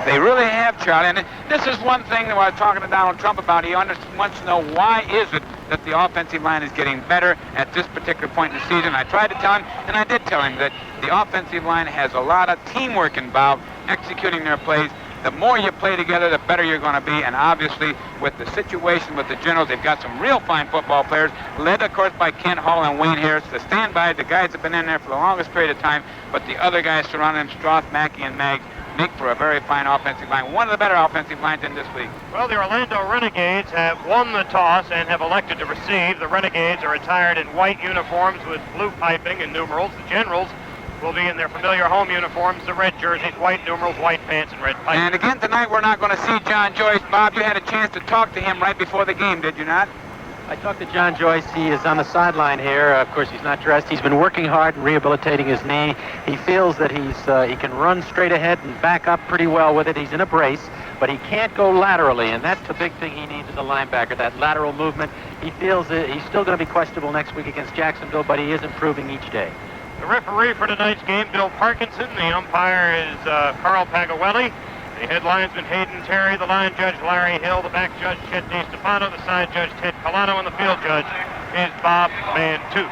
They really have, Charlie. And this is one thing that I was talking to Donald Trump about. He wants to know why is it that the offensive line is getting better at this particular point in the season. I tried to tell him, and I did tell him, that the offensive line has a lot of teamwork involved executing their plays. The more you play together, the better you're going to be. And obviously, with the situation with the Generals, they've got some real fine football players, led, of course, by Kent Hall and Wayne Harris. The standby, the guys have been in there for the longest period of time, but the other guys surrounding them, Stroth, Mackey, and Maggs, make for a very fine offensive line. One of the better offensive lines in this league. Well, the Orlando Renegades have won the toss and have elected to receive. The Renegades are attired in white uniforms with blue piping and numerals. The Generals will be in their familiar home uniforms, the red jerseys, white numerals, white pants, and red piping. And again tonight, we're not going to see John Joyce. Bob, you had a chance to talk to him right before the game, did you not? I talked to John Joyce. He is on the sideline here. Of course, he's not dressed. He's been working hard and rehabilitating his knee. He feels that he can run straight ahead and back up pretty well with it. He's in a brace, but he can't go laterally, and that's the big thing he needs as a linebacker, that lateral movement. He feels that he's still going to be questionable next week against Jacksonville, but he is improving each day. The referee for tonight's game, Bill Parkinson. The umpire is Carl Pagavelli. The head linesman, Hayden Terry. The line judge, Larry Hill. The back judge, Chet DiStefano. The side judge, Ted Colano. And the field judge is Bob Mantoux.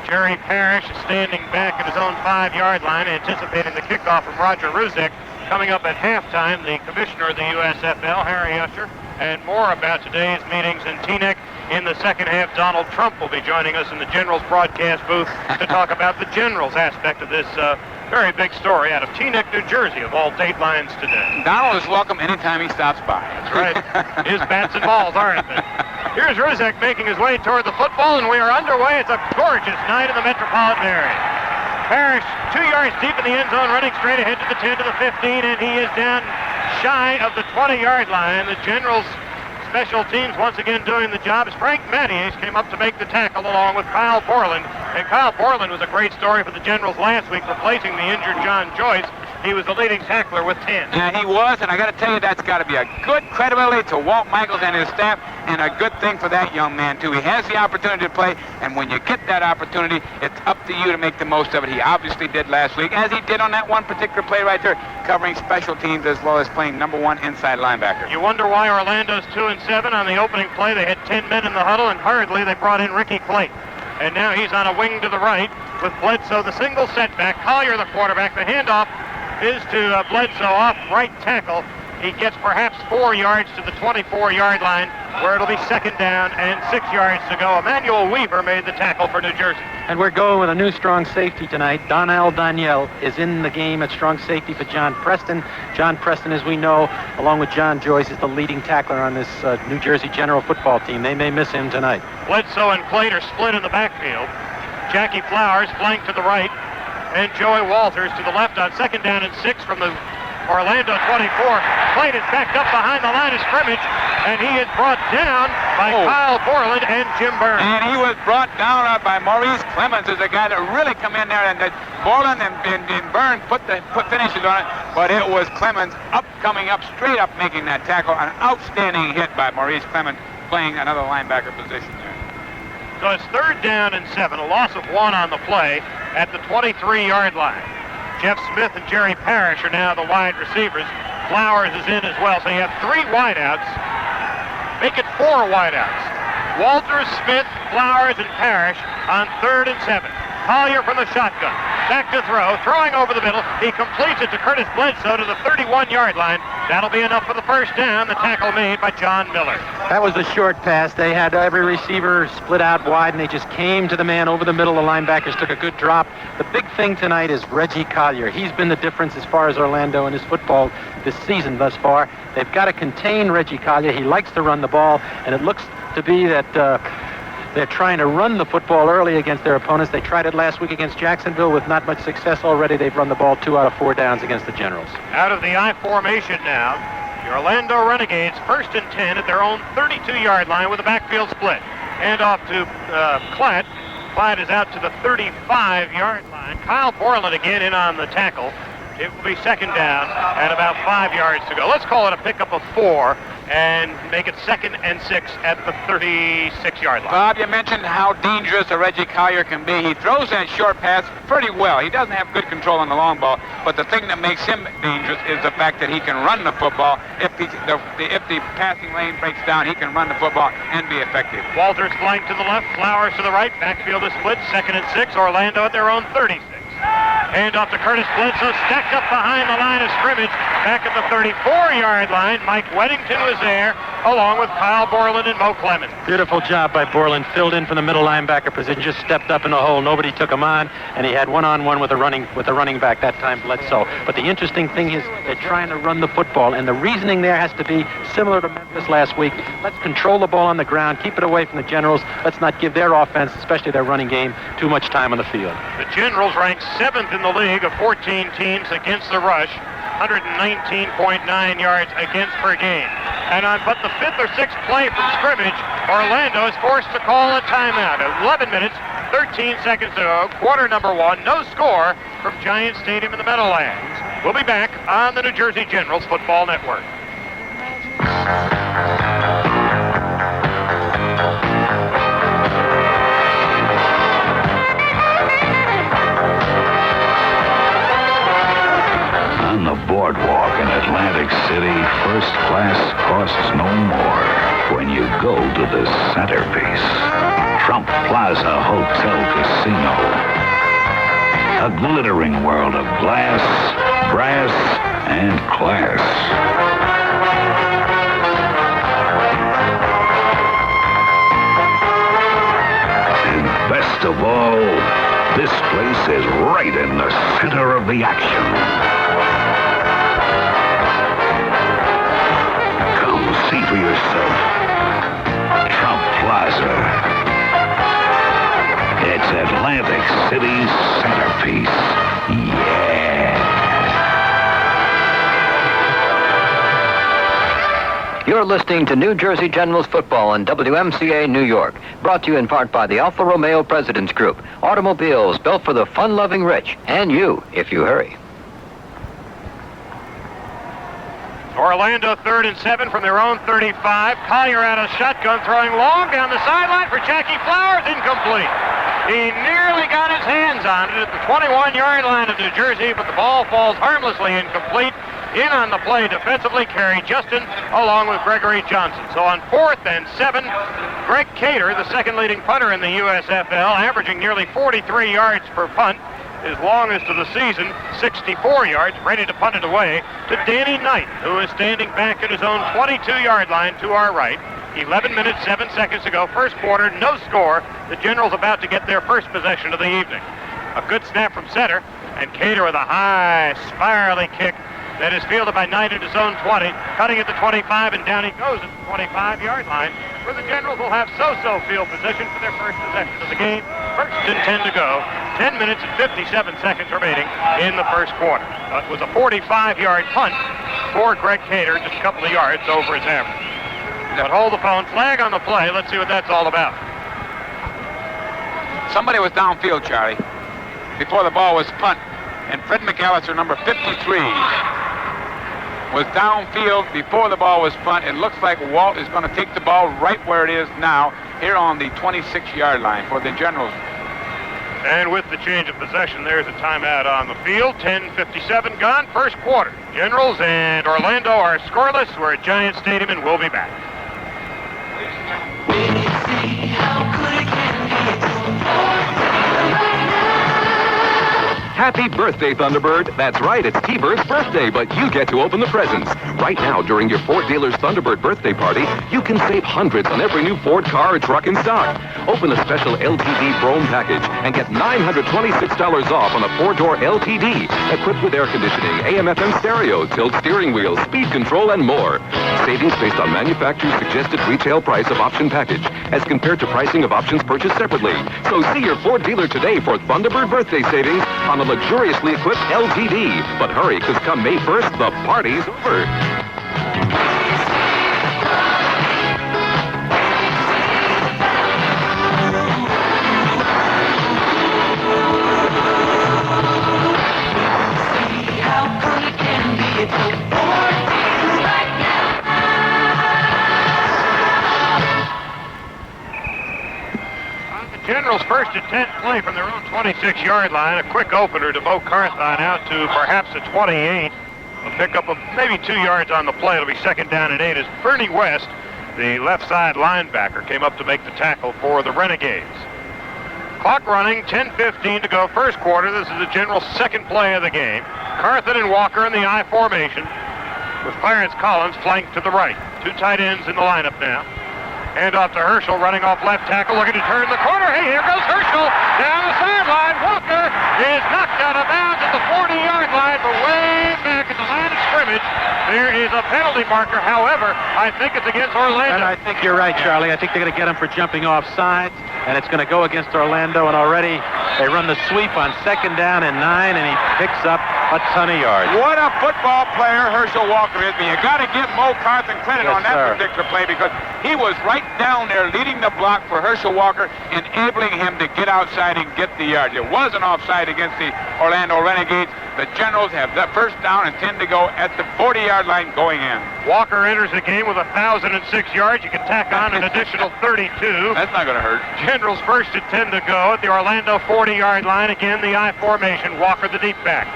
Jerry Parrish is standing back at his own 5-yard line, anticipating the kickoff from Roger Ruzek. Coming up at halftime, the commissioner of the USFL, Harry Usher, and more about today's meetings in Teaneck. In the second half, Donald Trump will be joining us in the Generals broadcast booth to talk about the Generals aspect of this very big story out of Teaneck, New Jersey, of all date lines today. Donald is welcome anytime he stops by. That's right. His bats and balls, aren't they? Here's Ruzek making his way toward the football, and we are underway. It's a gorgeous night in the metropolitan area. Parrish 2 yards deep in the end zone, running straight ahead to the 10 to the 15, and he is down shy of the 20-yard line. The Generals special teams once again doing the job as Frank Matties came up to make the tackle along with Kyle Borland. And Kyle Borland was a great story for the Generals last week, replacing the injured John Joyce. He was the leading tackler with 10. Yeah, he was, and I got to tell you, that's got to be a good credibility to Walt Michaels and his staff, and a good thing for that young man, too. He has the opportunity to play, and when you get that opportunity, it's up to you to make the most of it. He obviously did last week, as he did on that one particular play right there, covering special teams as well as playing number 1 inside linebacker. You wonder why Orlando's 2-7 on the opening play. They had 10 men in the huddle, and hurriedly they brought in Ricky Clayton. And now he's on a wing to the right with Bledsoe, the single setback. Collier, the quarterback. The handoff is to Bledsoe off right tackle. He gets perhaps 4 yards to the 24-yard line, where it'll be second down and 6 yards to go. Emmanuel Weaver made the tackle for New Jersey. And we're going with a new strong safety tonight. Donnell Danielle is in the game at strong safety for John Preston. John Preston, as we know, along with John Joyce, is the leading tackler on this New Jersey General football team. They may miss him tonight. Bledsoe and Clay are split in the backfield. Jackie Flowers flanked to the right, and Joey Walters to the left on second down and 6 from the Orlando 24. Clayton is backed up behind the line of scrimmage, and he is brought down by Kyle Borland and Jim Burns. And he was brought down by Maurice Clemens, as a guy that really come in there, and that Borland and Burns put finishes on it, but it was Clemens coming up, straight up making that tackle. An outstanding hit by Maurice Clemens, playing another linebacker position there. So it's third down and 7, a loss of 1 on the play at the 23-yard line. Jeff Smith and Jerry Parrish are now the wide receivers. Flowers is in as well, so you have 3 wideouts. Make it 4 wideouts. Walters, Smith, Flowers, and Parrish on 3rd and 7. Collier from the shotgun. Back to throw. Throwing over the middle. He completes it to Curtis Bledsoe to the 31-yard line. That'll be enough for the first down. The tackle made by John Miller. That was the short pass. They had every receiver split out wide, and they just came to the man over the middle. The linebackers took a good drop. The big thing tonight is Reggie Collier. He's been the difference as far as Orlando and his football this season thus far. They've got to contain Reggie Collier. He likes to run the ball, and it looks to be that they're trying to run the football early against their opponents. They tried it last week against Jacksonville with not much success already. They've run the ball 2 out of 4 downs against the Generals. Out of the I formation now, the Orlando Renegades, 1st and 10 at their own 32-yard line with a backfield split. And off to Klatt. Klatt is out to the 35-yard line. Kyle Borland again in on the tackle. It will be second down and about 5 yards to go. Let's call it a pickup of 4 and make it 2nd and 6 at the 36-yard line. Bob, you mentioned how dangerous a Reggie Collier can be. He throws that short pass pretty well. He doesn't have good control on the long ball, but the thing that makes him dangerous is the fact that he can run the football. If the passing lane breaks down, he can run the football and be effective. Walters flank to the left, Flowers to the right. Backfield is split, 2nd and 6. Orlando at their own 36. Hand off to Curtis Bledsoe, stacked up behind the line of scrimmage, back at the 34-yard line. Mike Weddington was there, along with Kyle Borland and Mo Clemens. Beautiful job by Borland. Filled in from the middle linebacker position, just stepped up in the hole. Nobody took him on, and he had one-on-one with a running back that time, Bledsoe. But the interesting thing is they're trying to run the football, and the reasoning there has to be similar to Memphis last week. Let's control the ball on the ground, keep it away from the Generals. Let's not give their offense, especially their running game, too much time on the field. The Generals ranked 7th in the league of 14 teams against the rush, 119.9 yards against per game. And on but the 5th or 6th play from scrimmage, Orlando is forced to call a timeout. 11 minutes, 13 seconds to go, quarter number 1, no score from Giant Stadium in the Meadowlands. We'll be back on the New Jersey Generals Football Network. On the boardwalk in Atlantic City, first class costs no more when you go to the centerpiece. Trump Plaza Hotel Casino. A glittering world of glass, brass, and class. And best of all, this place is right in the center of the action. See for yourself. Trump Plaza. It's Atlantic City's centerpiece. Yeah. You're listening to New Jersey Generals football on WMCA New York. Brought to you in part by the Alfa Romeo President's Group. Automobiles built for the fun-loving rich. And you, if you hurry. Orlando 3rd and 7 from their own 35. Collier out of shotgun, throwing long down the sideline for Jackie Flowers, incomplete. He nearly got his hands on it at the 21-yard line of New Jersey, but the ball falls harmlessly incomplete. In on the play defensively, Kerry Justin, along with Gregory Johnson. So on 4th and 7, Greg Cater, the second leading punter in the USFL, averaging nearly 43 yards per punt. His longest of the season, 64 yards, ready to punt it away to Danny Knight, who is standing back at his own 22-yard line to our right. 11 minutes, 7 seconds to go. First quarter, no score. The Generals about to get their first possession of the evening. A good snap from center, and Cater with a high, spirally kick that is fielded by Knight at his own 20, cutting at the 25, and down he goes at the 25-yard line, where the Generals will have so-so field position for their first possession of the game. 1st and 10 to go. 10 minutes and 57 seconds remaining in the first quarter. It was a 45-yard punt for Greg Cater, just a couple of yards over his average. But hold the phone, flag on the play. Let's see what that's all about. Somebody was downfield, Charlie, before the ball was punt, and Fred McAllister, number 53, was downfield before the ball was punt. It looks like Walt is going to take the ball right where it is now, here on the 26-yard line for the Generals. And with the change of possession, there's a timeout on the field. 10:57 gone, first quarter. Generals and Orlando are scoreless. We're at Giant Stadium, and we'll be back. Happy birthday, Thunderbird. That's right, it's T-Bird's birthday, but you get to open the presents. Right now, during your Ford dealer's Thunderbird birthday party, you can save hundreds on every new Ford car or truck in stock. Open a special LTD Brougham package and get $926 off on a 4-door LTD, equipped with air conditioning, AM/FM stereo, tilt steering wheel, speed control, and more. Savings based on manufacturer's suggested retail price of option package, as compared to pricing of options purchased separately. So see your Ford dealer today for Thunderbird birthday savings on a luxuriously equipped LTD. But hurry, because come May 1st, the party's over. first and 10 play from their own 26-yard line. A quick opener to Bo Carthon out to perhaps the 28. A pickup of maybe 2 yards on the play. It'll be second down and 8 as Bernie West, the left side linebacker, came up to make the tackle for the Renegades. Clock running, 10:15 to go, first quarter. This is the General's second play of the game. Carthon and Walker in the I formation with Clarence Collins flanked to the right. 2 tight ends in the lineup now. Hand off to Herschel, running off left tackle, looking to turn the corner. Hey, here goes Herschel down the sideline. Walker is knocked out of bounds at the 40-yard line, but way back at the line of scrimmage. There is a penalty marker. However, I think it's against Orlando. And I think you're right, Charlie. I think they're going to get him for jumping off sides, and it's going to go against Orlando. And already they run the sweep on second down and 9, and he picks up a ton of yards. What a football player Herschel Walker is. But you got to give Mo Carthon credit Yes, on that sir. particular play, because he was right down there leading the block for Herschel Walker, enabling him to get outside and get the yards. It was an offside against the Orlando Renegades. The Generals have that first down and 10 to go at the 40-yard line going in. Walker enters the game with 1,006 yards. You can tack on an additional 32. That's not going to hurt. Generals first and 10 to go at the Orlando 40-yard line. Again, the I formation. Walker the deep back.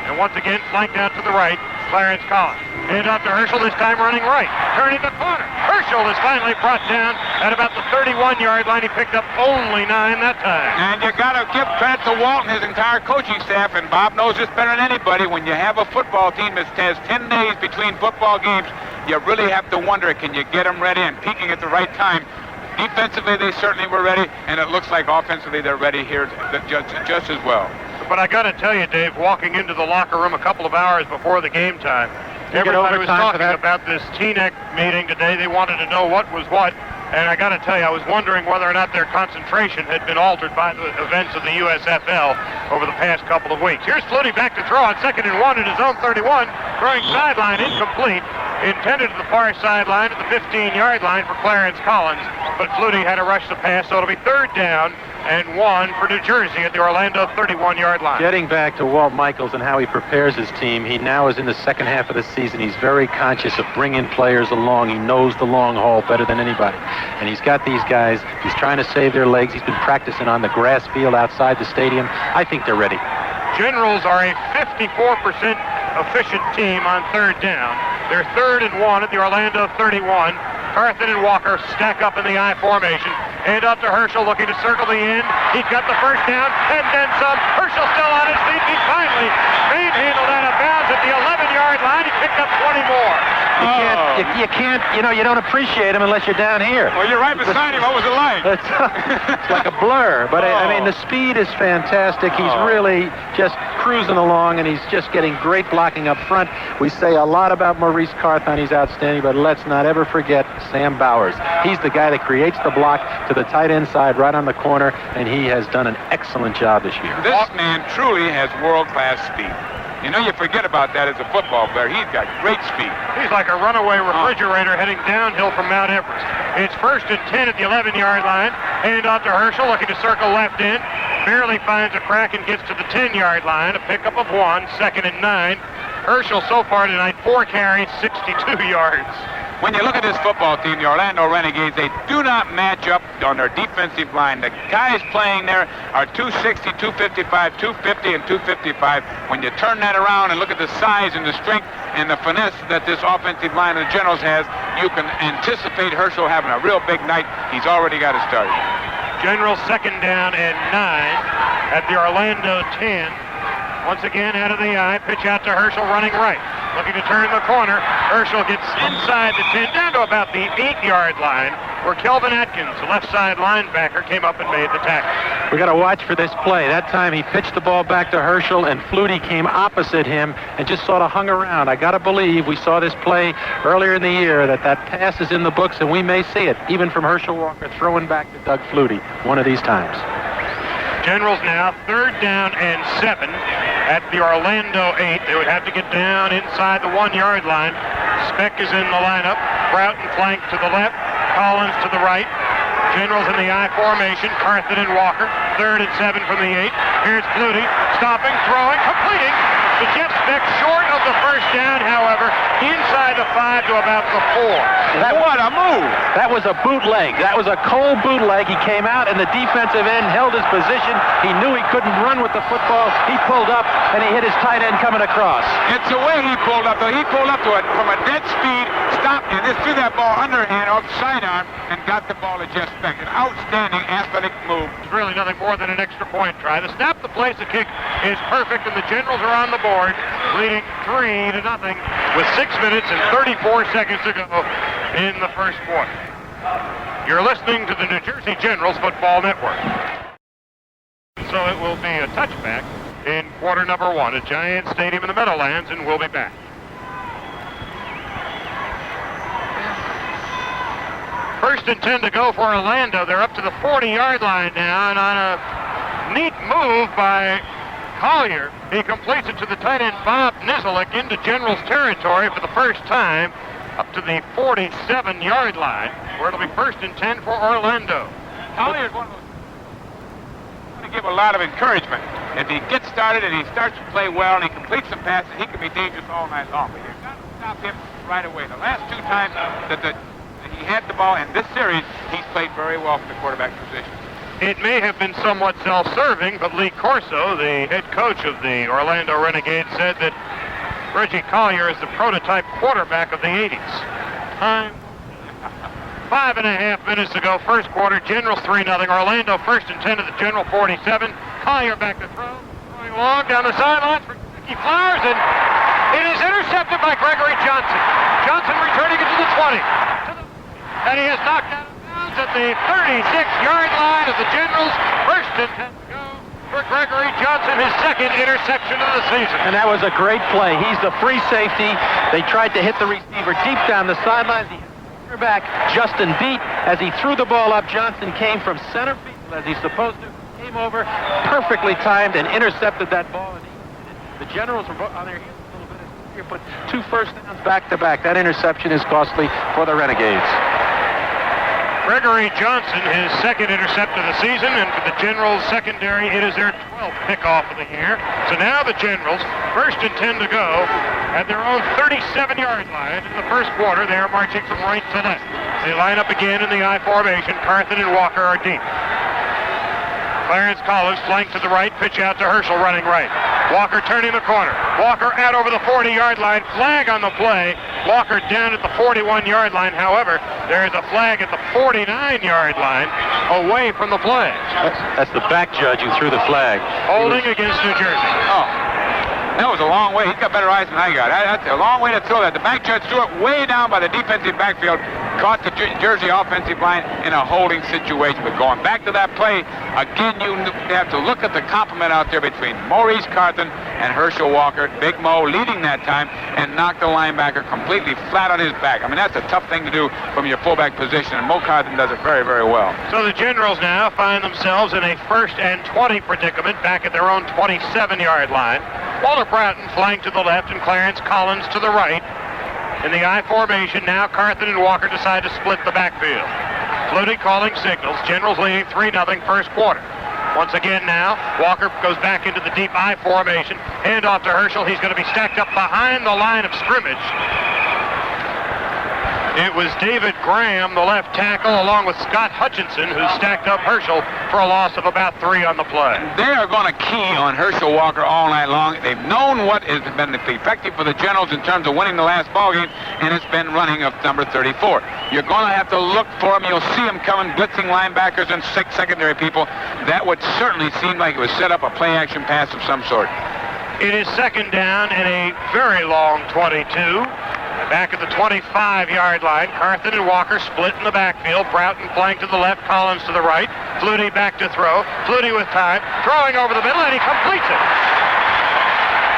And once again, flanked out to the right, Clarence Collins. Hand off to Herschel, this time running right. Turning the corner. Herschel is finally brought down at about the 31-yard line. He picked up only 9 that time. And you got to give credit to Walt and his entire coaching staff, and Bob knows this better than anybody. When you have a football team that has 10 days between football games, you really have to wonder, can you get them ready and peaking at the right time? Defensively, they certainly were ready, and it looks like offensively they're ready here just as well. But I got to tell you, Dave, walking into the locker room a couple of hours before the game time, everybody was talking about this TNEC meeting today. They wanted to know what was what. And I got to tell you, I was wondering whether or not their concentration had been altered by the events of the USFL over the past couple of weeks. Here's Flutie back to throw on 2nd and 1 at his own 31. Throwing sideline incomplete. Intended to the far sideline at the 15-yard line for Clarence Collins. But Flutie had to rush the pass, so it'll be 3rd down and 1 for New Jersey at the Orlando 31-yard line. Getting back to Walt Michaels and how he prepares his team, he now is in the second half of the season. He's very conscious of bringing players along. He knows the long haul better than anybody. And he's got these guys. He's trying to save their legs. He's been practicing on the grass field outside the stadium. I think they're ready. Generals are a 54% efficient team on 3rd down. They're 3rd and 1 at the Orlando 31. Carthon and Walker stack up in the I formation. Hand up to Herschel, looking to circle the end. He's got the first down, and then some. Herschel still on his feet. He finally manhandled out of bounds at the 11-yard line. He picked up 20 more. You can't, you don't appreciate him unless you're down here. Well, you're right beside him. What was it like? It's like a blur. But, I mean, the speed is fantastic. He's really just cruising along, and he's just getting great blocking up front. We say a lot about Maurice Carthon. He's outstanding, but let's not ever forget Sam Bowers. He's the guy that creates the block to the tight end side right on the corner, and he has done an excellent job this year. This man truly has world-class speed. You know, you forget about that as a football player. He's got great speed. He's like a runaway refrigerator heading downhill from Mount Everest. It's 1st and 10 at the 11-yard line. Hand off to Herschel, looking to circle left in. Barely finds a crack and gets to the 10-yard line. A pickup of 1, 2nd and 9. Herschel so far tonight, 4 carries, 62 yards. When you look at this football team, the Orlando Renegades, they do not match up on their defensive line. The guys playing there are 260, 255, 250, and 255. When you turn that around and look at the size and the strength and the finesse that this offensive line of the Generals has, you can anticipate Herschel having a real big night. He's already got it started. General 2nd down and 9 at the Orlando 10. Once again out of the I, pitch out to Herschel running right. Looking to turn the corner. Herschel gets inside the 10, down to about the 8-yard line, where Kelvin Atkins, the left side linebacker, came up and made the tackle. We got to watch for this play. That time he pitched the ball back to Herschel, and Flutie came opposite him and just sort of hung around. I got to believe we saw this play earlier in the year, that pass is in the books, and we may see it, even from Herschel Walker throwing back to Doug Flutie one of these times. Generals now 3rd down and 7 at the Orlando 8. They would have to get down inside the 1-yard line. Speck is in the lineup. Broughton flanked to the left. Collins to the right. Generals in the I formation. Carthon and Walker. 3rd and 7 from the 8. Here's Flutie. Stopping, throwing, completing. To Jeff Speck, short of the first down, however, inside the the 5 to about the 4. What a move! That was a bootleg. That was a cold bootleg. He came out and the defensive end held his position. He knew he couldn't run with the football. He pulled up and he hit his tight end coming across. It's the way he pulled up, though. He pulled up to it from a dead speed, stopped, and just threw that ball underhand off the sidearm and got the ball to Jeff Speck. An outstanding athletic move. It's really nothing more than an extra point try. The snap, the place, the kick is perfect, and the Generals are on the board, leading 3-0 with 6 minutes and 34 seconds to go in the first quarter. You're listening to the New Jersey Generals Football Network. So it will be a touchback in quarter number 1 at Giant Stadium in the Meadowlands, and we'll be back. First and 10 to go for Orlando. They're up to the 40-yard line now, and on a neat move by Collier, he completes it to the tight end Bob Nizilik into Generals territory for the first time, up to the 47-yard line, where it'll be first and 10 for Orlando. Collier is one of those. I want to give a lot of encouragement. If he gets started and he starts to play well and he completes some passes, he can be dangerous all night long. But you've got to stop him right away. The last 2 times that he had the ball in this series, he's played very well for the quarterback position. It may have been somewhat self-serving, but Lee Corso, the head coach of the Orlando Renegades, said that Reggie Collier is the prototype quarterback of the 80s. Time 5.5 minutes to go, first quarter. Generals 3-0. Orlando first and 10 to the General 47. Collier back to throw. Going long down the sidelines for Ricky Flowers, and it is intercepted by Gregory Johnson. Johnson returning it to the 20. And he has knocked out of bounds at the 36-yard line of the Generals. First and 10 to go for Gregory Johnson, his second interception of the season. And that was a great play. He's the free safety. They tried to hit the receiver deep down the sidelines. He hit the quarterback, Justin Beat. As he threw the ball up, Johnson came from center field as he's supposed to. Came over, perfectly timed, and intercepted that ball. And the Generals were on their heels a little bit. Here put 2 first downs back to back. That interception is costly for the Renegades. Gregory Johnson, his second intercept of the season, and for the Generals secondary, it is their 12th pickoff of the year. So now the Generals, first and 10 to go, at their own 37-yard line. In the first quarter, they are marching from right to left. They line up again in the I formation. Carthen and Walker are deep. Clarence Collins flanked to the right, pitch out to Herschel running right. Walker turning the corner. Walker out over the 40-yard line. Flag on the play. Walker down at the 41-yard line. However, there is a flag at the 49-yard line away from the play. That's the back judge who threw the flag. Holding against New Jersey. Oh, that was a long way. He's got better eyes than I got. That's a long way to throw that. The back judge threw it way down by the defensive backfield, caught the Jersey offensive line in a holding situation. But going back to that play, again, you have to look at the complement out there between Maurice Carthen and Herschel Walker. Big Mo leading that time and knocked the linebacker completely flat on his back. I mean, that's a tough thing to do from your fullback position, and Mo Carthen does it very, very well. So the Generals now find themselves in a first and 20 predicament back at their own 27-yard line. Walter Broughton flanked to the left and Clarence Collins to the right. In the I formation, now Carthen and Walker decide to split the backfield. Flutie calling signals. Generals leading 3-0 first quarter. Once again now, Walker goes back into the deep I formation. Hand off to Herschel. He's going to be stacked up behind the line of scrimmage. It was David Graham, the left tackle, along with Scott Hutchinson, who stacked up Herschel for a loss of about 3 on the play. They are going to key on Herschel Walker all night long. They've known what has been effective for the Generals in terms of winning the last ballgame, and it's been running of number 34. You're going to have to look for him. You'll see him coming, blitzing linebackers and secondary people. That would certainly seem like it was set up a play-action pass of some sort. It is second down and a very long 22. Back at the 25-yard line, Carthen and Walker split in the backfield. Broughton flanked to the left, Collins to the right. Flutie back to throw. Flutie with time, throwing over the middle, and he completes it.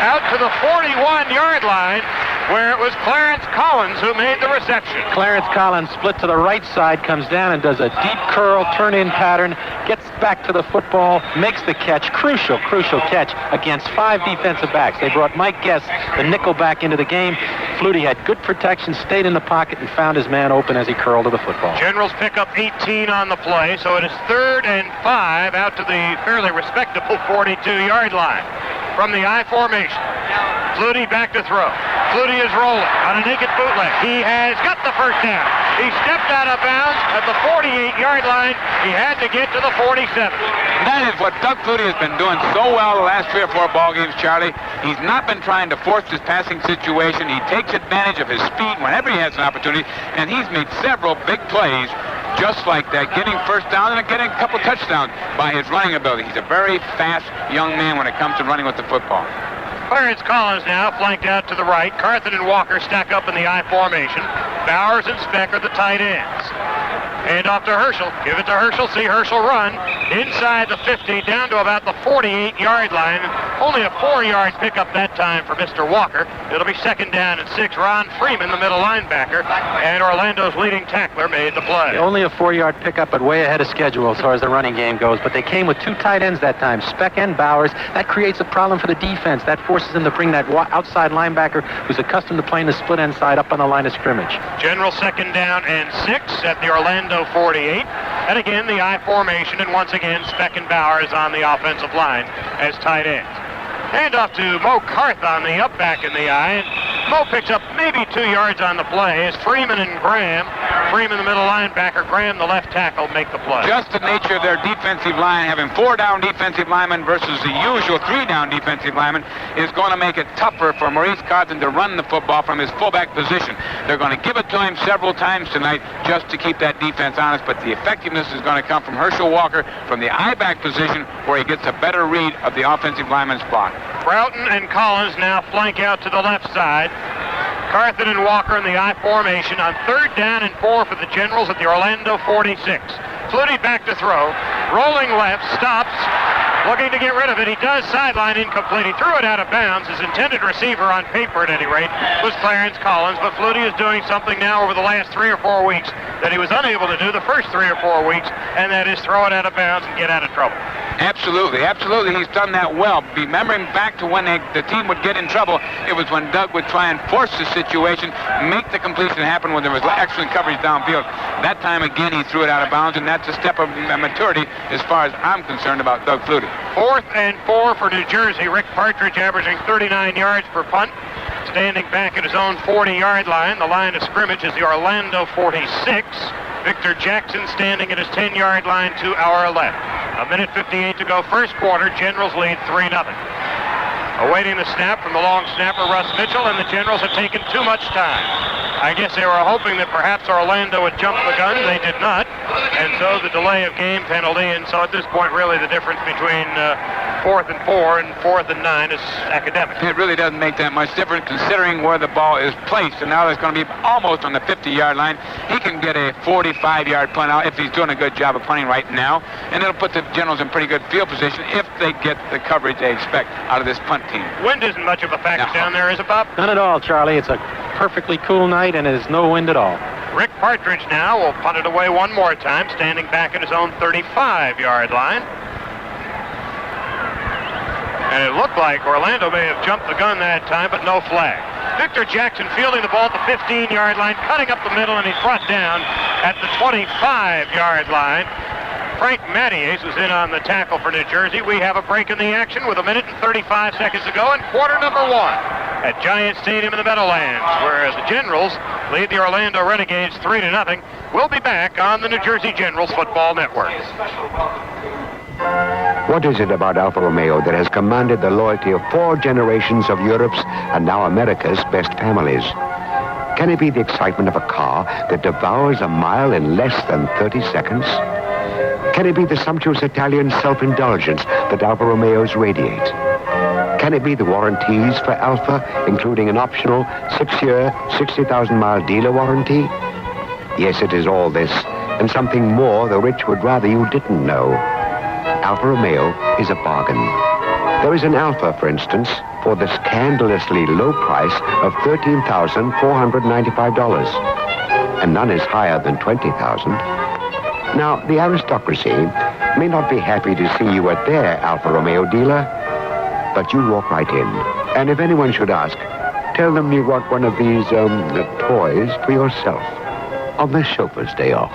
Out to the 41-yard line, where it was Clarence Collins who made the reception. Clarence Collins split to the right side, comes down and does a deep curl, turn-in pattern, gets back to the football, makes the catch. Crucial catch against 5 defensive backs. They brought Mike Guest, the nickel, back into the game. Flutie had good protection, stayed in the pocket, and found his man open as he curled to the football. Generals pick up 18 on the play, so it is 3rd and 5 out to the fairly respectable 42-yard line. From the I formation, Flutie back to throw. Flutie is rolling on a naked bootleg. He has got the first down. He stepped out of bounds at the 48-yard line. He had to get to the 47. That is what Doug Flutie has been doing so well the last 3 or 4 ball games, Charlie. He's not been trying to force this passing situation. He takes advantage of his speed whenever he has an opportunity, and he's made several big plays just like that, getting first down and getting a couple touchdowns by his running ability. He's a very fast young man when it comes to running with the football. Clarence Collins now flanked out to the right. Carthen and Walker stack up in the I formation. Bowers and Speck are the tight ends. Hand off to Herschel. Give it to Herschel. See Herschel run inside the 50 down to about the 48-yard line. Only a 4-yard pickup that time for Mr. Walker. It'll be 2nd down and 6. Ron Freeman, the middle linebacker, and Orlando's leading tackler, made the play. Only a 4-yard pickup, but way ahead of schedule as far as the running game goes. But they came with 2 tight ends that time, Speck and Bowers. That creates a problem for the defense. That forces them to bring that outside linebacker who's accustomed to playing the split end side up on the line of scrimmage. General 2nd down and 6 at the Orlando 48. And again, the I formation, and once again, Speck and Bowers on the offensive line as tight ends. Hand off to Mo Carth on the up back in the I, and Mo picks up maybe 2 yards on the play as Freeman and Graham, Freeman the middle linebacker, Graham the left tackle, make the play. Just the nature of their defensive line, having 4 down defensive linemen versus the usual 3 down defensive linemen, is going to make it tougher for Maurice Carthen to run the football from his fullback position. They're going to give it to him several times tonight just to keep that defense honest, but the effectiveness is going to come from Herschel Walker from the I-back position where he gets a better read of the offensive lineman's block. Broughton and Collins now flank out to the left side. Carthen and Walker in the I formation on 3rd down and 4 for the Generals at the Orlando 46. Flutie back to throw. Rolling left, stops. Looking to get rid of it. He does sideline incomplete. He threw it out of bounds. His intended receiver on paper, at any rate, was Clarence Collins. But Flutie is doing something now over the last 3 or 4 weeks that he was unable to do the first 3 or 4 weeks, and that is throw it out of bounds and get out of trouble. Absolutely. He's done that well. Remembering back to when the team would get in trouble, it was when Doug would try and force the situation, make the completion happen when there was excellent coverage downfield. That time, again, he threw it out of bounds, and that's a step of maturity as far as I'm concerned about Doug Flutie. 4th and 4 for New Jersey. Rick Partridge averaging 39 yards per punt. Standing back at his own 40-yard line. The line of scrimmage is the Orlando 46. Victor Jackson standing at his 10-yard line to our left. 1:58 to go first quarter. Generals lead 3-0. Awaiting the snap from the long snapper, Russ Mitchell, and the Generals have taken too much time. I guess they were hoping that perhaps Orlando would jump the gun. They did not. And so the delay of game penalty, and so at this point, really the difference between 4th and 4 and 4th and 9 is academic. It really doesn't make that much difference considering where the ball is placed, and now it's going to be almost on the 50-yard line. He can get a 45-yard punt out if he's doing a good job of punting right now, and it'll put the Generals in pretty good field position if they get the coverage they expect out of this punt team. Wind isn't much of a factor down there, is it, Bob? None at all, Charlie. It's a perfectly cool night, and there's no wind at all. Rick Partridge now will punt it away one more time, standing back at his own 35-yard line. And it looked like Orlando may have jumped the gun that time, but no flag. Victor Jackson fielding the ball at the 15-yard line, cutting up the middle, and he's brought down at the 25-yard line. Frank Mattias is in on the tackle for New Jersey. We have a break in the action with 1 minute and 35 seconds to go in quarter number 1 at Giant Stadium in the Meadowlands, where the Generals lead the Orlando Renegades 3-0. We'll be back on the New Jersey Generals Football Network. What is it about Alfa Romeo that has commanded the loyalty of 4 generations of Europe's and now America's best families? Can it be the excitement of a car that devours a mile in less than 30 seconds? Can it be the sumptuous Italian self-indulgence that Alfa Romeos radiate? Can it be the warranties for Alfa, including an optional 6-year, 60,000-mile dealer warranty? Yes, it is all this, and something more the rich would rather you didn't know. Alfa Romeo is a bargain. There is an Alfa, for instance, for the scandalously low price of $13,495, and none is higher than $20,000. Now, the aristocracy may not be happy to see you at their Alfa Romeo dealer, but you walk right in. And if anyone should ask, tell them you want one of these, toys for yourself on the chauffeur's day off.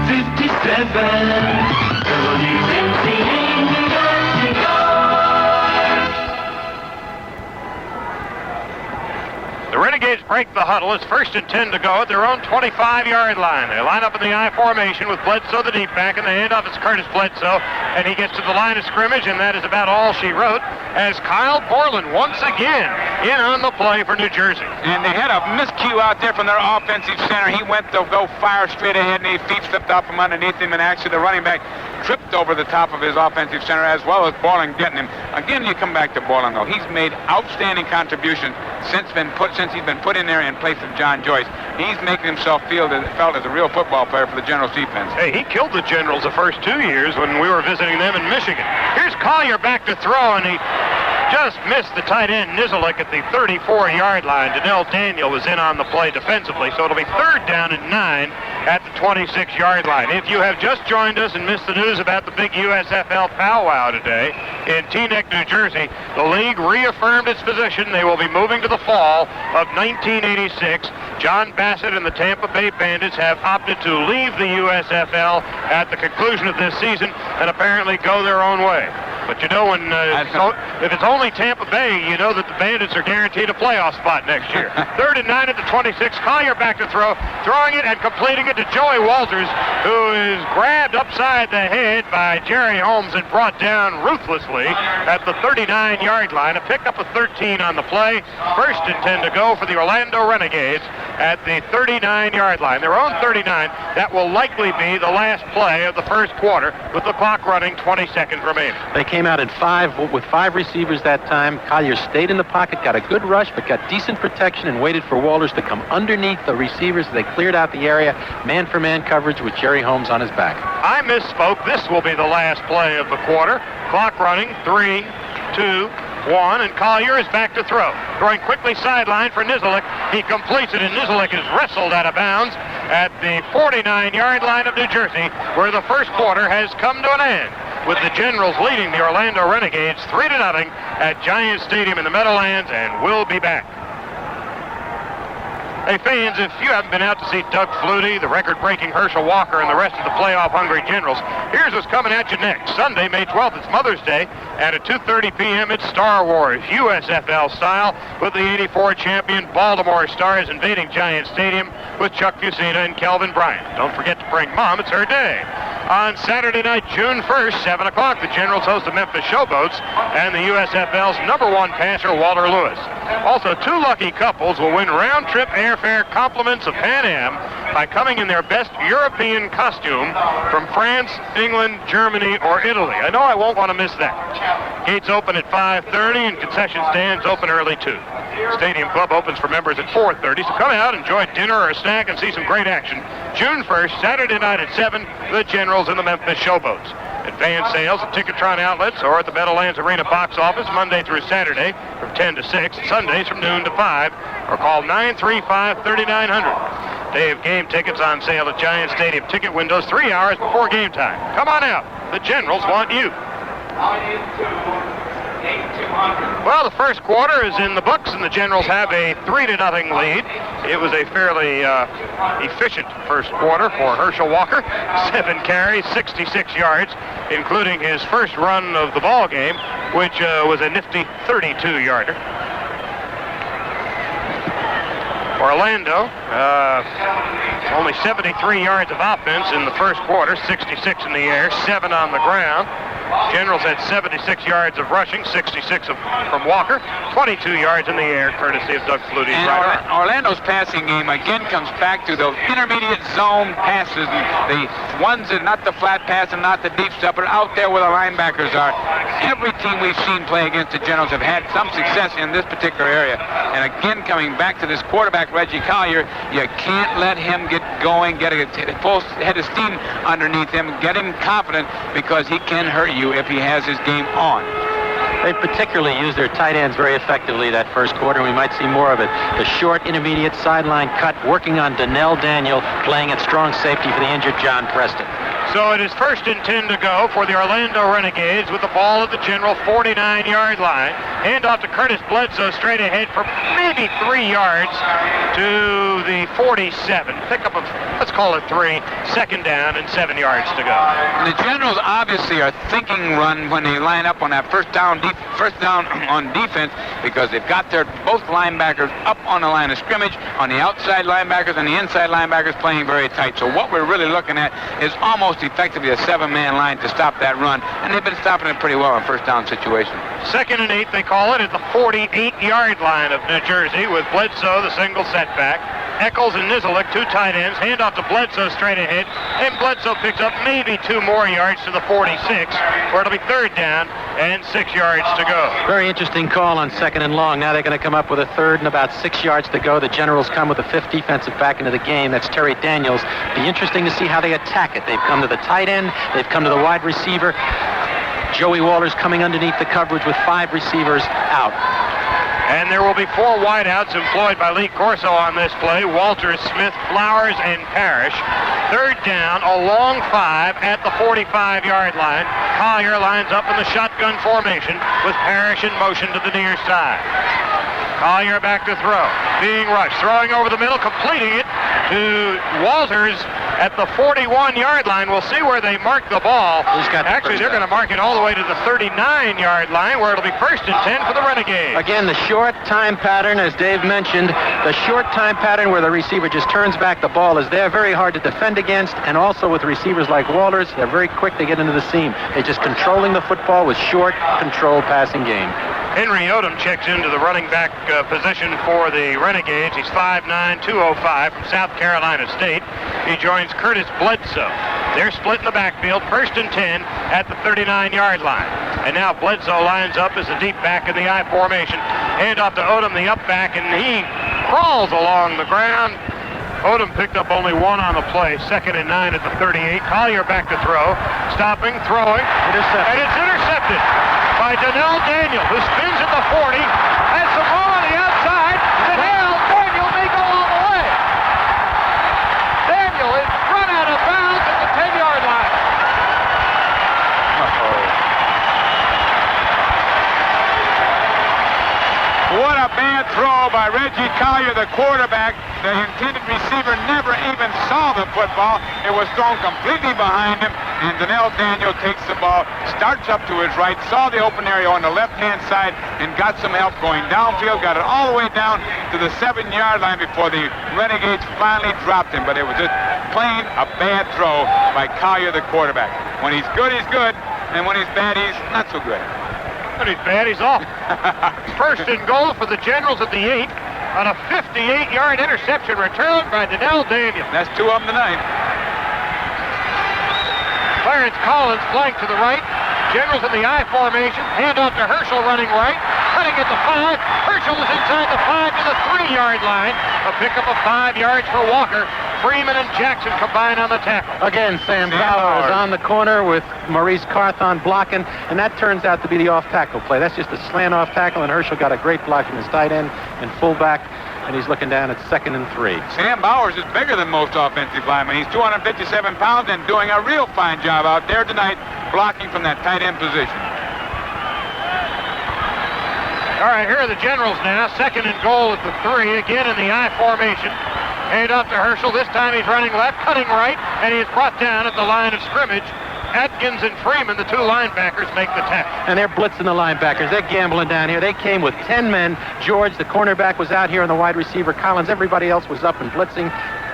57, WMCA, New York, New York. Renegades break the huddle. It's 1st and 10 to go at their own 25-yard line. They line up in the I formation with Bledsoe, the deep back, and the handoff is Curtis Bledsoe, and he gets to the line of scrimmage, and that is about all she wrote, as Kyle Borland once again in on the play for New Jersey. And they had a miscue out there from their offensive center. He went to go fire straight ahead, and his feet slipped out from underneath him, and actually the running back tripped over the top of his offensive center, as well as Borland getting him. Again, you come back to Borland, though. He's made outstanding contributions since he's been put in there in place of John Joyce. He's making himself felt as a real football player for the Generals defense. Hey, he killed the Generals the first 2 years when we were visiting them in Michigan. Here's Collier back to throw, and he just missed the tight end Nizilik at the 34-yard line. Donnell Daniel was in on the play defensively, so it'll be 3rd down and 9 at the 26-yard line. If you have just joined us and missed the news about the big USFL powwow today in Teaneck, New Jersey, the league reaffirmed its position. They will be moving to the fall of 1986. John Bassett and the Tampa Bay Bandits have opted to leave the USFL at the conclusion of this season and apparently go their own way. But you know, if it's only Tampa Bay, you know that the Bandits are guaranteed a playoff spot next year. 3rd and 9 at the 26. Collier back to throw, throwing it and completing it to Joey Walters, who is grabbed upside the head by Jerry Holmes and brought down ruthlessly at the 39-yard line. A pickup of 13 on the play. 1st and 10 to go for the Orlando Renegades at the 39-yard line. Their own 39. That will likely be the last play of the first quarter, with the clock running 20 seconds remaining. They came out with 5 receivers that time. Collier stayed in the pocket, got a good rush, but got decent protection and waited for Walters to come underneath the receivers. They cleared out the area, man-for-man coverage with Jerry Holmes on his back. I misspoke. This will be the last play of the quarter. Clock running, 3, 2, 1, and Collier is back to throw. Throwing quickly sideline for Nizilik. He completes it, and Nizilik is wrestled out of bounds at the 49-yard line of New Jersey, where the first quarter has come to an end, with the Generals leading the Orlando Renegades 3-0 at Giant Stadium in the Meadowlands, and we'll be back. Hey, fans, if you haven't been out to see Doug Flutie, the record-breaking Herschel Walker, and the rest of the playoff-hungry Generals, here's what's coming at you next. Sunday, May 12th, it's Mother's Day, and at 2:30 p.m., it's Star Wars, USFL style, with the 84 champion Baltimore Stars invading Giant Stadium with Chuck Fusina and Kelvin Bryant. Don't forget to bring Mom, it's her day. On Saturday night, June 1st, 7 o'clock, the Generals host the Memphis Showboats and the USFL's #1 passer, Walter Lewis. Also, 2 lucky couples will win round-trip airfare compliments of Pan Am by coming in their best European costume from France, England, Germany, or Italy. I know I won't want to miss that. Gates open at 5:30 and concession stands open early too. Stadium Club opens for members at 4:30, so come out, enjoy dinner or a snack, and see some great action. June 1st, Saturday night at 7, the Generals and the Memphis Showboats. Advance sales at Ticketron outlets or at the Meadowlands Arena box office Monday through Saturday from 10 to 6, Sundays from noon to 5, or call 935-3900. Day of game tickets on sale at Giant Stadium ticket windows 3 hours before game time. Come on out. The Generals want you. Well, the first quarter is in the books, and the Generals have a 3-0 lead. It was a fairly efficient first quarter for Herschel Walker. 7 carries, 66 yards, including his first run of the ball game, which was a nifty 32-yarder. Orlando, only 73 yards of offense in the first quarter, 66 in the air, 7 on the ground. Generals had 76 yards of rushing, 66 from Walker, 22 yards in the air, courtesy of Doug Flutie's right arm. Orlando's passing game again comes back to those intermediate zone passes, the ones that not the flat pass and not the deep stuff, but out there where the linebackers are. Every team we've seen play against the Generals have had some success in this particular area. And again, coming back to this quarterback, Reggie Collier, you can't let him get going, get a full head of steam underneath him, get him confident, because he can hurt you if he has his game on. They particularly used their tight ends very effectively that first quarter, and we might see more of it. The short, intermediate sideline cut, working on Donnell Daniel, playing at strong safety for the injured John Preston. So it is 1st and 10 to go for the Orlando Renegades with the ball at the General 49-yard line. Hand off to Curtis Bledsoe straight ahead for maybe 3 yards to the 47. Pickup of, let's call it 3, 2nd down and 7 yards to go. The Generals obviously are thinking run when they line up on that first down deep first down on defense because they've got their both linebackers up on the line of scrimmage, on the outside linebackers and the inside linebackers playing very tight. So what we're really looking at is almost effectively a 7-man line to stop that run, and they've been stopping it pretty well in first down situations. 2nd and 8, they call it, at the 48-yard line of New Jersey with Bledsoe, the single setback. Eccles and Nizilik, 2 tight ends, hand off to Bledsoe straight ahead, and Bledsoe picks up maybe 2 more yards to the 46, where it'll be 3rd down and 6 yards to go. Very interesting call on 2nd and long. Now they're going to come up with a 3rd and about 6 yards to go. The Generals come with a 5th defensive back into the game. That's Terry Daniels. Be interesting to see how they attack it. They've come to the tight end. They've come to the wide receiver. Joey Walters coming underneath the coverage with 5 receivers out. And there will be 4 wideouts employed by Lee Corso on this play. Walters, Smith, Flowers, and Parrish. 3rd down, a long 5 at the 45-yard line. Collier lines up in the shotgun formation with Parrish in motion to the near side. Collier back to throw. Being rushed. Throwing over the middle, completing it to Walters at the 41-yard line. We'll see where they mark the ball. Actually, they're going to mark it all the way to the 39-yard line, where it'll be 1st and 10 for the Renegades. Again, the short time pattern, as Dave mentioned, the short time pattern where the receiver just turns back the ball is there, very hard to defend against, and also with receivers like Walters, they're very quick to get into the seam. They're just controlling the football with short, controlled passing game. Henry Odom checks into the running back position for the Renegades. He's 5'9", 205 from South Carolina State. He joins Curtis Bledsoe. They're split in the backfield, 1st and 10 at the 39-yard line. And now Bledsoe lines up as the deep back in the I formation. Hand off to Odom, the up back, and he crawls along the ground. Odom picked up only 1 on the play. 2nd and 9 at the 38. Collier back to throw. Stopping, throwing. Intercepted. And it's intercepted by Donnell Daniel, who spins at the 40. Has some room on the outside. Donnell Daniel may go all the way. Daniel is run out of bounds at the 10-yard line. What a bad throw by Reggie Collier, the quarterback. The intended receiver never even saw the football. It was thrown completely behind him, and Donnell Daniel takes the ball, starts up to his right, saw the open area on the left-hand side, and got some help going downfield, got it all the way down to the 7-yard line before the Renegades finally dropped him. But it was just plain a bad throw by Collier, the quarterback. When he's good, and when he's bad, he's not so good. When he's bad, he's off. 1st and goal for the Generals at the 8 on a 58-yard interception return by Donnell Daniel. That's 2 of them tonight. Clarence Collins flanked to the right. Generals in the I formation. Hand off to Herschel running right. Cutting at the 5. Herschel is inside the 5 to the 3-yard line. A pickup of 5 yards for Walker. Freeman and Jackson combine on the tackle. Again, Sam Bauer is on the corner with Maurice Carthon blocking, and that turns out to be the off-tackle play. That's just a slant off tackle, and Herschel got a great block from his tight end and fullback, and he's looking down at 2nd and 3. Sam Bowers is bigger than most offensive linemen. He's 257 pounds and doing a real fine job out there tonight, blocking from that tight end position. All right, here are the Generals now. 2nd and goal at the 3, again in the I formation. Hand off to Herschel. This time he's running left, cutting right, and he is brought down at the line of scrimmage. Atkins and Freeman, the 2 linebackers, make the tackle. And they're blitzing the linebackers. They're gambling down here. They came with 10 men. George, the cornerback, was out here, and the wide receiver, Collins. Everybody else was up and blitzing.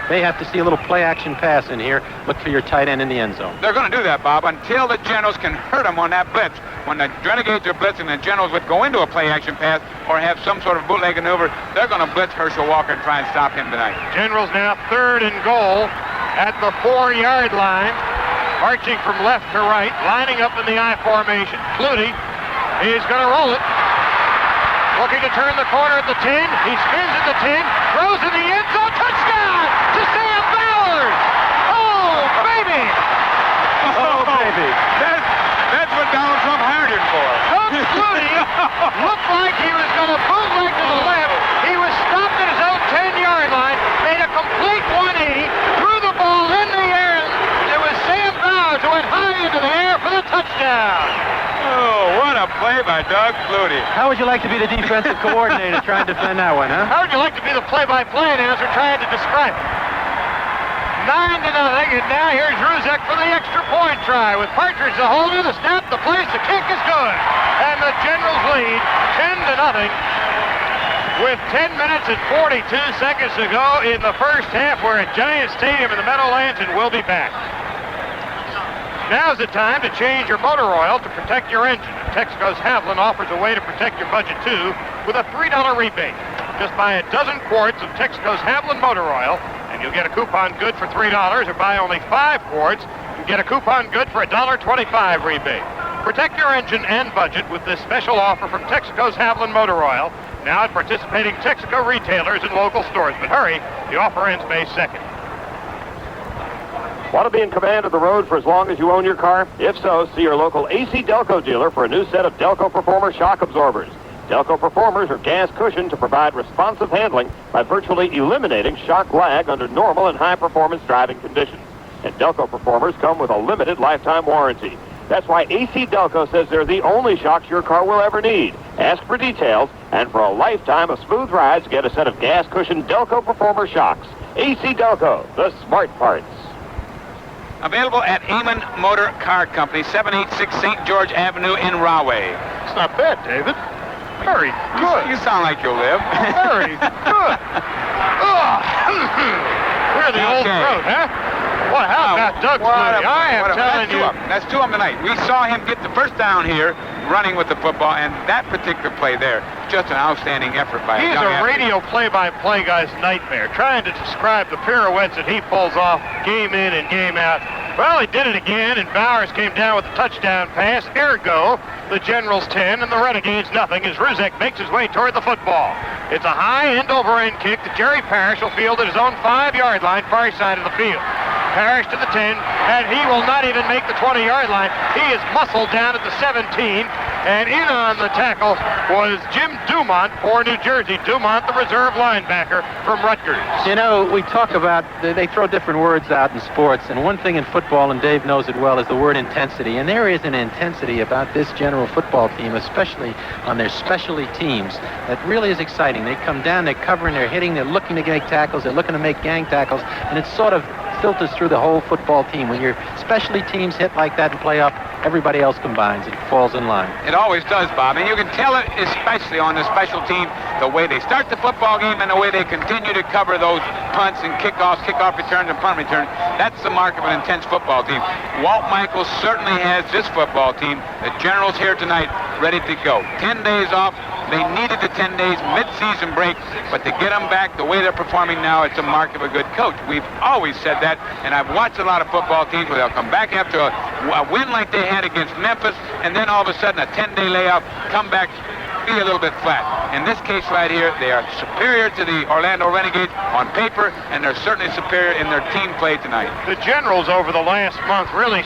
They have to see a little play-action pass in here. Look for your tight end in the end zone. They're going to do that, Bob, until the Generals can hurt them on that blitz. When the Renegades are blitzing, the Generals would go into a play-action pass or have some sort of bootleg maneuver. They're going to blitz Herschel Walker and try and stop him tonight. Generals now 3rd and goal at the 4-yard line. Marching from left to right, lining up in the I formation. Clooney is going to roll it. Looking to turn the corner at the 10. He spins at the 10. Throws in the end zone. Touchdown to Sam Bowers. Oh, baby. Oh, baby. That's what Donald Trump hired him for. Coach Clooney looked like he was going to bootleg to the left. He was stopped at his own 10-yard line. Made a complete 180. Threw the ball in the air. It was Sam Bowers who went high into the air for the touchdown. Oh, what a play by Doug Flutie. How would you like to be the defensive coordinator trying to defend that one, huh? How would you like to be the play-by-play announcer trying to describe it? 9-0, and now here's Ruzek for the extra point try. With Partridge the holder, the snap, the place, the kick is good. And the Generals lead 10-0 with 10 minutes and 42 seconds to go in the first half. We're at Giant Stadium in the Meadowlands, and we'll be back. Now's the time to change your motor oil to protect your engine. Texaco's Havlin offers a way to protect your budget, too, with a $3 rebate. Just buy a dozen quarts of Texaco's Havlin motor oil, and you'll get a coupon good for $3, or buy only 5 quarts and get a coupon good for a $1.25 rebate. Protect your engine and budget with this special offer from Texaco's Havlin motor oil, now at participating Texaco retailers and local stores. But hurry, the offer ends May 2nd. Want to be in command of the road for as long as you own your car? If so, see your local AC Delco dealer for a new set of Delco Performer shock absorbers. Delco Performers are gas cushioned to provide responsive handling by virtually eliminating shock lag under normal and high-performance driving conditions. And Delco Performers come with a limited lifetime warranty. That's why AC Delco says they're the only shocks your car will ever need. Ask for details, and for a lifetime of smooth rides, get a set of gas-cushioned Delco Performer shocks. AC Delco, the smart parts. Available at Amon Motor Car Company, 786 St. George Avenue in Rahway. It's not bad, David. Very good. You sound like you'll live. Very good. We're the old throat, huh? Well, how about Doug Flutie? I am telling you. That's 2 of them tonight. We saw him get the first down here running with the football, and that particular play there, just an outstanding effort by He's a radio play-by-play guy's nightmare, trying to describe the pirouettes that he pulls off game in and game out. Well, he did it again, and Bowers came down with a touchdown pass. Ergo, the Generals 10 and the Renegades nothing as Ruzek makes his way toward the football. It's a high end-over-end kick that Jerry Parrish will field at his own 5-yard line, far side of the field. Parrish to the 10, and he will not even make the 20-yard line. He is muscled down at the 17, and in on the tackle was Jim Dumont for New Jersey. Dumont, the reserve linebacker from Rutgers. You know, we talk about, they throw different words out in sports, and one thing in football, and Dave knows it well, is the word intensity. And there is an intensity about this General football team, especially on their specialty teams, that really is exciting. They come down, they're covering, they're hitting, they're looking to make tackles, they're looking to make gang tackles, and it's sort of filters through the whole football team. When your specialty teams hit like that and play up, everybody else combines. It falls in line. It always does, Bob. And you can tell it, especially on the special team, the way they start the football game and the way they continue to cover those punts and kickoff returns and punt returns. That's the mark of an intense football team. Walt Michaels certainly has this football team, the Generals here tonight, ready to go. 10 days off. They needed the 10 days mid-season break, but to get them back the way they're performing now, it's a mark of a good coach. We've always said that, and I've watched a lot of football teams where they'll come back after a win like they had against Memphis, and then all of a sudden a 10-day layoff, come back, be a little bit flat. In this case right here, they are superior to the Orlando Renegades on paper, and they're certainly superior in their team play tonight. The Generals over the last month, really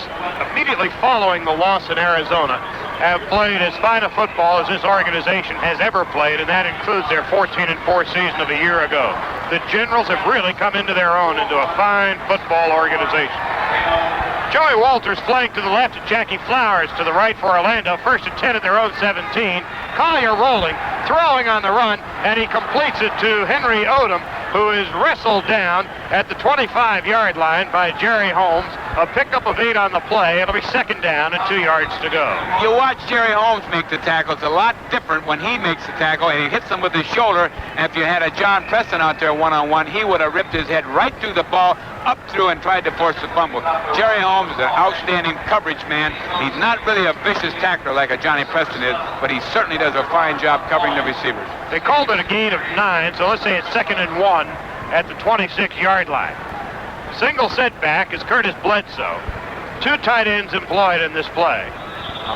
immediately following the loss in Arizona, have played as fine a football as this organization has ever played, and that includes their 14-4 season of a year ago. The Generals have really come into their own, into a fine football organization. Joey Walters flanked to the left of Jackie Flowers to the right for Orlando. 1st and 10 at their own 17. Collier rolling, throwing on the run, and he completes it to Henry Odom, who is wrestled down at the 25-yard line by Jerry Holmes. A pickup of 8 on the play. It'll be 2nd down and 2 yards to go. You watch Jerry Holmes make the tackle. It's a lot different when he makes the tackle and he hits them with his shoulder. And if you had a John Preston out there one-on-one, he would have ripped his head right through the ball, up through, and tried to force the fumble. Jerry Holmes is an outstanding coverage man. He's not really a vicious tackler like a Johnny Preston is, but he certainly does a fine job covering the receivers. They called it a gain of 9, so let's say it's 2nd and 1 at the 26-yard line. Single setback is Curtis Bledsoe. 2 tight ends employed in this play.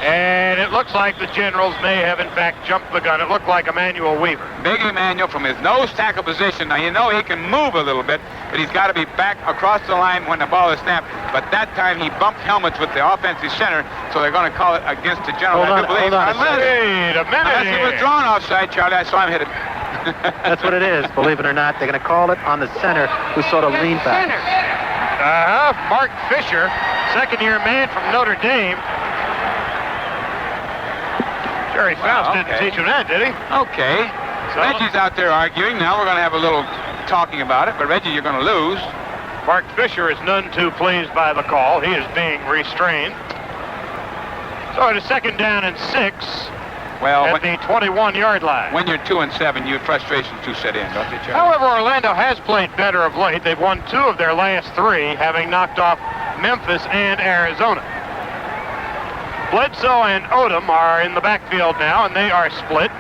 And it looks like the Generals may have, in fact, jumped the gun. It looked like Emmanuel Weaver. Big Emmanuel from his nose tackle position. Now, you know he can move a little bit, but he's got to be back across the line when the ball is snapped. But that time he bumped helmets with the offensive center, so they're going to call it against the Generals. Hold on. Wait a minute. Unless he was drawn offside, Charlie. I saw him hit it. That's what it is, believe it or not. They're going to call it on the center, who sort of leaned back. Mark Fisher, second-year man from Notre Dame. Jerry Faust didn't teach him that, did he? Okay. So Reggie's out there arguing. Now we're going to have a little talking about it, but Reggie, you're going to lose. Mark Fisher is none too pleased by the call. He is being restrained. So it is 2nd down and 6. Well, at the 21-yard line. when you're 2-7, your frustrations do set in, don't they, Charlie? However, Orlando has played better of late. They've won 2 of their last 3, having knocked off Memphis and Arizona. Bledsoe and Odom are in the backfield now, and they are split.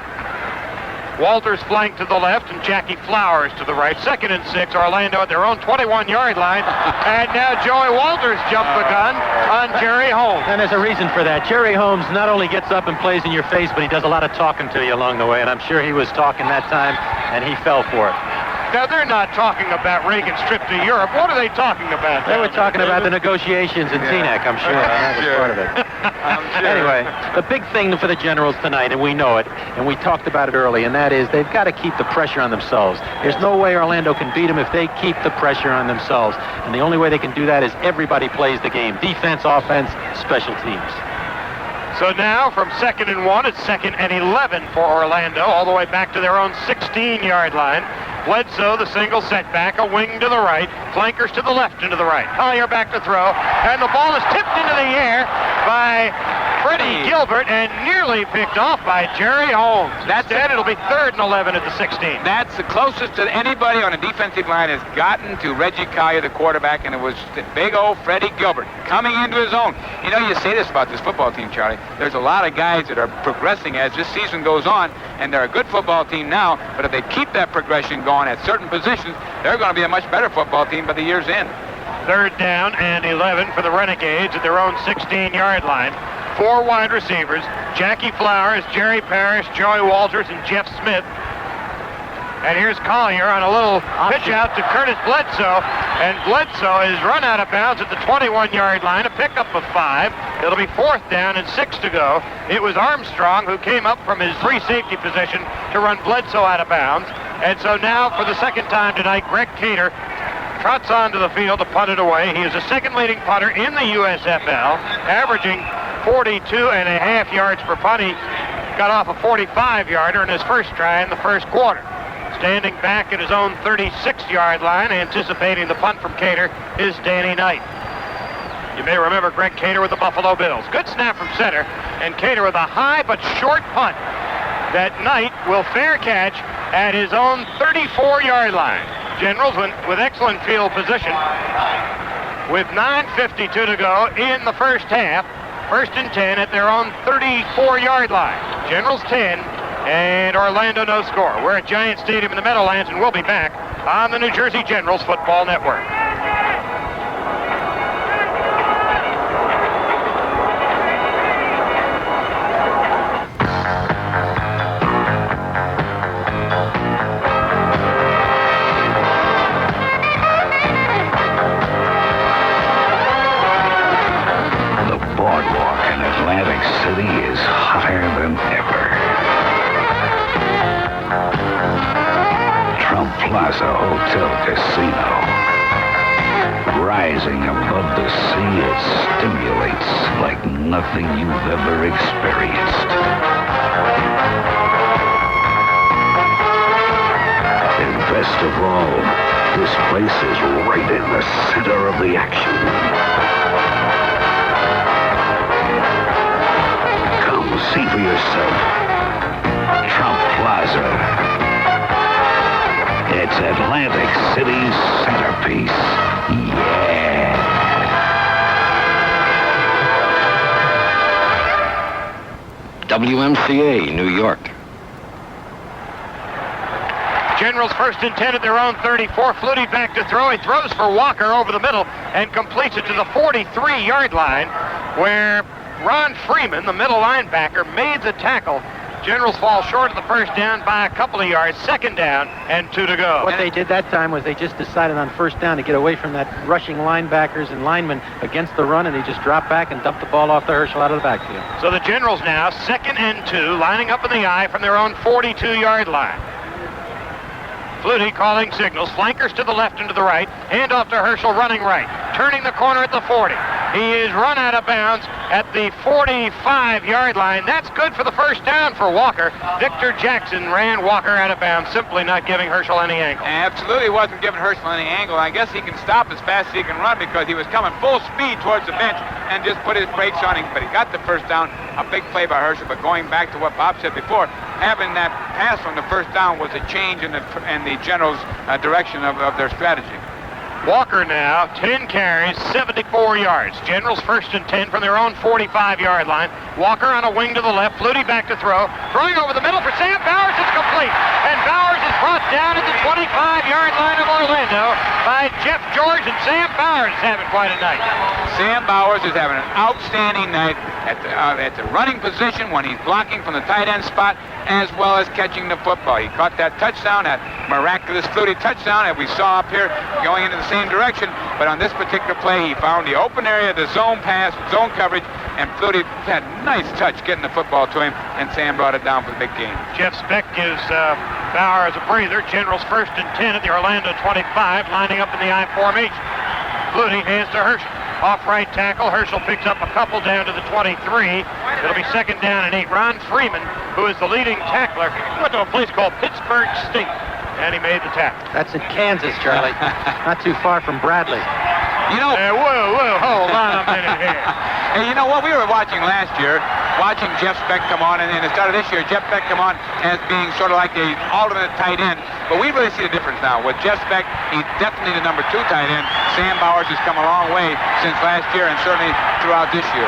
Walters flanked to the left and Jackie Flowers to the right. 2nd and 6, Orlando at their own 21-yard line. And now Joey Walters jumped the gun on Jerry Holmes. And there's a reason for that. Jerry Holmes not only gets up and plays in your face, but he does a lot of talking to you along the way. And I'm sure he was talking that time, and he fell for it. Now, they're not talking about Reagan's trip to Europe. What are they talking about? They were talking about the negotiations in Teaneck, I'm sure. That was part of it. Anyway, the big thing for the Generals tonight, and we know it, and we talked about it early, and that is they've got to keep the pressure on themselves. There's no way Orlando can beat them if they keep the pressure on themselves. And the only way they can do that is everybody plays the game. Defense, offense, special teams. So now from 2nd and 1, it's 2nd and 11 for Orlando, all the way back to their own 16-yard line. Bledsoe, the single setback, a wing to the right, flankers to the left and to the right. Collier back to throw, and the ball is tipped into the air by Freddie Gilbert and nearly picked off by Jerry Holmes. Instead, it'll be 3rd and 11 at the 16. That's the closest that anybody on a defensive line has gotten to Reggie Collier, the quarterback, and it was big old Freddie Gilbert coming into his own. You know, you say this about this football team, Charlie. There's a lot of guys that are progressing as this season goes on, and they're a good football team now, but if they keep that progression going at certain positions, they're going to be a much better football team by the year's end. 3rd down and 11 for the Renegades at their own 16-yard line. 4 wide receivers, Jackie Flowers, Jerry Parrish, Joey Walters, and Jeff Smith. And here's Collier on a little pitch out to Curtis Bledsoe. And Bledsoe is run out of bounds at the 21-yard line, a pickup of 5. It'll be 4th down and 6 to go. It was Armstrong who came up from his free safety position to run Bledsoe out of bounds. And so now for the 2nd time tonight, Greg Cater trots onto the field to punt it away. He is the 2nd leading punter in the USFL, averaging 42.5 yards per punt. He got off a 45-yarder in his first try in the first quarter. Standing back at his own 36-yard line, anticipating the punt from Cater, is Danny Knight. You may remember Greg Cater with the Buffalo Bills. Good snap from center, and Cater with a high but short punt that Knight will fair catch at his own 34-yard line. Generals with excellent field position. With 9:52 to go in the first half, 1st and 10 at their own 34-yard line. Generals 10 and Orlando no score. We're at Giant Stadium in the Meadowlands, and we'll be back on the New Jersey Generals Football Network. City is hotter than ever. Trump Plaza Hotel Casino. Rising above the sea, it stimulates like nothing you've ever experienced. And best of all, this place is right in the center of the action. See for yourself. Trump Plaza. It's Atlantic City's centerpiece. Yeah. WMCA, New York. Generals 1st and 10 at their own 34. Flutie back to throw. He throws for Walker over the middle and completes it to the 43-yard line, where Ron Freeman, the middle linebacker, made the tackle. Generals fall short of the first down by a couple of yards. 2nd down and 2 to go. What they did that time was they just decided on 1st down to get away from that rushing linebackers and linemen against the run, and they just dropped back and dumped the ball off to Herschel out of the backfield. So the Generals now 2nd and 2, lining up in the eye from their own 42-yard line. Flutie calling signals, flankers to the left and to the right, hand off to Herschel running right, turning the corner at the 40. He is run out of bounds at the 45-yard line. That's good for the first down for Walker. Victor Jackson ran Walker out of bounds, simply not giving Herschel any angle. Absolutely wasn't giving Herschel any angle. I guess he can stop as fast as he can run because he was coming full speed towards the bench and just put his brakes on him. But he got the first down. A big play by Herschel. But going back to what Bob said before, having that pass on the first down was a change in the Generals' direction of their strategy. Walker now, 10 carries, 74 yards. Generals first and 10 from their own 45-yard line. Walker on a wing to the left, Flutie back to throw. Throwing over the middle for Sam Bowers, it's complete. And Bowers is brought down at the 25-yard line of Orlando by Jeff George, and Sam Bowers is having quite a night. Sam Bowers is having an outstanding night at the running position when he's blocking from the tight end spot, as well as catching the football. He caught that touchdown, that miraculous Flutie touchdown that we saw up here going into the same direction, but on this particular play he found the open area, the zone pass, zone coverage, and Flutie had a nice touch getting the football to him, and Sam brought it down for the big game. Jeff Speck gives Bowers a breather. Generals first and 10 at the Orlando 25, lining up in the I formation. Flutie hands to Herschel. Off right tackle, Herschel picks up a couple down to the 23. It'll be second down and 8. Ron Freeman, who is the leading tackler, went to a place called Pittsburgh State, and he made the tackle. That's in Kansas, Charlie. Not too far from Bradley. You know, whoa, hold on a minute here. Hey, you know what? We were watching last year, watching Jeff Speck come on, and the start of this year, Jeff Speck come on as being sort of like the alternate tight end. But we really see the difference now. With Jeff Speck, he's definitely the number 2 tight end. Sam Bowers has come a long way since last year and certainly throughout this year.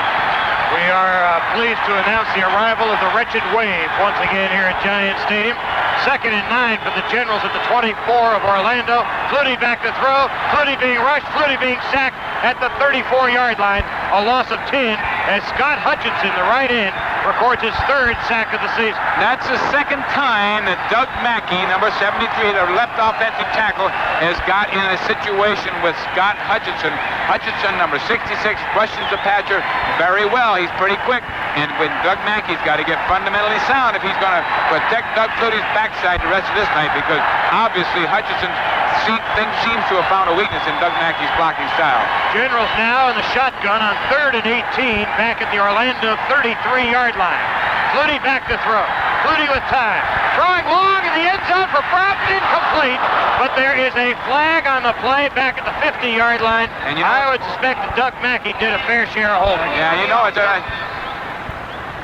We are pleased to announce the arrival of the Wretched Wave once again here at Giant Stadium. Second and 9 for the Generals at the 24 of Orlando. Flutie back to throw. Flutie being rushed. Flutie being sacked at the 34-yard line. A loss of 10 as Scott Hutchinson, the right end, records his 3rd sack of the season. That's the second time that Doug Mackey, number 73, the left offensive tackle, has got in a situation with Scott Hutchinson. Hutchinson, number 66, questions the patcher very well. He's pretty quick. And when Doug Mackey's got to get fundamentally sound if he's going to protect Doug Flutie's backside the rest of this night, because obviously Hutchinson seems to have found a weakness in Doug Mackey's blocking style. Generals now in the shotgun on 3rd and 18 back at the Orlando 33-yard line. Flutie back to throw. Flutie with time. Throwing long in the end zone for Brown, incomplete. But there is a flag on the play back at the 50-yard line. And I would suspect that Doug Mackey did a fair share of holding. Yeah, you know it.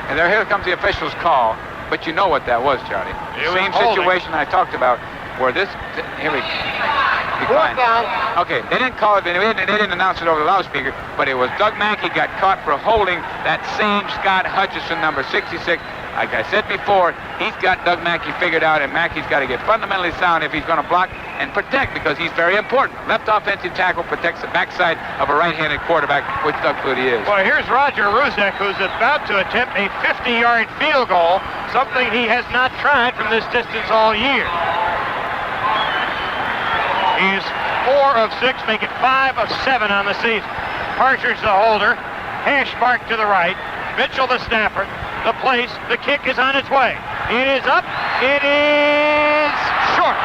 And here comes the official's call. But you know what that was, Charlie. Same situation I talked about where this... Here we go. Okay, they didn't call it, they didn't announce it over the loudspeaker, but it was Doug Mackey got caught for holding that same Scott Hutchinson, number 66. Like I said before, he's got Doug Mackey figured out, and Mackey's got to get fundamentally sound if he's going to block and protect, because he's very important. Left offensive tackle protects the backside of a right-handed quarterback, which Doug Flutie is. Well, here's Roger Ruzek, who's about to attempt a 50-yard field goal, something he has not tried from this distance all year. He's 4 of 6, making 5 of 7 on the season. Parcher's the holder. Hashmark to the right. Mitchell the snapper. The place. The kick is on its way. It is up. It is short.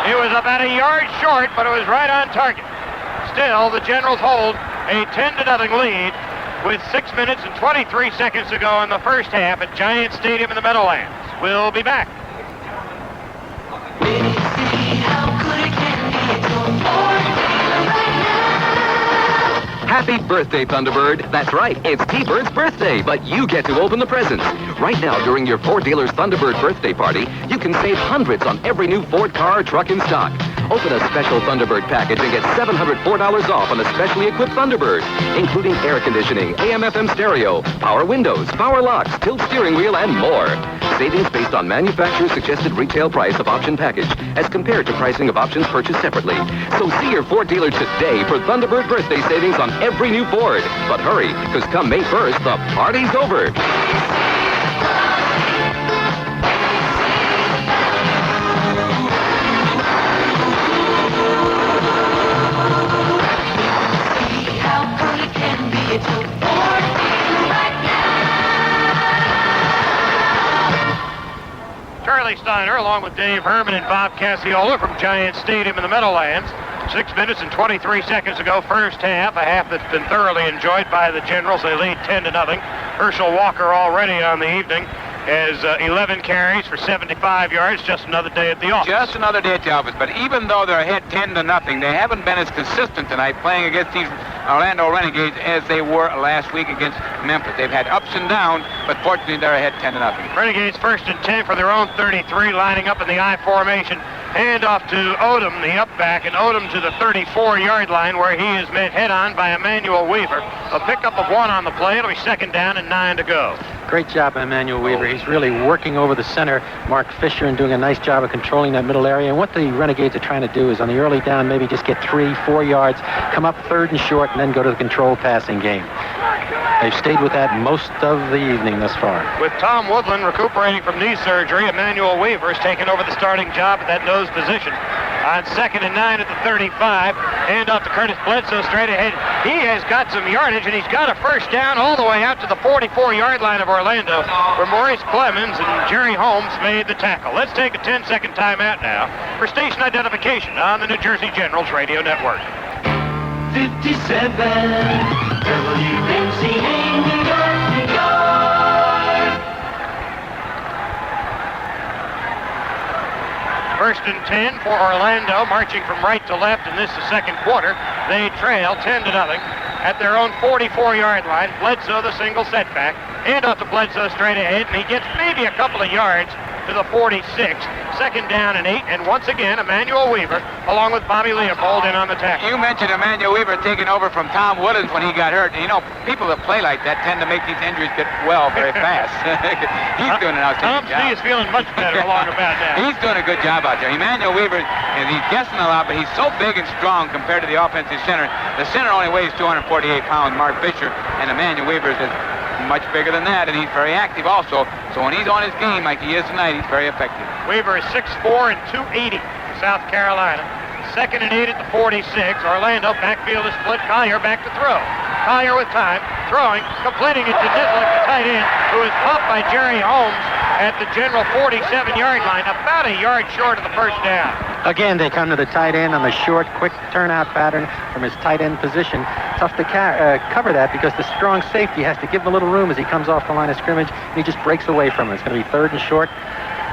It was about a yard short, but it was right on target. Still, the Generals hold a 10-0 lead with 6 minutes and 23 seconds to go in the first half at Giant Stadium in the Meadowlands. We'll be back. Happy birthday, Thunderbird. That's right, it's T-Bird's birthday, but you get to open the presents. Right now, during your Ford dealer's Thunderbird birthday party, you can save hundreds on every new Ford car or truck in stock. Open a special Thunderbird package and get $704 off on a specially equipped Thunderbird, including air conditioning, AM/FM stereo, power windows, power locks, tilt steering wheel, and more. Savings based on manufacturer's suggested retail price of option package as compared to pricing of options purchased separately. So see your Ford dealer today for Thunderbird birthday savings on every new Ford. But hurry, because come May 1st, the party's over. Charlie Steiner, along with Dave Herman and Bob Cassiola from Giant Stadium in the Meadowlands. 6 minutes and 23 seconds to go, first half. A half that's been thoroughly enjoyed by the Generals. They lead 10-0. Herschel Walker already on the evening has 11 carries for 75 yards. Just another day at the office. Just another day at the office. But even though they're ahead 10-0, they haven't been as consistent tonight playing against these Orlando Renegades as they were last week against Memphis. They've had ups and downs, but fortunately they're ahead 10-0. Renegades first and 10 for their own 33, lining up in the I formation. Hand off to Odom, the up back, and Odom to the 34-yard line where he is met head-on by Emmanuel Weaver. A pickup of 1 on the play. It'll be 2nd down and 9 to go. Great job by Emmanuel Weaver. He's really working over the center, Mark Fisher, and doing a nice job of controlling that middle area. And what the Renegades are trying to do is on the early down, maybe just get 3-4 yards, come up 3rd and short, and then go to the controlled passing game. They've stayed with that most of the evening thus far. With Tom Woodland recuperating from knee surgery, Emmanuel Weaver has taken over the starting job at that nose position. On 2nd and 9 at the 35, hand off to Curtis Bledsoe straight ahead. He has got some yardage, and he's got a first down all the way out to the 44-yard line of Orlando, where Maurice Clemens and Jerry Holmes made the tackle. Let's take a 10-second timeout now for station identification on the New Jersey Generals Radio Network. 57 WMCA New York, New York. First and 10 for Orlando, marching from right to left in this the second quarter. They trail 10-0 at their own 44-yard line. Bledsoe, the single setback. Hand off to Bledsoe straight ahead, and he gets maybe a couple of yards to the 46. 2nd down and 8, and once again, Emmanuel Weaver, along with Bobby Leopold, in on the tackle. You mentioned Emmanuel Weaver taking over from Tom Woodlands when he got hurt. You know, people that play like that tend to make these injuries get well very fast. He's doing an outstanding job. Tom C is feeling much better along about that. He's doing a good job out there. Emmanuel Weaver, and he's guessing a lot, but he's so big and strong compared to the offensive center. The center only weighs 248 pounds, Mark Fisher, and Emmanuel Weaver is much bigger than that, and he's very active also. So when he's on his game like he is tonight, he's very effective. Weaver is 6'4" and 280 for South Carolina. 2nd and 8 at the 46. Orlando, backfield is split. Collier back to throw. Collier with time, throwing, completing it to Nizzle, the tight end, who is popped by Jerry Holmes at the general 47-yard line, about a yard short of the first down. Again, they come to the tight end on the short, quick turnout pattern from his tight end position. Tough to cover that because the strong safety has to give him a little room as he comes off the line of scrimmage, and he just breaks away from it. It's going to be 3rd and short.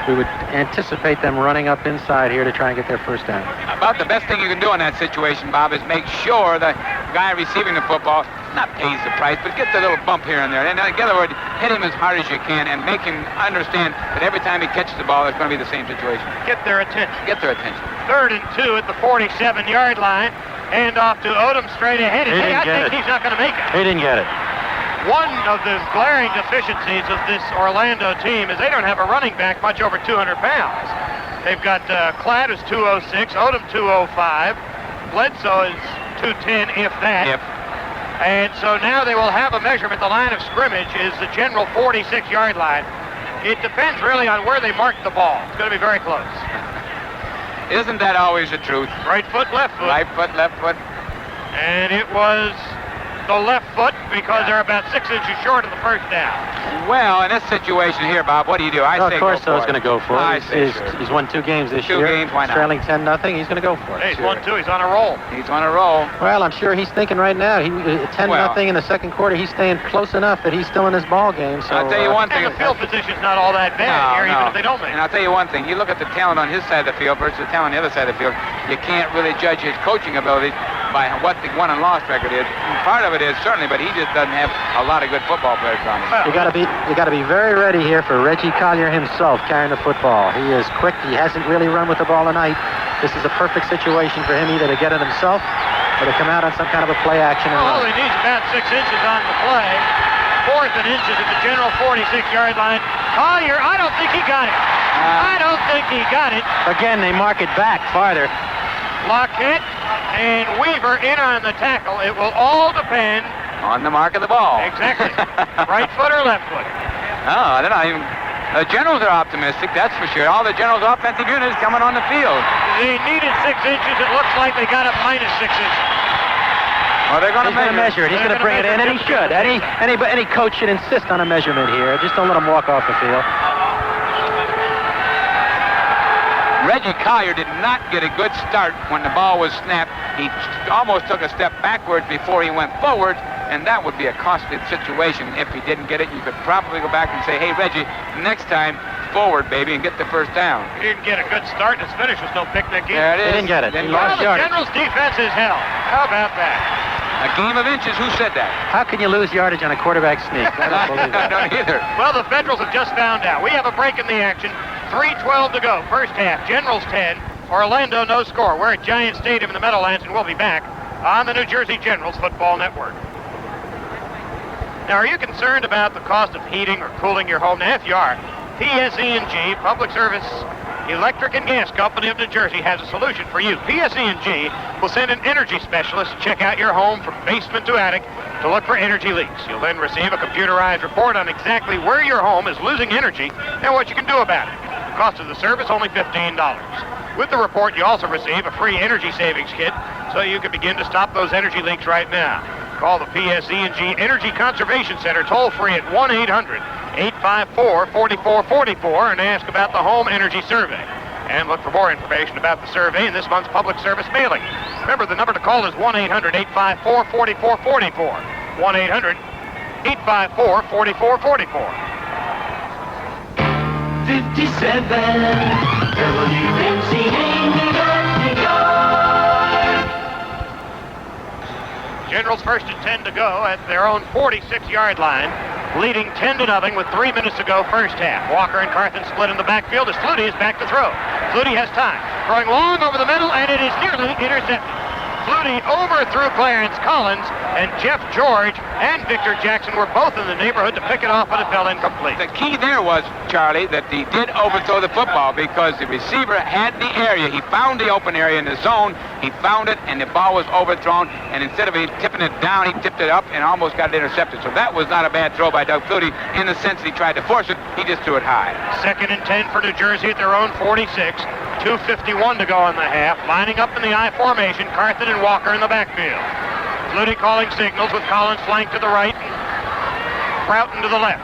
We would anticipate them running up inside here to try and get their first down. About the best thing you can do in that situation, Bob, is make sure the guy receiving the football not pays the price, but gets a little bump here and there. And in other words, hit him as hard as you can and make him understand that every time he catches the ball, it's going to be the same situation. Get their attention. Get their attention. 3rd and 2 at the 47-yard line. Hand off to Odom straight ahead. And I think he's not going to make it. He didn't get it. One of the glaring deficiencies of this Orlando team is they don't have a running back much over 200 pounds. They've got Klatt is 206, Odom 205, Bledsoe is 210, if that. Yep. And so now they will have a measurement. The line of scrimmage is the general 46-yard line. It depends really on where they mark the ball. It's going to be very close. Isn't that always the truth? Right foot, left foot. Right foot, left foot. And it was the left foot because they're about 6 inches short of the first down. Well, in this situation here, Bob, what do you do? I say of course, go for he's going to go for it. He's won 2 games this year. 2 games, why not? Trailing 10-0. He's going to go for it. Hey, he's won 2. He's on a roll. He's on a roll. Well, I'm sure he's thinking right now. 10-0 in the second quarter. He's staying close enough that he's still in this ball game. So I'll tell you one thing. And the field position's not all that bad here, even if they don't make it. And I'll tell you one thing. You look at the talent on his side of the field versus the talent on the other side of the field. You can't really judge his coaching ability by what the won and lost record is. Part of it is certainly, but he just doesn't have a lot of good football players on him. You got to be very ready here for Reggie Collier himself carrying the football. He is quick. He hasn't really run with the ball tonight. This is a perfect situation for him either to get it himself or to come out on some kind of a play action. Well, he needs about 6 inches on the play. 4th and inches at the general 46-yard line. Collier, I don't think he got it. I don't think he got it. Again, they mark it back farther. Lockett and Weaver in on the tackle. It will all depend on the mark of the ball. Exactly. Right foot or left foot? Oh, I don't know. The Generals are optimistic, that's for sure. All the Generals' offensive units coming on the field. They needed 6 inches. It looks like they got it -6 inches. Well, they're going to measure it. He's going to bring it in, and he should. Any coach should insist on a measurement here. Just don't let him walk off the field. Reggie Collier did not get a good start when the ball was snapped. He almost took a step backwards before he went forward, and that would be a costly situation if he didn't get it. You could probably go back and say, hey, Reggie, next time, forward, baby, and get the first down. He didn't get a good start, and his finish was no picnic either. There it is. He didn't get it. He lost The yardage. Generals' defense is hell. How about that? A game of inches. Who said that? How can you lose yardage on a quarterback sneak? I don't believe I it. don't either. Well, the Federals have just found out. We have a break in the action. 3:12 to go. First half. Generals 10. Orlando no score. We're at Giant Stadium in the Meadowlands, and we'll be back on the New Jersey Generals Football Network. Now, are you concerned about the cost of heating or cooling your home? Now, if you are, PSE&G, Public Service Electric and Gas Company of New Jersey, has a solution for you. PSE&G will send an energy specialist to check out your home from basement to attic to look for energy leaks. You'll then receive a computerized report on exactly where your home is losing energy and what you can do about it. The cost of the service, only $15. With the report, you also receive a free energy savings kit so you can begin to stop those energy leaks right now. Call the PSE&G Energy Conservation Center toll-free at 1-800-854-4444 and ask about the Home Energy Survey. And look for more information about the survey in this month's public service mailing. Remember, the number to call is 1-800-854-4444. 1-800-854-4444. 57 WMCA New York, New York. Generals first and 10 to go at their own 46-yard line, leading 10-0 with 3 minutes to go first half. Walker and Carthen split in the backfield as Flutie is back to throw. Flutie has time, throwing long over the middle, and it is nearly intercepted. Flutie overthrew Clarence Collins, and Jeff George and Victor Jackson were both in the neighborhood to pick it off, but it fell incomplete. The key there was, Charlie, that he did overthrow the football because the receiver had the area. He found the open area in the zone. He found it, and the ball was overthrown. And instead of tipping it down, he tipped it up and almost got it intercepted. So that was not a bad throw by Doug Flutie in the sense that he tried to force it. He just threw it high. Second and 10 for New Jersey at their own 46. 2:51 to go in the half. Lining up in the I formation, Carthen and Walker in the backfield. Flutie calling signals with Collins flanked to the right, Proughton to the left.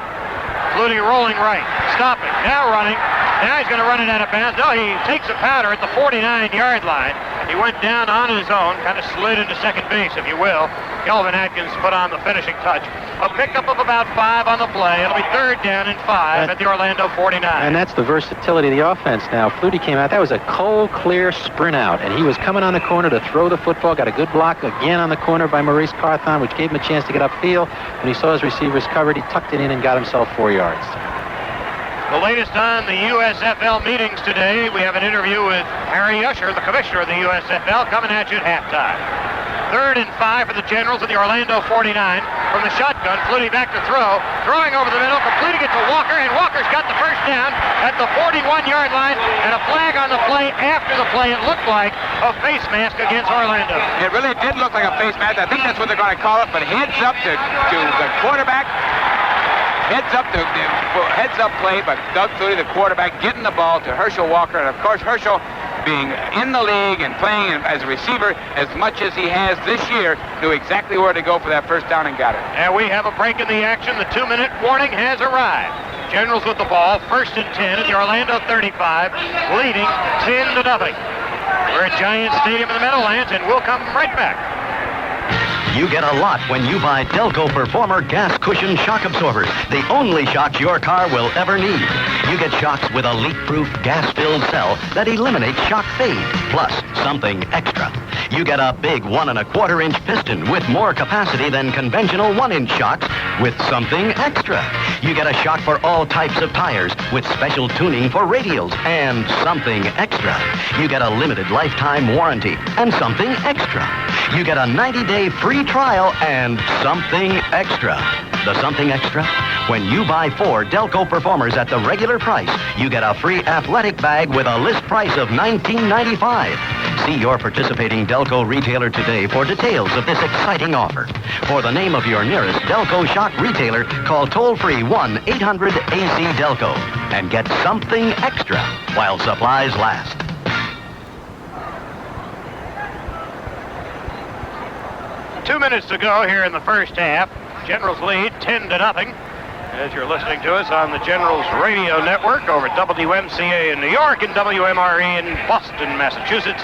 Flutie rolling right, stopping, now running. Now he's going to run it out of bounds. No, he takes a powder at the 49-yard line. He went down on his own, kind of slid into second base, if you will. Kelvin Atkins put on the finishing touch. A pickup of about 5 on the play. It'll be 3rd down and 5 at the Orlando 49. And that's the versatility of the offense now. Flutie came out. That was a cold, clear sprint out, and he was coming on the corner to throw the football. Got a good block again on the corner by Maurice Carthon, which gave him a chance to get upfield. When he saw his receivers covered, he tucked it in and got himself 4 yards. The latest on the USFL meetings today, we have an interview with Harry Usher, the commissioner of the USFL, coming at you at halftime. 3rd and 5 for the Generals at the Orlando 49. From the shotgun, Flutie back to throw. Throwing over the middle, completing it to Walker, and Walker's got the first down at the 41-yard line, and a flag on the play after the play. It looked like a face mask against Orlando. It really did look like a face mask. I think that's what they're going to call it, but heads up to the quarterback. Heads up play by Doug Flutie, the quarterback, getting the ball to Herschel Walker. And, of course, Herschel, being in the league and playing as a receiver as much as he has this year, knew exactly where to go for that first down and got it. And we have a break in the action. The 2-minute warning has arrived. Generals with the ball, 1st and 10 at the Orlando 35, leading 10-0. We're at Giant Stadium in the Meadowlands, and we'll come right back. You get a lot when you buy Delco Performer gas cushion shock absorbers, the only shocks your car will ever need. You get shocks with a leak-proof, gas-filled cell that eliminates shock fade, plus something extra. You get a big 1 1/4-inch piston with more capacity than conventional 1-inch shocks with something extra. You get a shock for all types of tires with special tuning for radials and something extra. You get a limited lifetime warranty and something extra. You get a 90-day free trial and something extra. The something extra? When you buy 4 Delco Performers at the regular price, you get a free athletic bag with a list price of $19.95. See your participating Delco retailer today for details of this exciting offer. For the name of your nearest Delco shock retailer, call toll-free 1-800-AC-DELCO and get something extra while supplies last. Two 2 minutes to go here in the first half. Generals lead 10-0. as you're listening to us on the Generals Radio Network over at WMCA in New York and WMRE in Boston, Massachusetts.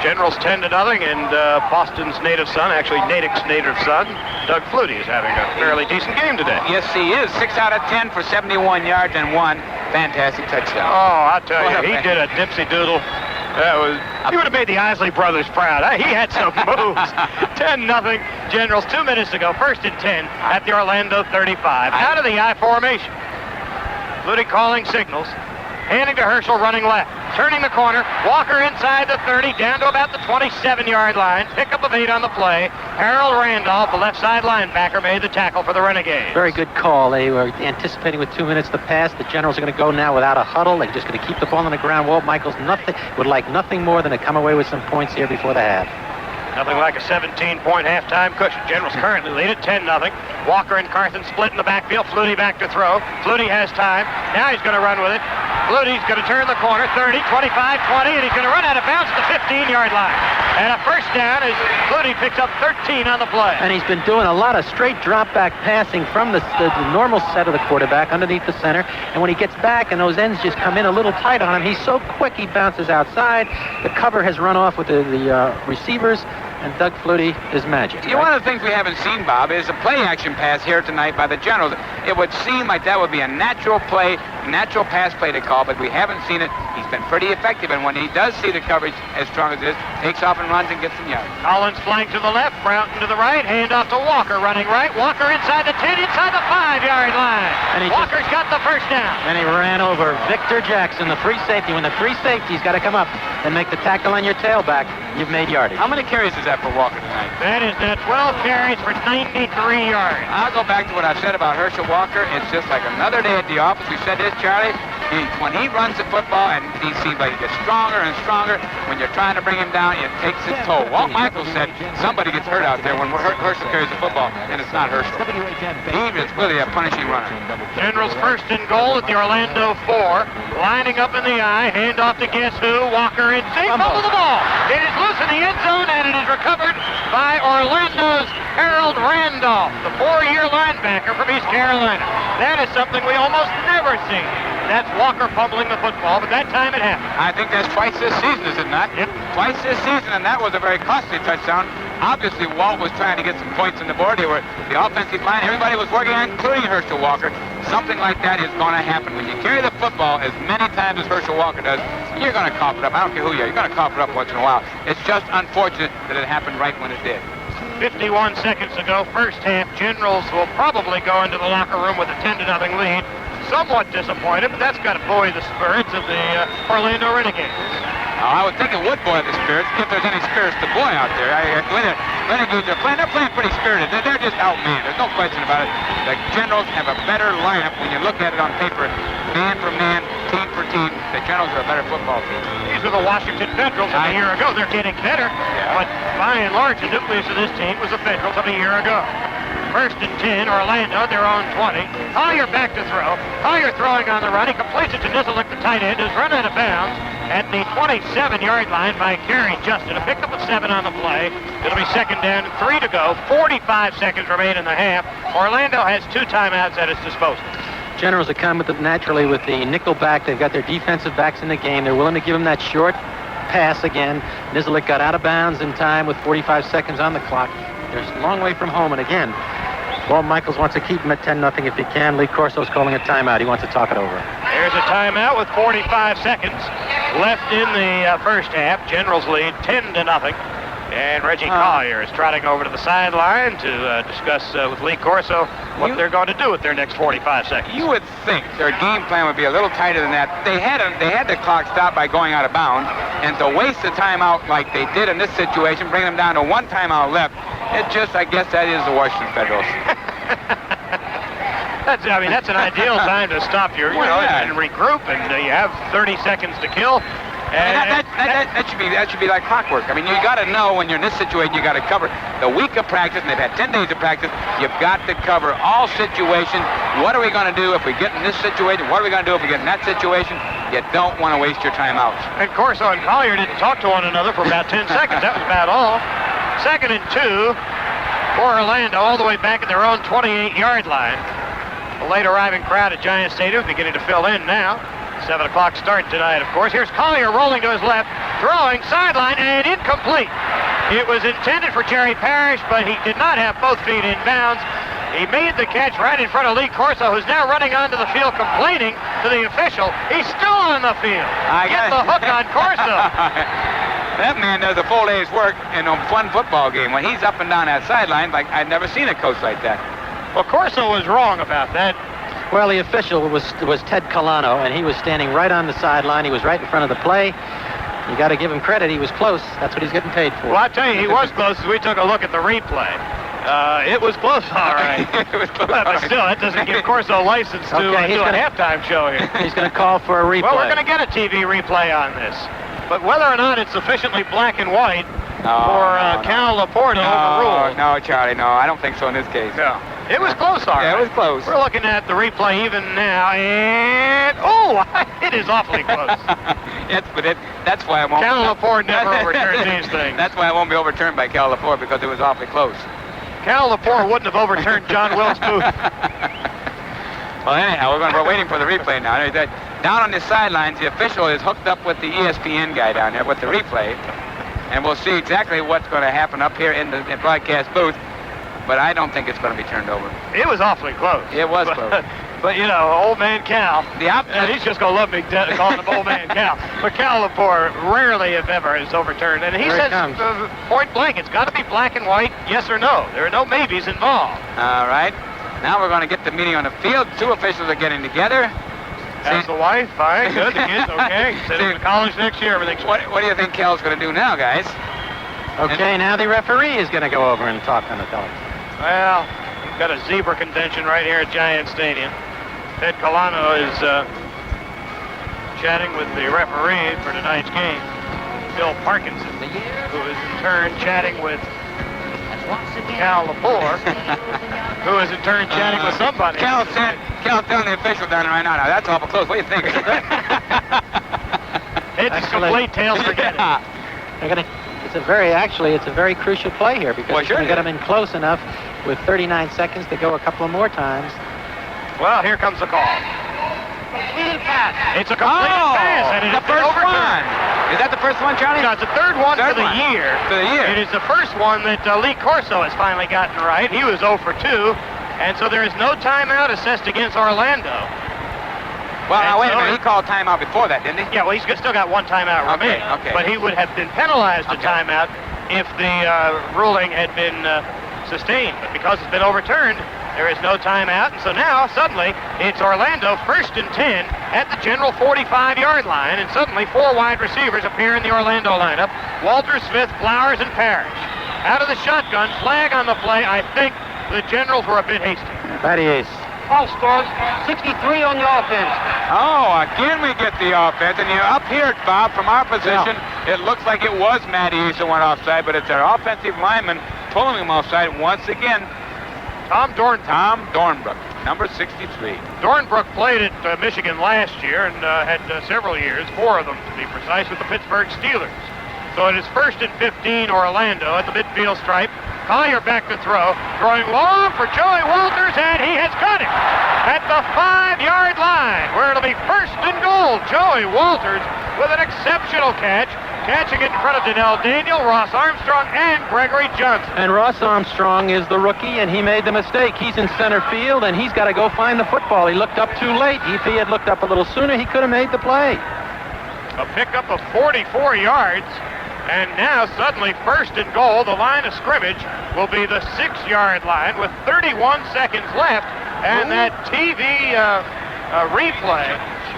Generals 10-0, and Boston's native son, actually Natick's native son, Doug Flutie, is having a fairly decent game today. Yes, he is. 6 out of 10 for 71 yards and 1 fantastic touchdown. Oh, I'll tell you, he did a dipsy doodle. He would have made the Isley brothers proud. He had some moves. 10-0 Generals 2 minutes to go. 1st and 10 at the Orlando 35. Out of the I formation. Flutie calling signals. Handing to Herschel, running left. Turning the corner. Walker inside the 30, down to about the 27-yard line. Pickup of 8 on the play. Harold Randolph, the left side linebacker, made the tackle for the Renegades. Very good call. They were anticipating with 2 minutes to pass. The Generals are going to go now without a huddle. They're just going to keep the ball on the ground. Walt Michaels would like nothing more than to come away with some points here before the half. Nothing like a 17-point halftime cushion. Generals currently lead at 10-0. Walker and Carson split in the backfield. Flutie back to throw. Flutie has time. Now he's going to run with it. Flutie's going to turn the corner. 30, 25, 20, and he's going to run out of bounds at the 15-yard line. And a first down as Flutie picks up 13 on the play. And he's been doing a lot of straight drop-back passing from the normal set of the quarterback underneath the center. And when he gets back and those ends just come in a little tight on him, he's so quick he bounces outside. The cover has run off with the receivers. And Doug Flutie is magic. One of the things we haven't seen, Bob, is a play-action pass here tonight by the Generals. It would seem like that would be a natural pass play to call, but we haven't seen it. He's been pretty effective, and when he does see the coverage as strong as it is, takes off and runs and gets some yards. Collins flank to the left, Broughton to the right, hand off to Walker, running right. Walker inside the 10, inside the 5-yard line. And Walker's got the first down. And he ran over Victor Jackson, the free safety. When the free safety's got to come up and make the tackle on your tailback, you've made yardage. How many carries is that for Walker tonight? That is 12 carries for 93 yards. I'll go back to what I said about Herschel Walker. It's just like another day at the office. We said this, Charlie. When he runs the football, and he seems like he gets stronger and stronger, when you're trying to bring him down, it takes its toll. Walt Michaels said somebody gets hurt out there when Herschel carries the football, and it's not Herschel. He is really a punishing runner. Generals 1st and goal at the Orlando 4. Lining up in the eye, hand off to guess who? Walker in safe, fumble the ball. It is loose in the end zone, and it is recovered by Orlando's Harold Randolph, the 4-year linebacker from East Carolina. That is something we almost never see. That's Walker fumbling the football, but that time it happened. I think that's twice this season, is it not? Yep. Twice this season, and that was a very costly touchdown. Obviously, Walt was trying to get some points on the board. They were the offensive line. Everybody was working on, including Herschel Walker. Something like that is going to happen. When you carry the football as many times as Herschel Walker does, you're going to cough it up. I don't care who you are. You're going to cough it up once in a while. It's just unfortunate that it happened right when it did. 51 seconds to go, first half. Generals will probably go into the locker room with a 10-0 lead. Somewhat disappointed, but that's got to buoy the spirits of the Orlando Renegades. I would think it would buoy the spirits if there's any spirits to buoy out there. When the Renegades are playing, they're playing pretty spirited. They're just outmanned. There's no question about it. The Generals have a better lineup when you look at it on paper. Man for man, team for team, the Generals are a better football team. These are the Washington Federals of a year ago. They're getting better, but by and large, the nucleus of this team was the Federals of a year ago. 1st and 10, Orlando, their own 20. Collier back to throw. Collier throwing on the run. He completes it to Nizzelick, the tight end, who's run out of bounds at the 27-yard line by Gary Justin. A pickup of 7 on the play. It'll be 2nd down, 3 to go. 45 seconds remain in the half. Orlando has 2 timeouts at its disposal. Generals have come naturally with the nickel back. They've got their defensive backs in the game. They're willing to give him that short pass again. Nizzelick got out of bounds in time with 45 seconds on the clock. They're a long way from home, and again, Walt Michaels wants to keep him at 10-0 if he can. Lee Corso's calling a timeout. He wants to talk it over. There's a timeout with 45 seconds left in the first half. Generals lead 10-0. And Reggie Collier is trotting over to the sideline to discuss with Lee Corso what they're going to do with their next 45 seconds. You would think their game plan would be a little tighter than that. They had the clock stopped by going out of bounds, and to waste the timeout like they did in this situation, bring them down to 1 timeout left, I guess that is the Washington Federals. That's an ideal time to stop and regroup, and you have 30 seconds to kill. That should be like clockwork. I mean, you got to know when you're in this situation, you got to cover the week of practice, and they've had 10 days of practice. You've got to cover all situations. What are we going to do if we get in this situation? What are we going to do if we get in that situation? You don't want to waste your timeouts. And Corso and Collier didn't talk to one another for about 10 seconds. That was about all. 2nd and 2 for Orlando, all the way back at their own 28-yard line. The late arriving crowd at Giant Stadium beginning to fill in now. 7 o'clock start tonight, of course. Here's Collier rolling to his left, throwing sideline, and incomplete. It was intended for Jerry Parrish, but he did not have both feet in bounds. He made the catch right in front of Lee Corso, who's now running onto the field complaining to the official. He's still on the field. Get the hook on Corso. That man does a full day's work in a fun football game. When he's up and down that sideline, like I'd never seen a coach like that. Well, Corso was wrong about that. Well, the official was Ted Colano, and he was standing right on the sideline. He was right in front of the play. You got to give him credit. He was close. That's what he's getting paid for. Well, I tell you, he was close as we took a look at the replay. It was close, all right. It was close. But still, that doesn't give Corso a license to do a halftime show here. He's going to call for a replay. Well, we're going to get a TV replay on this. But whether or not it's sufficiently black and white for Cal Laporte to overrule. No, Charlie, no. I don't think so in this case. No. It was close, all right. Yeah, it was close. We're looking at the replay even now, and it is awfully close. That's why I won't. Cal Laporte never overturns these things. That's why I won't be overturned by Cal Laporte, because it was awfully close. Cal Laporte wouldn't have overturned John Wilkes Booth. Well, anyhow, we're waiting for the replay now. Down on the sidelines, the official is hooked up with the ESPN guy down there with the replay, and we'll see exactly what's going to happen up here in the broadcast booth. But I don't think it's going to be turned over. It was awfully close. It was close. But, you know, old man Cal, he's just going to love me calling him old man Cal. But Cal Laporte rarely, if ever, is overturned. And he says point blank, it's got to be black and white, yes or no. There are no maybes involved. All right. Now we're going to get the meeting on the field. 2 officials are getting together. That's the wife, fine, good, the kids, okay. Send him to college next year, everything's what do you think Cal's going to do now, guys? Okay, now the referee is going to go over and talk on the telephone. Well, we've got a zebra convention right here at Giant Stadium. Ted Colano is chatting with the referee for tonight's game, Bill Parkinson, who is in turn chatting with Cal Laporte, who is in turn chatting with somebody. Cal's telling the official down there right now. That's awful close. What do you think? It's complete tails forget it. It's a very crucial play here because you get them in close enough with 39 seconds to go a couple of more times. Well, here comes the call. It's a complete pass, and it is the first one. Is that the first one, Charlie? No, it's the third one for the year. It is the first one that Lee Corso has finally gotten right. He was 0 for 2, and so there is no timeout assessed against Orlando. Well, now, wait a minute. He called timeout before that, didn't he? Yeah, well, he's still got one timeout remaining. Okay. But he would have been penalized a timeout if the ruling had been sustained. But because it's been overturned, there is no timeout. And so now, suddenly, it's Orlando 1st and 10 at the general 45-yard line. And suddenly, 4 wide receivers appear in the Orlando lineup. Walter, Smith, Flowers, and Parrish. Out of the shotgun, flag on the play. I think the Generals were a bit hasty. Matty Ace. False starts, 63 on the offense. Oh, again we get the offense. And you're up here, Bob, from our position, it looks like it was Matty Ace who went offside, but it's our offensive lineman pulling him offside once again. Tom Dornbrook, number 63. Dornbrook played at Michigan last year and had several years, 4 of them to be precise, with the Pittsburgh Steelers. So it is 1st and 15 Orlando at the midfield stripe. Collier back to throw, throwing long for Joey Walters, and he has got it at the 5-yard line, where it'll be 1st and goal. Joey Walters with an exceptional catch, catching it in front of Danell Daniel, Ross Armstrong, and Gregory Johnson. And Ross Armstrong is the rookie, and he made the mistake. He's in center field, and he's got to go find the football. He looked up too late. If he had looked up a little sooner, he could have made the play. A pickup of 44 yards. And now, suddenly, 1st and goal. The line of scrimmage will be the 6-yard line with 31 seconds left. And that TV replay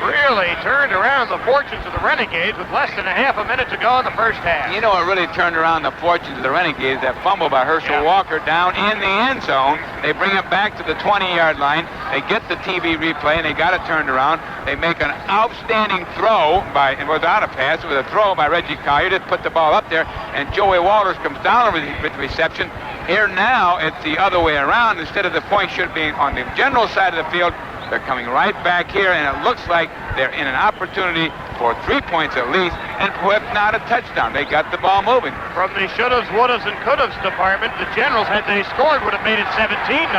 really turned around the fortunes of the Renegades with less than a half a minute to go in the first half. You know what really turned around the fortunes of the Renegades? That fumble by Herschel Walker down in the end zone. They bring it back to the 20-yard line. They get the TV replay, and they got it turned around. They make an outstanding throw without a pass. It was a throw by Reggie Collier. Just put the ball up there, and Joey Walters comes down with reception. Here now, it's the other way around. Instead of the point should be on the general side of the field, they're coming right back here, and it looks like they're in an opportunity for 3 points at least, and if not a touchdown. They got the ball moving. From the should-haves, would-haves, and could-haves department, the Generals, had they scored, would have made it 17-0.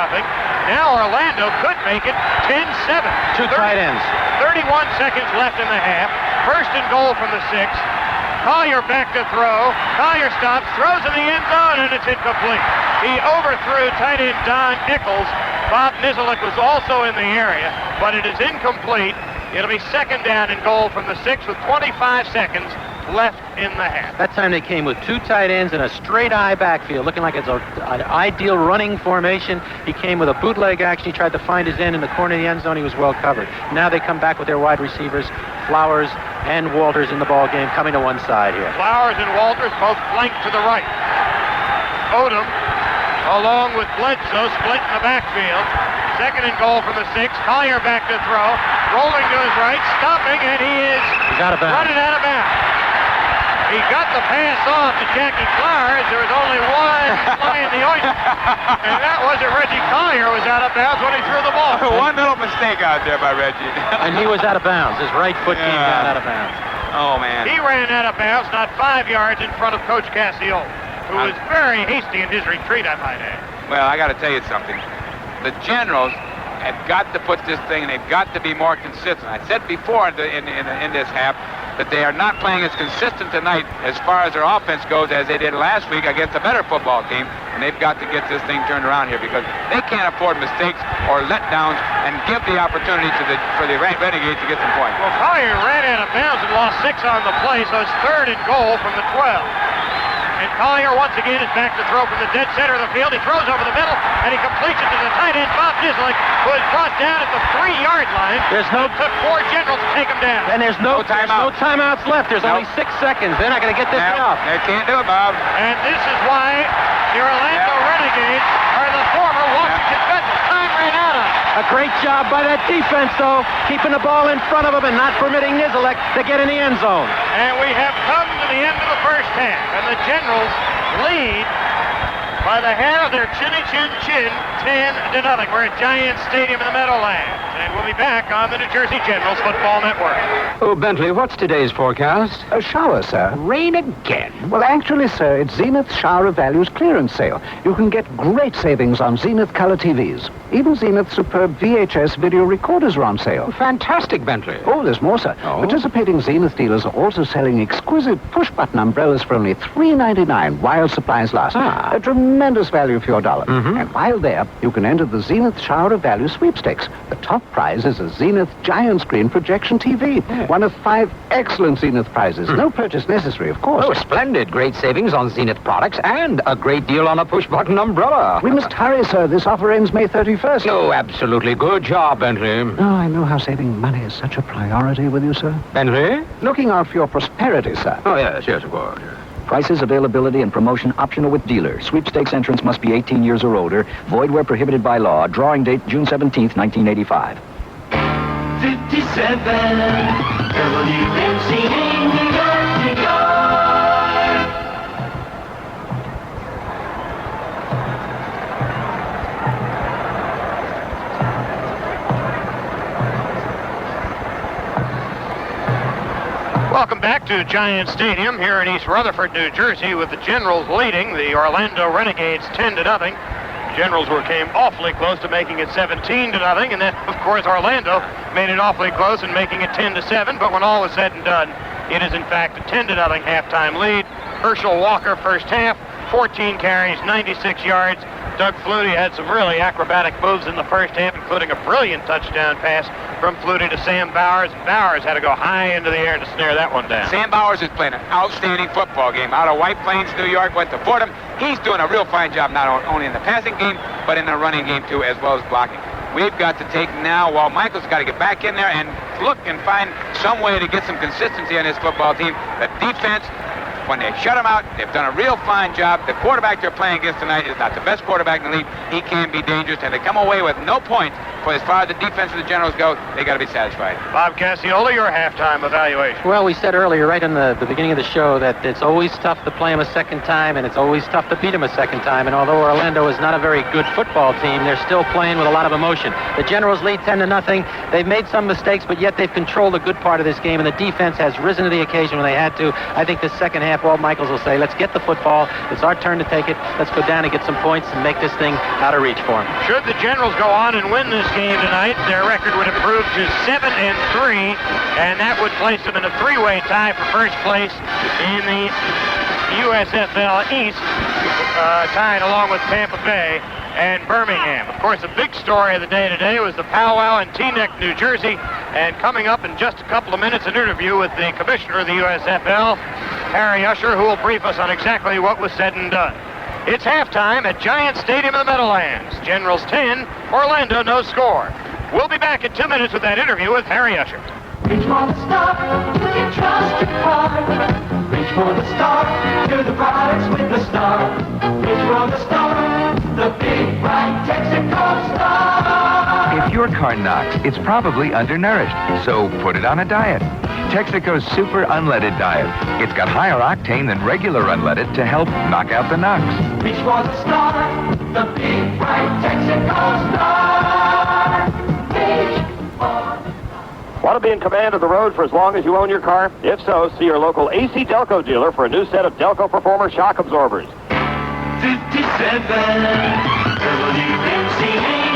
Now Orlando could make it 10-7. Two tight ends. 31 seconds left in the half. First and goal from the 6. Collier back to throw. Collier stops, throws in the end zone, and it's incomplete. He overthrew tight end Don Nichols. Bob Niziolek was also in the area, but it is incomplete. It'll be second down and goal from the 6 with 25 seconds left in the half. That time they came with two tight ends and a straight-eye backfield, looking like it's an ideal running formation. He came with a bootleg action. He tried to find his end in the corner of the end zone. He was well covered. Now they come back with their wide receivers, Flowers and Walters in the ball game, coming to one side here. Flowers and Walters both flanked to the right. Odom, along with Bledsoe, split in the backfield. Second and goal from the 6. Collier back to throw. Rolling to his right, stopping, and he's out of bounds. Running out of bounds. He got the pass off to Jackie Flowers. There was only one fly in the oyster. And that was that Reggie Collier was out of bounds when he threw the ball. One little mistake out there by Reggie. And he was out of bounds. His right foot came down out of bounds. Oh, man. He ran out of bounds, not 5 yards in front of Coach Cassioli, who was very hasty in his retreat, I might add. Well, I got to tell you something. The Generals have got to put this thing, and they've got to be more consistent. I said before in this half that they are not playing as consistent tonight as far as their offense goes as they did last week against a better football team, and they've got to get this thing turned around here because they can't afford mistakes or letdowns and give the opportunity for the Renegades to get some points. Well, Collier ran out of bounds and lost 6 on the play, so it's third and goal from the 12. And Collier once again is back to throw from the dead center of the field. He throws over the middle, and he completes it to the tight end, Bob Niziolek, who is brought down at the 3-yard line. There's no... It took 4 Generals to take him down. And there's no timeouts left. There's only 6 seconds. They're not going to get this off. They can't do it, Bob. And this is why the Orlando Renegades are the former Washington Federals. Time ran out on it. A great job by that defense, though, keeping the ball in front of them and not permitting Niziolek to get in the end zone. And we have come to the end of the first half, and the Generals lead by the hair of their chin, 10-0. We're at Giants Stadium in the Meadowlands, and we'll be back on the New Jersey Generals Football Network. Oh, Bentley, what's today's forecast? A shower, sir. Rain again? Well, actually, sir, it's Zenith Shower of Values clearance sale. You can get great savings on Zenith color TVs. Even Zenith superb VHS video recorders are on sale. Fantastic, Bentley. Oh, there's more, sir. Oh? Participating Zenith dealers are also selling exquisite push-button umbrellas for only $3.99 while supplies last. A tremendous value for your dollar. And while there, you can enter the Zenith Shower of Value sweepstakes. The top prize is a Zenith giant screen projection TV. One of 5 excellent Zenith prizes. No purchase necessary, of course. Oh, splendid. Great savings on Zenith products and a great deal on a push-button umbrella. We must hurry, sir. This offer ends May 31st. Oh, absolutely. Good job, Bentley. Oh, I know how saving money is such a priority with you, sir. Bentley? Looking out for your prosperity, sir. Oh, yes, of course. Prices, availability, and promotion optional with dealer. Sweepstakes entrance must be 18 years or older. Void where prohibited by law. Drawing date June 17th, 1985. 57 WMCA, New York, New York. Welcome back to Giant Stadium here in East Rutherford, New Jersey, with the Generals leading the Orlando Renegades 10-0. Generals came awfully close to making it 17-0, and then, of course, Orlando made it awfully close in making it 10-7. But when all was said and done, it is in fact a 10-0 halftime lead. Herschel Walker, first half, 14 carries, 96 yards. Doug Flutie had some really acrobatic moves in the first half, including a brilliant touchdown pass from Flutie to Sam Bowers. Bowers had to go high into the air to snare that one down. Sam Bowers is playing an outstanding football game. Out of White Plains, New York, went to Fordham. He's doing a real fine job, not only in the passing game, but in the running game, too, as well as blocking. We've got to take now, while Michael's got to get back in there and look and find some way to get some consistency on this football team. The defense, when they shut him out, they've done a real fine job. The quarterback they're playing against tonight is not the best quarterback in the league. He can be dangerous, and they come away with no points. For as far as the defense of the Generals go, they got to be satisfied. Bob Cassioli, your halftime evaluation. Well, we said earlier, right in the beginning of the show, that it's always tough to play him a second time, and it's always tough to beat him a second time. And although Orlando is not a very good football team, they're still playing with a lot of emotion. The Generals lead 10-0. They've made some mistakes, but yet they've controlled a good part of this game, and the defense has risen to the occasion when they had to. I think the second half half, Walt Michaels will say, let's get the football. It's our turn to take it. Let's go down and get some points and make this thing out of reach for them. Should the Generals go on and win this game tonight, their record would improve to 7-3, and that would place them in a three-way tie for first place in the USFL East, tied along with Tampa Bay and Birmingham. Of course, the big story of the day today was the powwow in Teaneck, New Jersey, and coming up in just a couple of minutes, an interview with the commissioner of the USFL, Harry Usher, who will brief us on exactly what was said and done. It's halftime at Giant Stadium in the Meadowlands. Generals 10, Orlando no score. We'll be back in 2 minutes with that interview with Harry Usher. Reach for the star, you can trust your car. Reach for the star, you're the products with the star. Reach for the star, the big bright Texaco star. If your car knocks, it's probably undernourished, so put it on a diet. Texaco's Super Unleaded Diet. It's got higher octane than regular unleaded to help knock out the knocks. Reach for the star, the big bright Texaco star. Reach for. Want to be in command of the road for as long as you own your car? If so, see your local AC Delco dealer for a new set of Delco Performer shock absorbers. 57 WMCA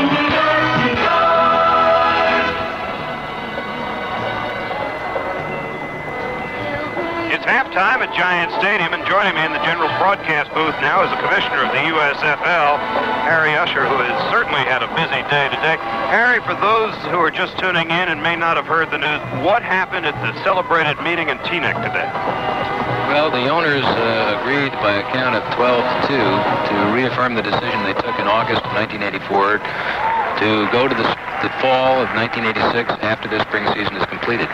New York, New York. It's halftime at Giant Stadium, and joining me in the General's broadcast booth now is the commissioner of the USFL, Harry Usher, who has certainly had a busy day today. Harry, for those who are just tuning in and may not have heard the news, what happened at the celebrated meeting in Teaneck today? Well, the owners agreed by a count of 12-2 to reaffirm the decision they took in August of 1984 to go to the fall of 1986 after this spring season is completed.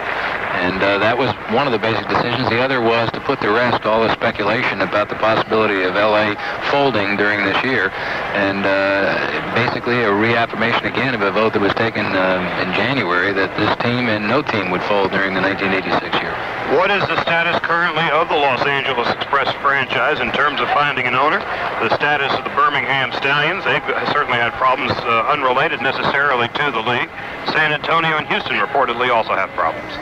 And that was one of the basic decisions. The other was to put to rest all the speculation about the possibility of L.A. folding during this year. And basically a reaffirmation again of a vote that was taken in January that this team and no team would fold during the 1986 year. What is the status currently of the Los Angeles Express franchise in terms of finding an owner? The status of the Birmingham Stallions, they've certainly had problems unrelated necessarily to the league. San Antonio and Houston reportedly also have problems.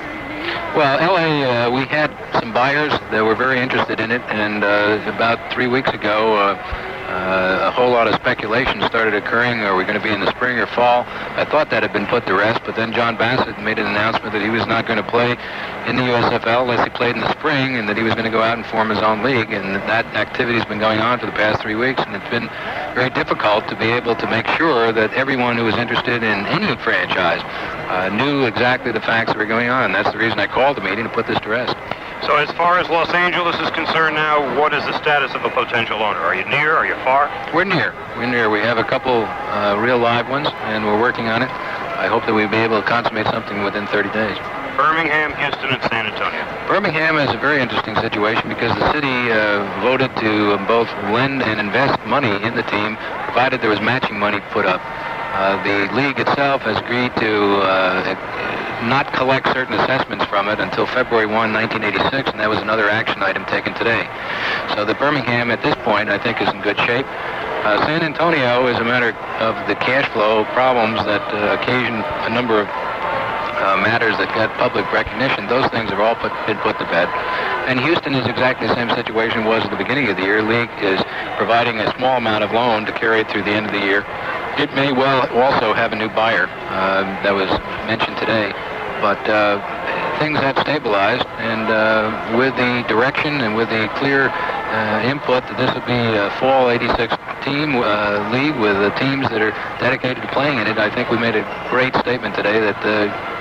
Well, L.A., we had some buyers that were very interested in it, and about 3 weeks ago, a whole lot of speculation started occurring. Are we going to be in the spring or fall? I thought that had been put to rest, but then John Bassett made an announcement that he was not going to play in the USFL unless he played in the spring, and that he was going to go out and form his own league. And that activity has been going on for the past 3 weeks, and it's been very difficult to be able to make sure that everyone who was interested in any franchise knew exactly the facts that were going on. That's the reason I called the meeting to put this to rest. So as far as Los Angeles is concerned now, what is the status of a potential owner? Are you near? Are you far? We're near. We're near. We have a couple real live ones, and we're working on it. I hope that we'll be able to consummate something within 30 days. Birmingham, Houston, and San Antonio. Birmingham is a very interesting situation because the city voted to both lend and invest money in the team, provided there was matching money put up. The league itself has agreed to not collect certain assessments from it until February 1, 1986, and that was another action item taken today. So the Birmingham at this point, I think, is in good shape. San Antonio is a matter of the cash flow problems that occasion a number of matters that got public recognition. Those things have all been put to bed. And Houston is exactly the same situation it was at the beginning of the year. League is providing a small amount of loan to carry it through the end of the year. It may well also have a new buyer that was mentioned today. But things have stabilized, and with the direction and with the clear input that this would be a fall 86 team league with the teams that are dedicated to playing in it, I think we made a great statement today that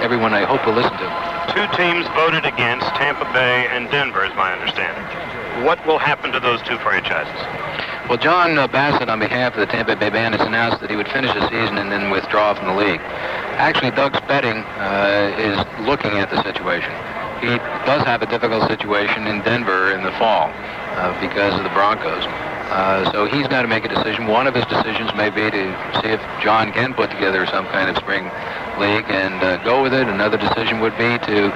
everyone, I hope, will listen to. Two teams voted against, Tampa Bay and Denver, is my understanding. What will happen to those two franchises? Well, John Bassett, on behalf of the Tampa Bay Band, has announced that he would finish the season and then withdraw from the league. Actually, Doug Spedding is looking at the situation. He does have a difficult situation in Denver in the fall because of the Broncos. So he's got to make a decision. One of his decisions may be to see if John can put together some kind of spring league and go with it. Another decision would be to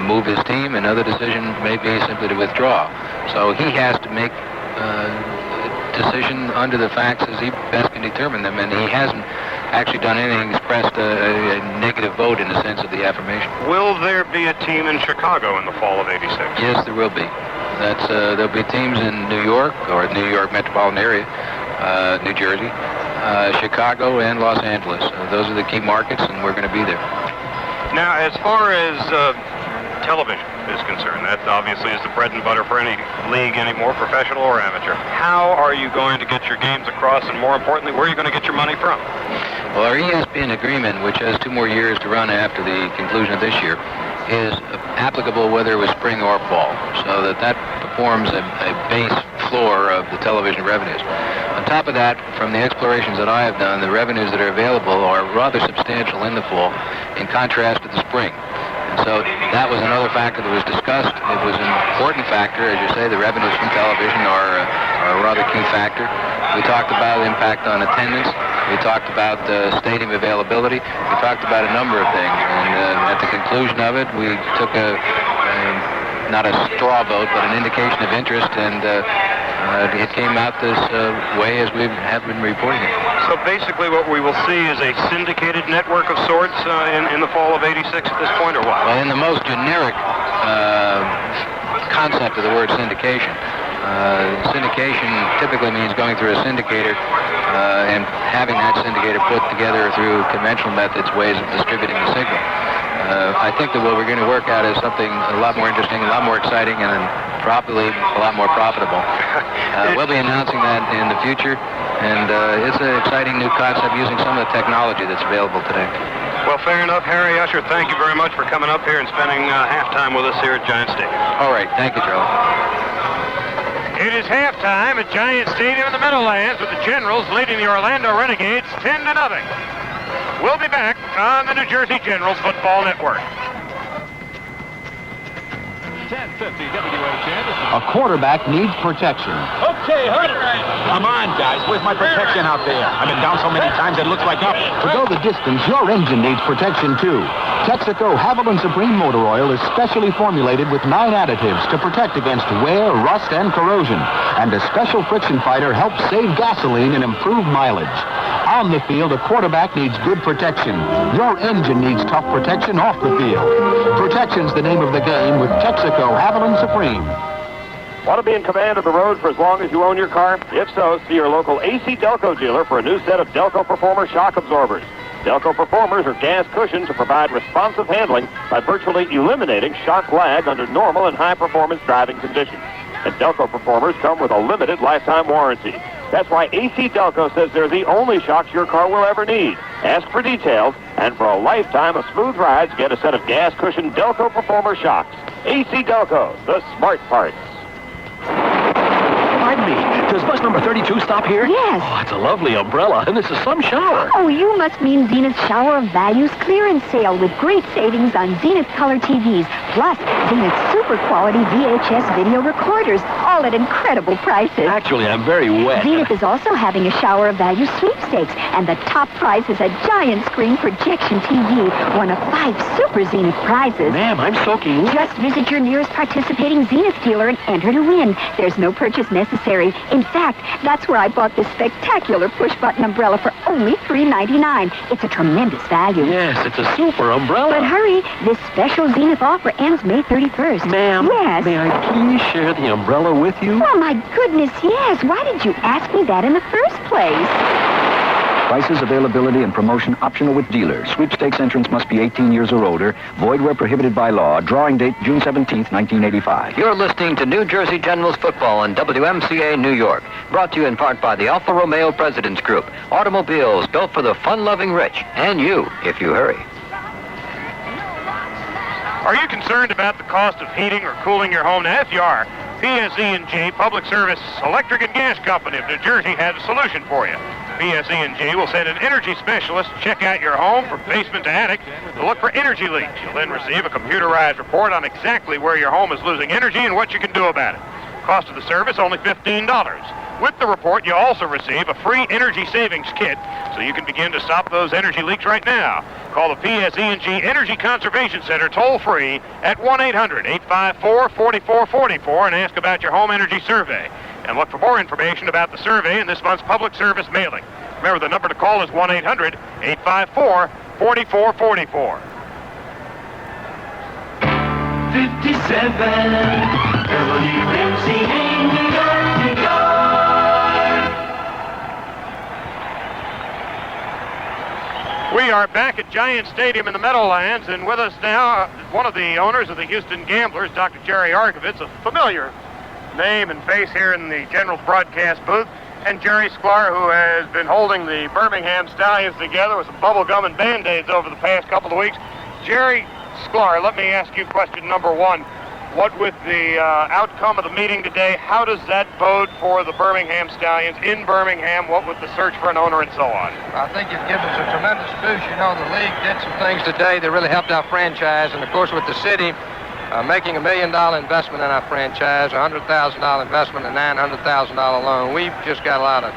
move his team. Another decision may be simply to withdraw. So he has to make decision under the facts as he best can determine them, and he hasn't actually done anything, expressed a negative vote in the sense of the affirmation. Will there be a team in Chicago in the fall of '86? Yes, there will be. There'll be teams in New York or New York metropolitan area, New Jersey, Chicago, and Los Angeles. Those are the key markets, and we're going to be there. Now, as far as television is concerned, that obviously is the bread and butter for any league anymore, professional or amateur. How are you going to get your games across, and more importantly, where are you going to get your money from? Well, our ESPN agreement, which has 2 more years to run after the conclusion of this year, is applicable whether it was spring or fall, so that forms a base floor of the television revenues. On top of that, from the explorations that I have done, the revenues that are available are rather substantial in the fall in contrast to the spring. And so that was another factor that was discussed. It was an important factor. As you say, the revenues from television are a rather key factor. We talked about impact on attendance. We talked about stadium availability. We talked about a number of things. And at the conclusion of it, we took not a straw vote, but an indication of interest, and it came out this way as we have been reporting it. So basically what we will see is a syndicated network of sorts in the fall of '86 at this point, or what? Well, in the most generic concept of the word syndication. Syndication typically means going through a syndicator and having that syndicator put together through conventional methods, ways of distributing the signal. I think that what we're going to work out is something a lot more interesting, a lot more exciting, and then probably a lot more profitable. We'll be announcing that in the future, and it's an exciting new concept using some of the technology that's available today. Well, fair enough. Harry Usher, thank you very much for coming up here and spending halftime with us here at Giant Stadium. All right. Thank you, Charlie. It is halftime at Giant Stadium in the Meadowlands with the Generals leading the Orlando Renegades 10-0. We'll be back on the New Jersey Generals Football Network. 1050 WHN. A quarterback needs protection. Okay, Hunter. Come on, guys. Where's my protection out there? I've been down so many times it looks like up. To go the distance, your engine needs protection, too. Texaco Haviland Supreme Motor Oil is specially formulated with 9 additives to protect against wear, rust, and corrosion. And a special friction fighter helps save gasoline and improve mileage. On the field, a quarterback needs good protection. Your engine needs tough protection off the field. Protection's the name of the game with Texaco Haviland Supreme. Want to be in command of the road for as long as you own your car? If so, see your local AC Delco dealer for a new set of Delco Performer shock absorbers. Delco Performers are gas cushions to provide responsive handling by virtually eliminating shock lag under normal and high-performance driving conditions. And Delco Performers come with a limited lifetime warranty. That's why AC Delco says they're the only shocks your car will ever need. Ask for details, and for a lifetime of smooth rides, get a set of gas cushion Delco Performer shocks. AC Delco, the smart parts. Pardon me, does bus number 32 stop here? Yes. Oh, it's a lovely umbrella, and this is some shower. Oh, you must mean Zenith's Shower of Values clearance sale with great savings on Zenith color TVs, plus Zenith's super quality VHS video recorders, all at incredible prices. Actually, I'm very wet. Zenith is also having a Shower of Values sweepstakes, and the top prize is a giant screen projection TV, one of 5 Super Zenith prizes. Ma'am, I'm soaking wet. Just visit your nearest participating Zenith dealer and enter to win. There's no purchase necessary. In fact, that's where I bought this spectacular push-button umbrella for only $3.99. It's a tremendous value. Yes, it's a super umbrella. But hurry, this special Zenith offer ends May 31st. Ma'am, yes. May I please share the umbrella with you? Oh, my goodness, yes. Why did you ask me that in the first place? Prices, availability, and promotion optional with dealer. Sweepstakes entrance must be 18 years or older. Void where prohibited by law. Drawing date June 17th, 1985. You're listening to New Jersey Generals Football on WMCA New York. Brought to you in part by the Alfa Romeo President's Group. Automobiles built for the fun-loving rich. And you, if you hurry. Are you concerned about the cost of heating or cooling your home? Now, if you are, PSE&G Public Service Electric and Gas Company of New Jersey has a solution for you. PSE&G will send an energy specialist to check out your home from basement to attic to look for energy leaks. You'll then receive a computerized report on exactly where your home is losing energy and what you can do about it. Cost of the service, only $15. With the report, you'll also receive a free energy savings kit so you can begin to stop those energy leaks right now. Call the PSE&G Energy Conservation Center toll-free at 1-800-854-4444 and ask about your home energy survey. And look for more information about the survey in this month's public service mailing. Remember, the number to call is 1-800-854-4444. 57. WMCA, New York, New York. We are back at Giant Stadium in the Meadowlands, and with us now, one of the owners of the Houston Gamblers, Dr. Jerry Arkovitz, a familiar name and face here in the General's broadcast booth, and Jerry Sklar, who has been holding the Birmingham Stallions together with some bubble gum and Band-Aids over the past couple of weeks. Jerry Sklar, let me ask you question number one. What with the outcome of the meeting today, how does that bode for the Birmingham Stallions in Birmingham? What with the search for an owner and so on? I think it gives us a tremendous boost. You know, the league did some things today that really helped our franchise. And, of course, with the city making $1 million investment in our franchise, a $100,000 investment, a $900,000 loan, we've just got a lot of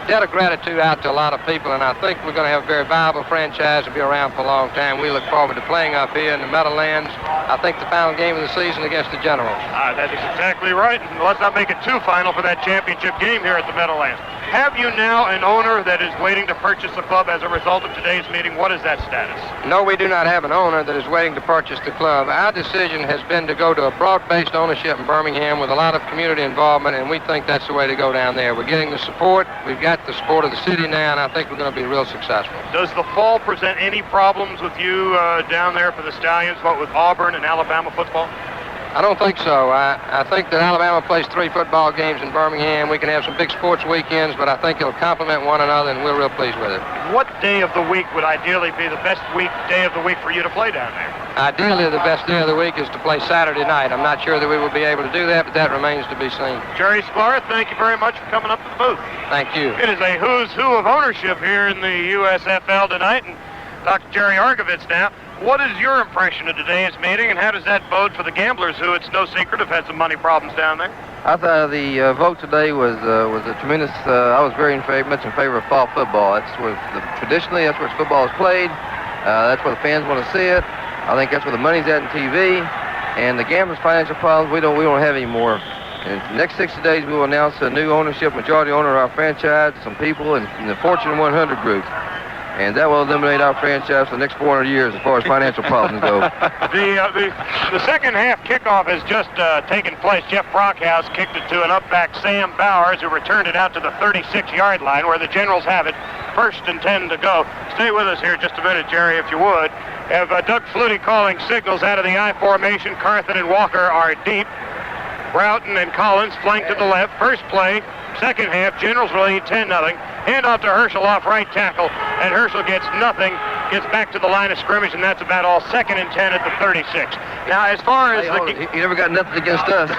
debt of gratitude out to a lot of people, and I think we're going to have a very viable franchise and be around for a long time. We look forward to playing up here in the Meadowlands. I think the final game of the season against the Generals. That is exactly right. And let's not make it too final for that championship game here at the Meadowlands. Have you now an owner that is waiting to purchase the club as a result of today's meeting? What is that status? No, we do not have an owner that is waiting to purchase the club. Our decision has been to go to a broad-based ownership in Birmingham with a lot of community involvement, and we think that's the way to go down there. We're getting the support. We've got the support of the city now, and I think we're going to be real successful. Does the fall present any problems with you down there for the Stallions, what with Auburn and Alabama football? I don't think so. I think that Alabama plays 3 football games in Birmingham. We can have some big sports weekends, but I think it'll complement one another, and we're real pleased with it. What day of the week would ideally be the best day of the week for you to play down there? Ideally, the best day of the week is to play Saturday night. I'm not sure that we will be able to do that, but that remains to be seen. Jerry Sklar, thank you very much for coming up to the booth. Thank you. It is a who's who of ownership here in the USFL tonight, and Dr. Jerry Arkovitz now. What is your impression of today's meeting, and how does that bode for the Gamblers, who, it's no secret, have had some money problems down there? I thought the vote today was a tremendous. I was very much in favor of fall football. Traditionally, that's where football is played. That's where the fans want to see it. I think that's where the money's at in TV. And the Gamblers' financial problems, we don't have any more. In the next 60 days, we will announce a new ownership, majority owner of our franchise, some people in the Fortune 100 group. And that will eliminate our franchise for the next 400 years as far as financial problems go. The second half kickoff has just taken place. Jeff Brockhouse kicked it to an up-back Sam Bowers, who returned it out to the 36-yard line, where the Generals have it. 1st and 10 to go. Stay with us here just a minute, Jerry, if you would. Have Doug Flutie calling signals out of the I formation. Carthen and Walker are deep. Broughton and Collins flank to the left. First play, second half, Generals will lead 10-0. Hand off to Herschel off right tackle, and Herschel gets nothing, gets back to the line of scrimmage, and that's about all. 2nd and 10 at the 36. Now, as far as he never got nothing against us.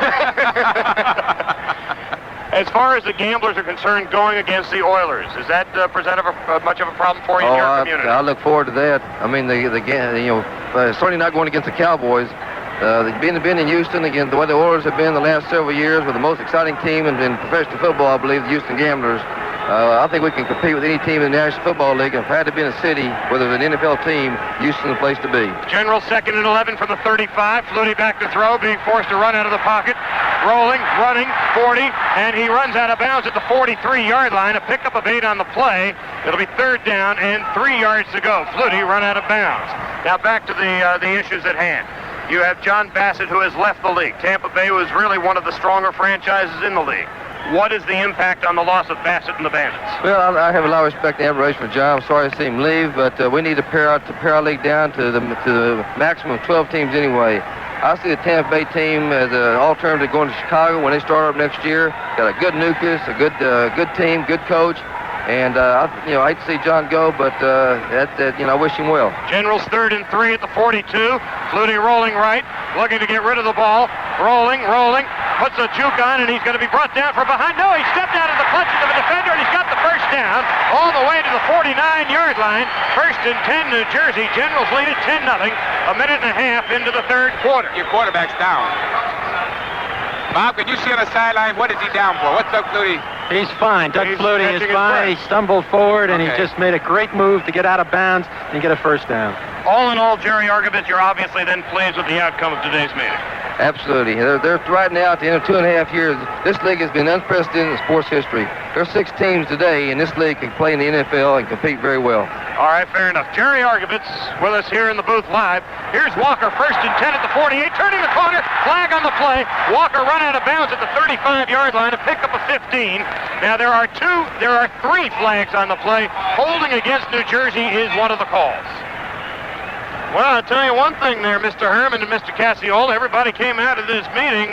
As far as the Gamblers are concerned, going against the Oilers, does that present much of a problem for you in your community? I look forward to that. I mean, certainly not going against the Cowboys. Being in Houston, again, the way the Oilers have been the last several years, with the most exciting team in professional football, I believe, the Houston Gamblers. I think we can compete with any team in the National Football League. And if I had to be in a city, whether it's an NFL team, Houston's the place to be. General 2nd and 11 from the 35. Flutie back to throw, being forced to run out of the pocket. Rolling, running, 40, and he runs out of bounds at the 43-yard line. A pickup of 8 on the play. It'll be 3rd down and 3 yards to go. Flutie run out of bounds. Now back to the issues at hand. You have John Bassett, who has left the league. Tampa Bay was really one of the stronger franchises in the league. What is the impact on the loss of Bassett and the Bandits? Well, I have a lot of respect and admiration for John. I'm sorry to see him leave, but we need to pare our league down to the maximum of 12 teams anyway. I see the Tampa Bay team as an alternative to going to Chicago when they start up next year. Got a good nucleus, a good team, good coach. And, I hate to see John go, but I wish him well. Generals 3rd and 3 at the 42. Flutie rolling right, looking to get rid of the ball. Rolling, puts a juke on, and he's going to be brought down from behind. No, he stepped out of the clutches of a defender, and he's got the first down all the way to the 49-yard line. 1st and 10, New Jersey. Generals lead it 10-0. A minute and a half into the 3rd quarter. Your quarterback's down. Bob, can you see on the sideline, what is he down for? What's Doug Flutie? He's fine. Doug Flutie is fine. He stumbled forward, and he just made a great move to get out of bounds and get a first down. All in all, Jerry Arkovitz, you're obviously then pleased with the outcome of today's meeting. Absolutely. They're right now at the end of 2.5 years. This league has been unprecedented in sports history. There's 6 teams today in this league can play in the NFL and compete very well. All right, fair enough. Jerry Argovitz with us here in the booth live. Here's Walker, 1st and 10 at the 48, turning the corner, flag on the play. Walker run out of bounds at the 35-yard line, a pickup of 15. Now there are 3 flags on the play. Holding against New Jersey is one of the calls. Well, I'll tell you one thing there, Mr. Herman and Mr. Cassiola. Everybody came out of this meeting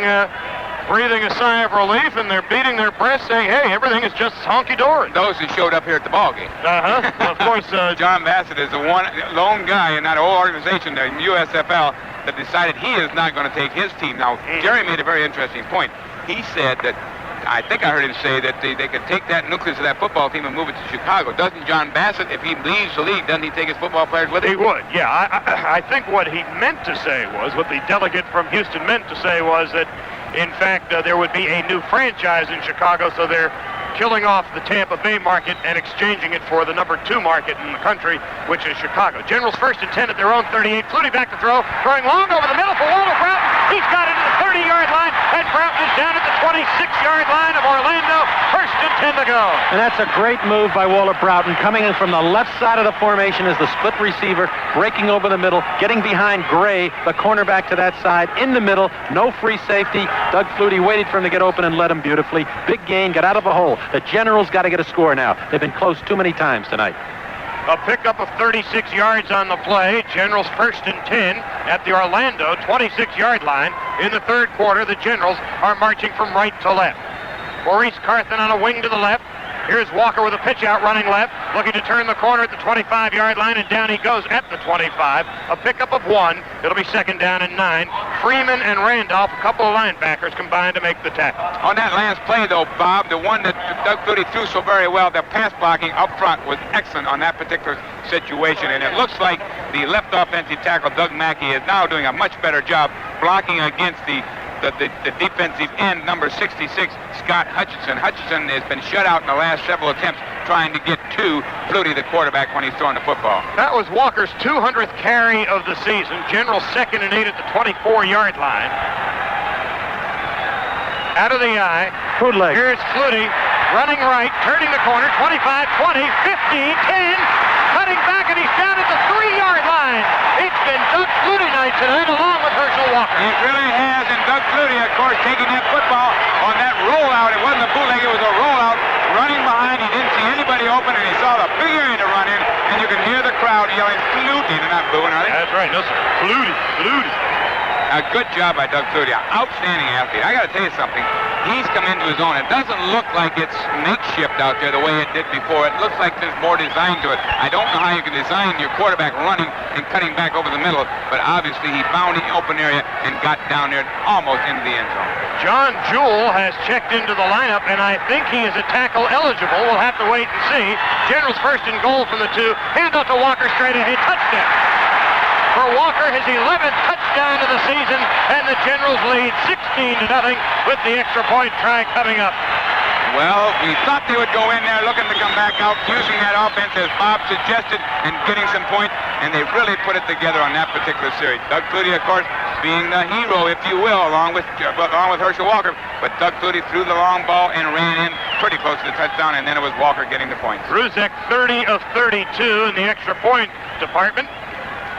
breathing a sigh of relief, and they're beating their breasts saying, hey, everything is just honky-dory. Those who showed up here at the ballgame. Uh-huh. Well, of course, John Bassett is the lone guy in that whole organization, the USFL, that decided he is not going to take his team. Now, Jerry made a very interesting point. He said that, I think I heard him say that they could take that nucleus of that football team and move it to Chicago. Doesn't John Bassett, if he leaves the league, doesn't he take his football players with him? He would, yeah. I think what he meant to say was, what the delegate from Houston meant to say was that, in fact, there would be a new franchise in Chicago, so they're killing off the Tampa Bay market and exchanging it for the number 2 market in the country, which is Chicago. Generals 1st and 10 at their own 38. Flutie back to throw, throwing long over the middle for Walter Broughton. He's got it to the 30-yard line, and Broughton is down at the 26-yard line of Orlando. 1st and 10 to go. And that's a great move by Walter Broughton, coming in from the left side of the formation as the split receiver, breaking over the middle, getting behind Gray, the cornerback to that side, in the middle, no free safety. Doug Flutie waited for him to get open and led him beautifully. Big gain, got out of a hole. The Generals got to get a score now. They've been close too many times tonight. A pickup of 36 yards on the play. Generals 1st and 10 at the Orlando 26-yard line. In the 3rd quarter, the Generals are marching from right to left. Maurice Carthen on a wing to the left. Here's Walker with a pitch out running left, looking to turn the corner at the 25-yard line, and down he goes at the 25. A pickup of 1. It'll be 2nd down and 9. Freeman and Randolph, a couple of linebackers, combined to make the tackle. On that last play, though, Bob, the one that Doug Flutie threw so very well, the pass blocking up front was excellent on that particular situation, and it looks like the left offensive tackle, Doug Mackey, is now doing a much better job blocking against the defensive end, number 66, Scott Hutchinson. Hutchinson has been shut out in the last several attempts trying to get to Flutie, the quarterback, when he's throwing the football. That was Walker's 200th carry of the season. General 2nd and 8 at the 24-yard line. Out of the eye. Bootleg. Here's Flutie running right, turning the corner, 25, 20, 15, 10, cutting back, and he's down at the 3-yard line. It's been Doug Flutie night tonight, along with Herschel Walker. It really has, and Doug Flutie, of course, taking that football on that rollout. It wasn't a bootleg, it was a rollout, running behind. He didn't see anybody open, and he saw the big area to run in, and you can hear the crowd yelling, Flutie. They're not booing, are they? That's right, no sir. Flutie, Flutie. A good job by Doug Flutie. Outstanding athlete. I got to tell you something. He's come into his own. It doesn't look like it's makeshift out there the way it did before. It looks like there's more design to it. I don't know how you can design your quarterback running and cutting back over the middle, but obviously he found the open area and got down there almost into the end zone. John Jewell has checked into the lineup, and I think he is a tackle eligible. We'll have to wait and see. Generals 1st and goal from the 2. Hand out to Walker straight ahead. Touchdown. For Walker, his 11th touchdown of the season, and the Generals lead 16-0 with the extra point try coming up. Well, we thought they would go in there looking to come back out, using that offense as Bob suggested and getting some points, and they really put it together on that particular series. Doug Flutie, of course, being the hero, if you will, along with Herschel Walker, but Doug Flutie threw the long ball and ran in pretty close to the touchdown, and then it was Walker getting the points. Ruzek 30 of 32 in the extra point department.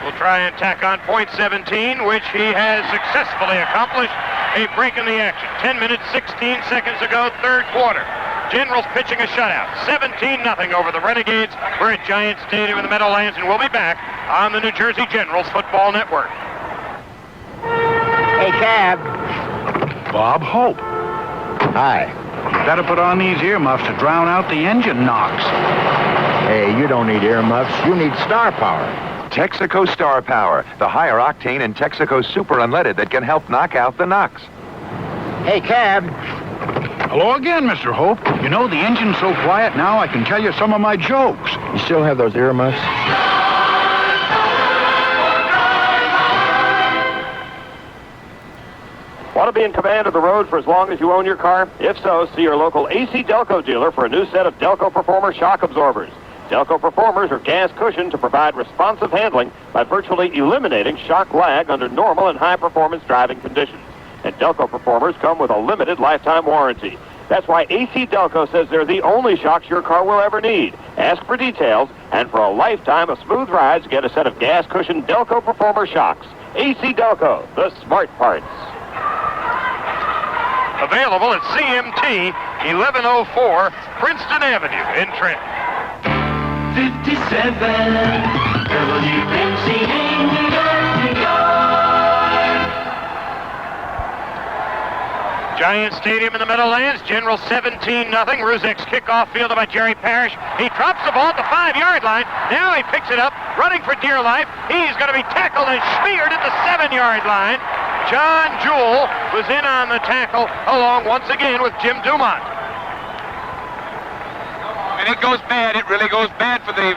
Will try and tack on point 17, which he has successfully accomplished. A break in the action. 10 minutes, 16 seconds ago, 3rd quarter. Generals pitching a shutout. 17-0 over the Renegades. We're at Giant Stadium in the Meadowlands, and we'll be back on the New Jersey Generals Football Network. Hey, Cab. Bob Hope. Hi. You better put on these earmuffs to drown out the engine knocks. Hey, you don't need earmuffs. You need star power. Texaco Star Power, the higher octane in Texaco Super Unleaded that can help knock out the knocks. Hey, Cab. Hello again, Mr. Hope. You know, the engine's so quiet now I can tell you some of my jokes. You still have those earmuffs? Want to be in command of the road for as long as you own your car? If so, see your local AC Delco dealer for a new set of Delco Performer shock absorbers. Delco Performers are gas cushioned to provide responsive handling by virtually eliminating shock lag under normal and high-performance driving conditions. And Delco Performers come with a limited lifetime warranty. That's why AC Delco says they're the only shocks your car will ever need. Ask for details, and for a lifetime of smooth rides, get a set of gas cushion Delco Performer shocks. AC Delco, the smart parts. Available at CMT 1104 Princeton Avenue in Trent. 57 WMCA New York, New York. Giant Stadium in the Meadowlands. General 17-0. Ruzek's kickoff fielded by Jerry Parrish. He drops the ball at the 5-yard line. Now he picks it up, running for dear life. He's going to be tackled and speared at the 7-yard line. John Jewell was in on the tackle, along once again with Jim Dumont. And it goes bad. It really goes bad for the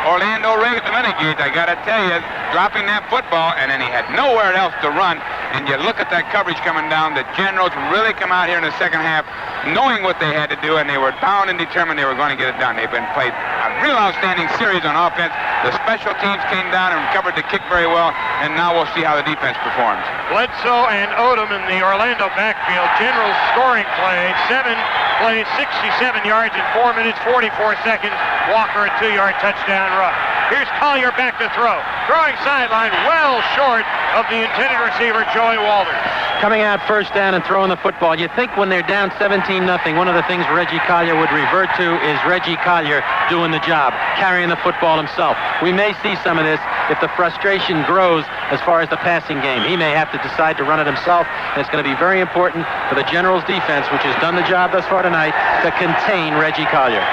Orlando Renegades. I got to tell you, dropping that football, and then he had nowhere else to run. And you look at that coverage coming down. The Generals really come out here in the second half knowing what they had to do, and they were bound and determined they were going to get it done. They've been played a real outstanding series on offense. The special teams came down and covered the kick very well, and now we'll see how the defense performs. Bledsoe and Odom in the Orlando backfield. Generals scoring play. 7 plays, 67 yards in 4 minutes, 44 seconds. Walker a 2-yard touchdown run. Here's Collier back to throw. Throwing sideline well short of the intended receiver, Joey Walters. Coming out first down and throwing the football. You think when they're down 17-0, one of the things Reggie Collier would revert to is Reggie Collier doing the job, carrying the football himself. We may see some of this if the frustration grows as far as the passing game. He may have to decide to run it himself, and it's going to be very important for the Generals defense, which has done the job thus far tonight, to contain Reggie Collier.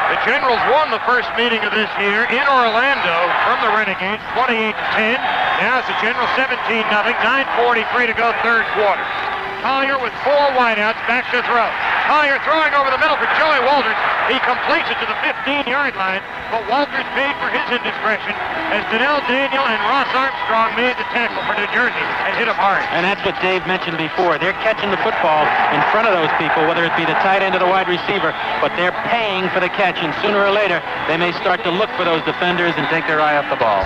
The Generals won the first meeting of this year in Orlando from the Renegades, 28-10. Now it's the Generals 17-0, 9:43 to go, third quarter. Collier with 4 wideouts, back to throw. Collier throwing over the middle for Joey Walters. He completes it to the 15-yard line, but Walters paid for his indiscretion as Donnell Daniel and Ross Armstrong made the tackle for New Jersey and hit him hard. And that's what Dave mentioned before. They're catching the football in front of those people, whether it be the tight end or the wide receiver, but they're paying for the catch, and sooner or later, they may start to look for those defenders and take their eye off the ball.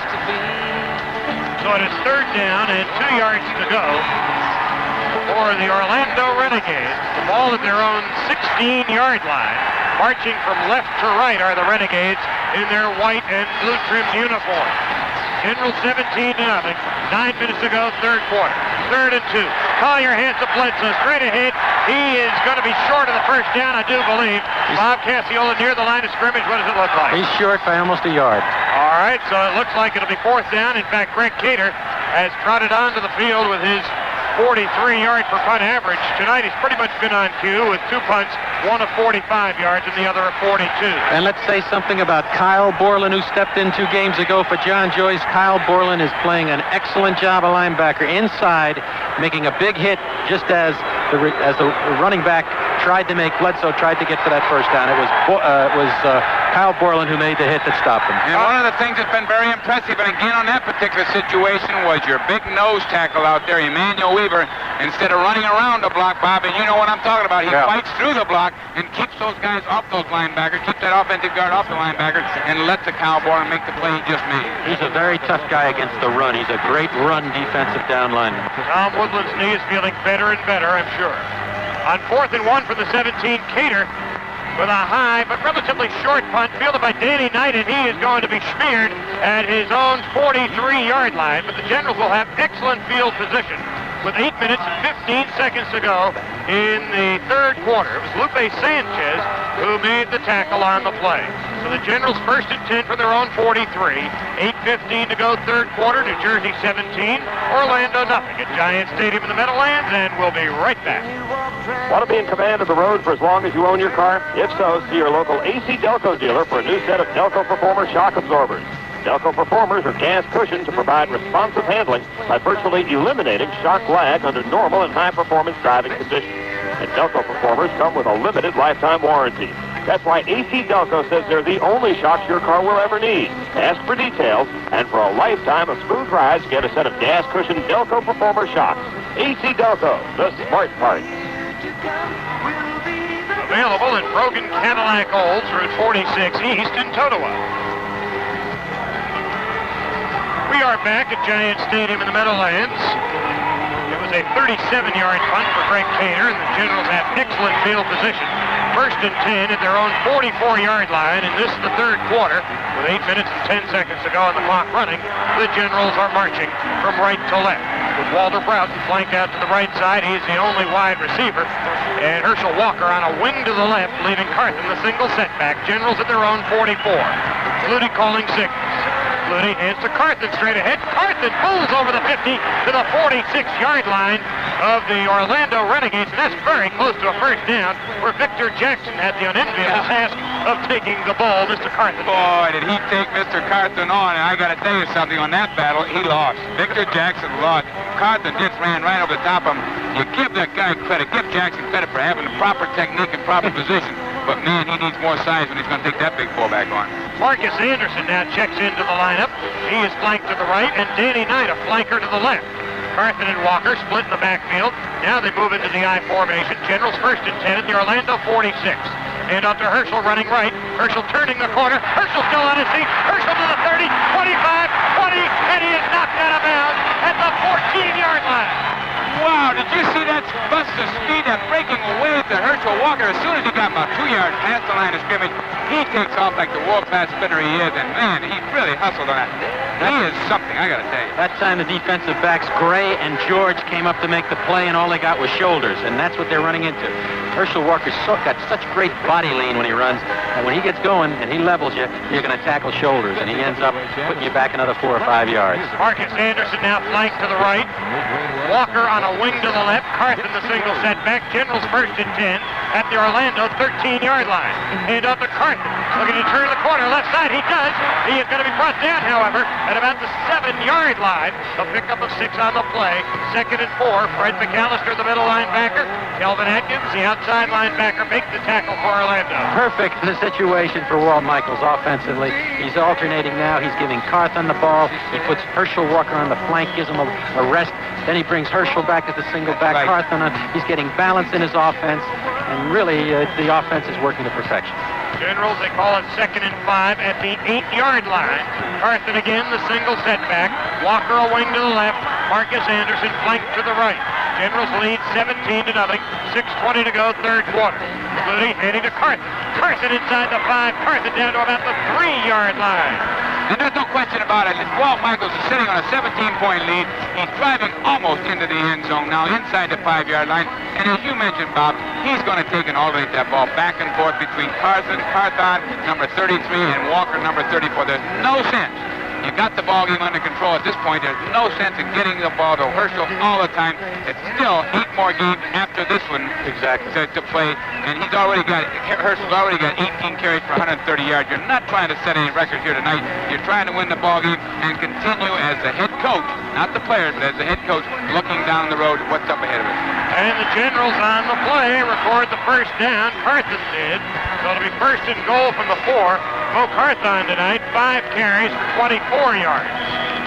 So it is third down and 2 yards to go for the Orlando Renegades. The ball at their own 16-yard line. Marching from left to right are the Renegades in their white and blue trimmed uniform. General 17-0. 9 minutes to go, third quarter. 3rd and 2. Collier hands to Bledsoe straight ahead. He is going to be short of the first down, I do believe. Bob Cassiola near the line of scrimmage. What does it look like? He's short by almost a yard. All right, so it looks like it'll be 4th down. In fact, Greg Cater has trotted onto the field with his 43-yard per punt average. Tonight he's pretty much been on cue with 2 punts, one of 45 yards and the other of 42. And let's say something about Kyle Borland, who stepped in 2 games ago for John Joyce. Kyle Borland is playing an excellent job of linebacker inside, making a big hit just as the running back tried to make Bledsoe, tried to get for that first down. It was Kyle Borland who made the hit that stopped him. And one of the things that's been very impressive, and again on that particular situation, was your big nose tackle out there, Emmanuel Weaver. Instead of running around the block, Bob, and you know what I'm talking about, he fights through the block and keeps those guys off those linebackers, keeps that offensive guard off the linebacker, and lets the Kyle Borland make the play he just made. He's a very tough guy against the run. He's a great run defensive down lineman. Tom Woodland's knee is feeling better and better, I'm sure. On 4th and 1 for the 17, Cater with a high but relatively short punt fielded by Danny Knight, and he is going to be speared at his own 43-yard line. But the Generals will have excellent field position with 8 minutes and 15 seconds to go in the third quarter. It was Lupe Sanchez who made the tackle on the play. So the Generals 1st and 10 for their own 43. 8:15 to go, third quarter. New Jersey 17, Orlando nothing at Giant Stadium in the Meadowlands, and we'll be right back. Want to be in command of the road for as long as you own your car? If so, see your local AC Delco dealer for a new set of Delco Performer shock absorbers. Delco Performers are gas cushioned to provide responsive handling by virtually eliminating shock lag under normal and high-performance driving conditions. And Delco Performers come with a limited lifetime warranty. That's why AC Delco says they're the only shocks your car will ever need. Ask for details, and for a lifetime of smooth rides, get a set of gas-cushioned Delco Performer shocks. AC Delco, the smart parts. Available in Brogan Cadillac Olds, Route 46 East in Totowa. We are back at Giant Stadium in the Meadowlands. It was a 37-yard punt for Greg Kaner, and the Generals have excellent field position. 1st and 10 at their own 44-yard line, and this is the third quarter. With 8 minutes and 10 seconds to go on the clock running, the Generals are marching from right to left. With Walter Broughton flanked out to the right side, he's the only wide receiver. And Herschel Walker on a wing to the left, leaving Carthen the single setback. Generals at their own 44. Flutie calling signals. Flutie hands to Carthen straight ahead. Carthen pulls over the 50 to the 46-yard line of the Orlando Renegades, and that's very close to a first down, where Victor Jackson had the unenviable task of taking the ball. Mr. Carthen. Boy, did he take Mr. Carthen on, and I got to tell you something, on that battle, he lost. Victor Jackson lost. Carthen just ran right over the top of him. You give that guy credit, give Jackson credit for having the proper technique and proper position, but man, he needs more size when he's going to take that big fullback on. Marcus Anderson now checks into the lineup. He is flanked to the right, and Danny Knight a flanker to the left. Carthen and Walker split in the backfield. Now they move into the I formation. Generals 1st and 10 at the Orlando 46. And up to Herschel running right. Herschel turning the corner. Herschel still on his feet. Herschel to the 30, 25, 20, and he is knocked out of bounds at the 14-yard line. Wow, did you see that bust of speed, that breaking away to Herschel Walker? As soon as he got about 2 yards past the line of scrimmage, he takes off like the world-class spinner he is, and man, he really hustled on that. He is something, I gotta tell you. That time the defensive backs, Gray and George, came up to make the play, and all they got was shoulders, and that's what they're running into. Herschel Walker's got such great body lean when he runs, and when he gets going and he levels you, you're going to tackle shoulders, and he ends up putting you back another 4 or 5 yards. Marcus Anderson now flanked to the right. Walker on a wing to the left. Carthen the single setback. Generals 1st and 10 at the Orlando 13-yard line. Hand up to Carthen. Looking to turn the corner left side. He does. He is going to be brought down, however, at about the 7-yard line. A pickup of 6 on the play. 2nd and 4. Fred McAllister, the middle linebacker. Kelvin Atkins, the outside linebacker, make the tackle for Orlando. Perfect situation for Walt Michaels offensively. He's alternating now. He's giving Carthen the ball. He puts Herschel Walker on the flank, gives him a rest. Then he brings Herschel back as the single back. Right. Carthen on. He's getting balance in his offense, and really the offense is working to perfection. Generals, they call it 2nd and 5 at the 8-yard line. Carthen again, the single setback. Walker a wing to the left. Marcus Anderson flanked to the right. Generals lead 17-0. 6:20 to go, third quarter. Flutie heading to Carthen. Carthen inside the 5. Carthen down to about the 3-yard line. And there's no question about it. Walt Michaels is sitting on a 17-point lead. He's driving almost into the end zone now, inside the 5-yard line. And as you mentioned, Bob, he's going to take and alternate that ball back and forth between Carthen, number 33, and Walker, number 34. There's no sense. You got the ball game under control at this point. There's no sense in getting the ball to Herschel all the time. It's still 8 more games after this one to play. And Herschel's already got 18 carries for 130 yards. You're not trying to set any records here tonight. You're trying to win the ball game and continue as the head coach, not the players, but as the head coach, looking down the road at what's up ahead of us. And the Generals on the play record the first down. Carthen did. So it'll be 1st and goal from the 4. Mo Carthen tonight, 5 carries for 24 yards.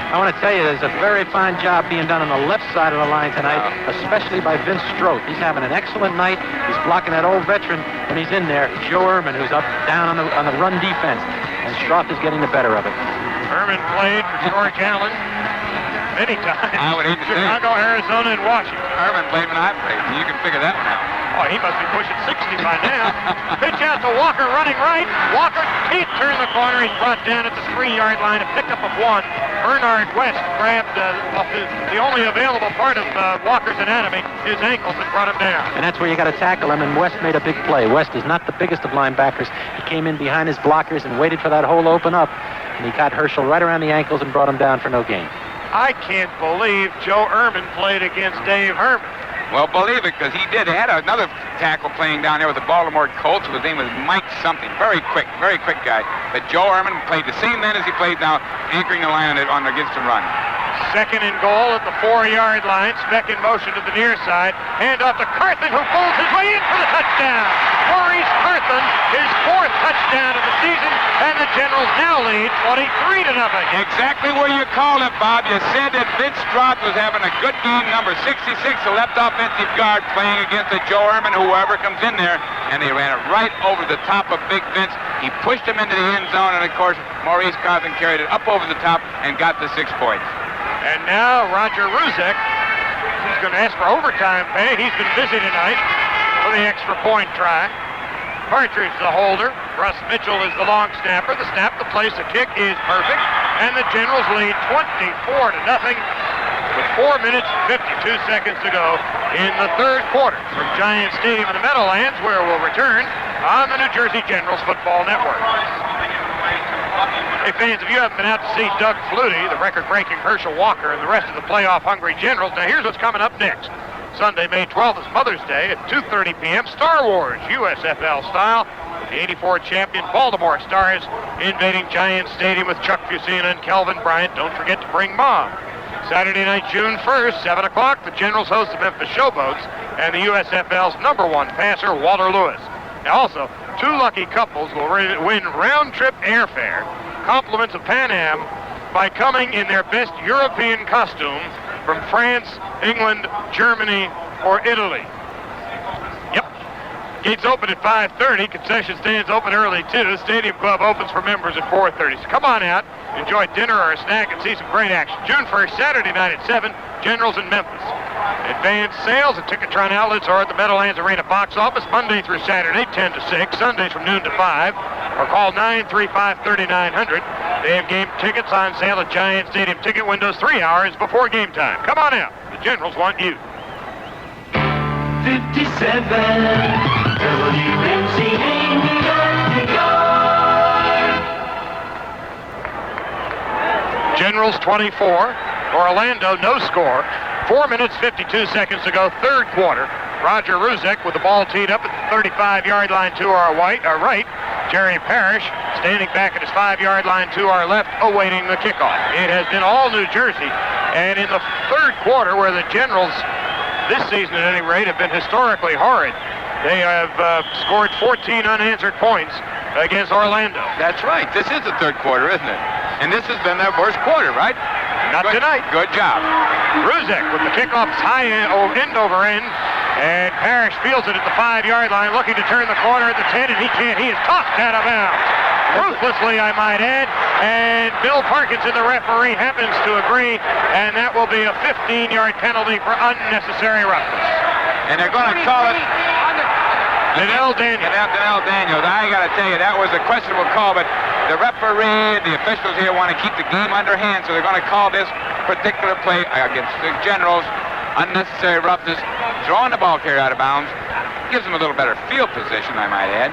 I want to tell you, there's a very fine job being done on the left side of the line tonight, especially by Vince Stroth. He's having an excellent night. He's blocking that old veteran when he's in there, Joe Ehrman, who's up down on the run defense, and Stroth is getting the better of it. Ehrman played for George Allen many times. I would hate to Chicago, Arizona, and Washington. Ehrman played when I played. You can figure that one out. Oh, he must be pushing 60 by now. Pitch out to Walker running right. Walker, he turned the corner. He's brought down at the 3-yard line. A pickup of 1. Bernard West grabbed the only available part of Walker's anatomy, his ankles, and brought him down. And that's where you got to tackle him, and West made a big play. West is not the biggest of linebackers. He came in behind his blockers and waited for that hole to open up, and he got Herschel right around the ankles and brought him down for no gain. I can't believe Joe Ehrman played against Dave Herman. Well, believe it, because he did. They had another tackle playing down there with the Baltimore Colts. His name was Mike something. Very quick guy. But Joe Ehrman played the same then as he plays now, anchoring the line on the against him run. 2nd and goal at the 4-yard line. Speck in motion to the near side. Hand off to Carthen, who pulls his way in for the touchdown. Maurice Carthen, his 4th touchdown of the season, and the Generals now lead 23-0. Exactly where you called it, Bob. You said that Vince Stroth was having a good game. Number 66, the left offensive guard, playing against the Joe Ehrman, whoever comes in there, and they ran it right over the top of Big Vince. He pushed him into the end zone, and of course, Maurice Carthen carried it up over the top and got the 6 points. And now Roger Ruzek He's going to ask for overtime pay. He's been busy tonight for the extra point try. Partridge, the holder. Russ Mitchell is the long snapper. The snap, the place, the kick is perfect. And the Generals lead 24-0 with 4 minutes and 52 seconds to go in the third quarter from Giant Stadium in the Meadowlands, where we'll return on the New Jersey Generals Football Network. Hey, fans, if you haven't been out to see Doug Flutie, the record-breaking Herschel Walker, and the rest of the playoff-hungry Generals, now here's what's coming up next. Sunday, May 12th is Mother's Day at 2:30 p.m. Star Wars, USFL style. The 84 champion Baltimore Stars invading Giant Stadium with Chuck Fusina and Kelvin Bryant. Don't forget to bring Mom. Saturday night, June 1st, 7 o'clock, the Generals host the Memphis Showboats and the USFL's #1 passer, Walter Lewis. Now also, 2 lucky couples will win round-trip airfare, compliments of Pan Am, by coming in their best European costume from France, England, Germany, or Italy. Yep. Gates open at 5:30. Concession stands open early, too. Stadium Club opens for members at 4:30. So come on out, enjoy dinner or a snack, and see some great action. June 1st, Saturday night at 7, Generals in Memphis. Advanced sales at Ticketron outlets or at the Meadowlands Arena box office Monday through Saturday, 10 to 6, Sundays from noon to 5, or call 935-3900. They have game tickets on sale at Giant Stadium ticket windows 3 hours before game time. Come on out. The Generals want you. 57 WMCA New York. Generals 24, Orlando no score. 4 minutes 52 seconds to go, third quarter. Roger Ruzek with the ball teed up at the 35-yard line to our right. Jerry Parrish standing back at his 5-yard line to our left, awaiting the kickoff. It has been all New Jersey, and in the third quarter, where the Generals, this season at any rate, have been historically horrid, they have scored 14 unanswered points against Orlando. That's right. This is the third quarter, isn't it? And this has been their worst quarter, right? Not tonight. Good job. Ruzek with the kickoff high end over end. And Parrish fields it at the 5-yard line, looking to turn the corner at the 10, and he can't. He is tossed out of bounds. Ruthlessly, I might add. And Bill Parkinson, the referee, happens to agree, and that will be a 15-yard penalty for unnecessary roughness. And they're going to call it Danell Daniels. Danell Daniels. I got to tell you, that was a questionable call, but the referee, the officials here want to keep the game underhand, so they're going to call this particular play against the Generals unnecessary roughness, throwing the ball carrier out of bounds. Gives them a little better field position, I might add.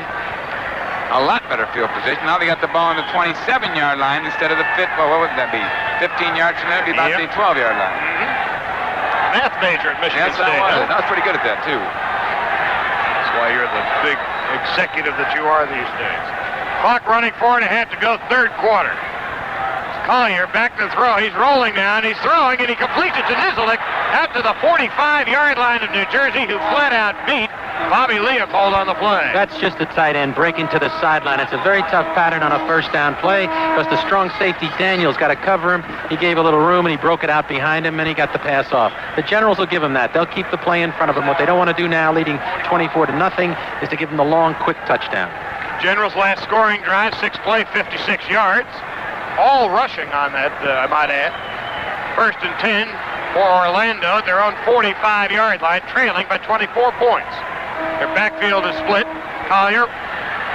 A lot better field position. Now they got the ball on the 27-yard line instead of the what would that be? 15 yards from there, it'd be about the 12-yard line. Math major at Michigan State. I was pretty good at that, too. That's why you're the big executive that you are these days. Clock running, 4.5 to go, third quarter. Collier back to throw. He's rolling now, and he's throwing, and he completes it to Nizilik out to the 45-yard line of New Jersey, who flat out beat Bobby Leopold on the play. That's just a tight end breaking to the sideline. It's a very tough pattern on a first down play because the strong safety Daniels got to cover him. He gave a little room, and he broke it out behind him, and he got the pass off. The Generals will give him that. They'll keep the play in front of him. What they don't want to do now, leading 24 to nothing, is to give him the long, quick touchdown. Generals' last scoring drive, 6 play, 56 yards. All rushing on that, I might add. First and 10 for Orlando at their own 45-yard line, trailing by 24 points. Their backfield is split. Collier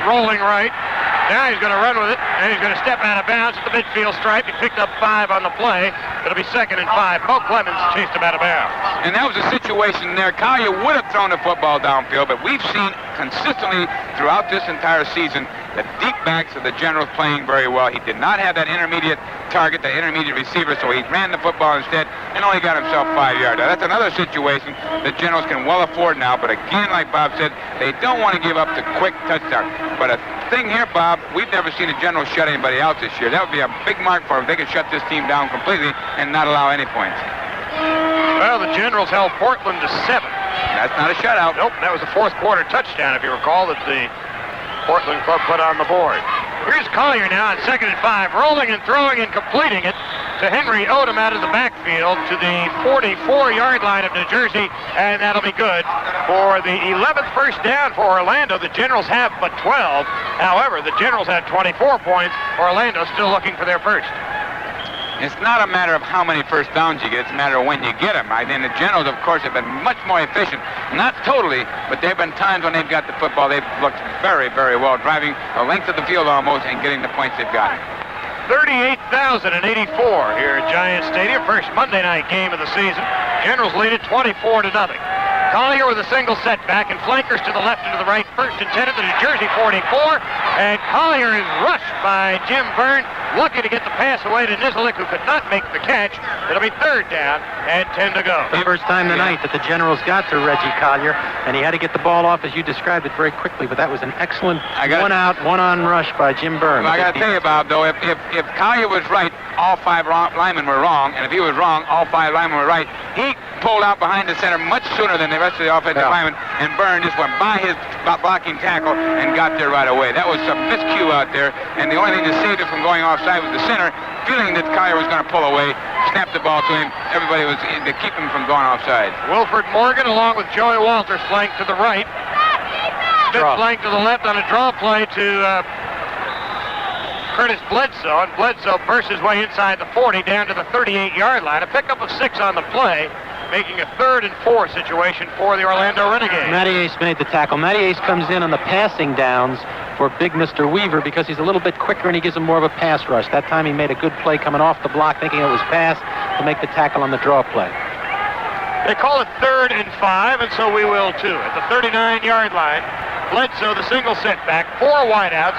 rolling right. Now he's going to run with it, and he's going to step out of bounds at the midfield stripe. He picked up 5 on the play. It'll be 2nd and 5. Bo Clemens chased him out of bounds. And that was a situation there. Collier would have thrown the football downfield, but we've seen consistently throughout this entire season the deep backs of the Generals playing very well. He did not have that intermediate target, the intermediate receiver, so he ran the football instead and only got himself 5 yards. Now, that's another situation the Generals can well afford now, but again, like Bob said, they don't want to give up the quick touchdown. But a thing here, Bob, we've never seen the Generals shut anybody out this year. That would be a big mark for them. They could shut this team down completely and not allow any points. Well, the Generals held Portland to 7. That's not a shutout. Nope, that was a fourth quarter touchdown, if you recall, that the Portland club put on the board. Here's Collier now on 2nd and 5, rolling and throwing and completing it to Henry Odom out of the backfield to the 44-yard line of New Jersey, and that'll be good for the 11th first down for Orlando. The Generals have but 12. However, the Generals had 24 points. Orlando still looking for their first. It's not a matter of how many first downs you get. It's a matter of when you get them. And the Generals, of course, have been much more efficient. Not totally, but there have been times when they've got the football. They've looked very, very well, driving the length of the field almost and getting the points they've got. 38,084 here at Giant Stadium. First Monday night game of the season. Generals lead it 24-0. Collier with a single setback and flankers to the left and to the right. First and 10 at the New Jersey 44. And Collier is rushed by Jim Byrne. Lucky to get the pass away to Nizilik, who could not make the catch. It'll be third down and 10 to go. The first time tonight that the Generals got to Reggie Collier, and he had to get the ball off, as you described it, very quickly. But that was an excellent one-out, one-on rush by Jim Byrne. Well, I got to tell you, Bob, though, if Collier was right, all 5 linemen were wrong, and if he was wrong, all 5 linemen were right. He pulled out behind the center much sooner than the rest of the offensive linemen, and Byrne just went by his blocking tackle and got there right away. That was a miscue out there, and the only thing that saved it from going offside was the center, feeling that Collier was going to pull away, snapped the ball to him. Everybody was to keep him from going offside. Wilfred Morgan, along with Joey Walters, flanked to the right. Smith flanked to the left on a draw play to Curtis Bledsoe, and Bledsoe burst his way inside the 40 down to the 38-yard line. A pickup of 6 on the play, making a 3rd and 4 situation for the Orlando Renegades. Matty Ace made the tackle. Matty Ace comes in on the passing downs for big Mr. Weaver because he's a little bit quicker and he gives him more of a pass rush. That time he made a good play coming off the block, thinking it was pass, to make the tackle on the draw play. They call it 3rd and 5, and so we will too. At the 39-yard line, Bledsoe, the single setback, 4 wideouts.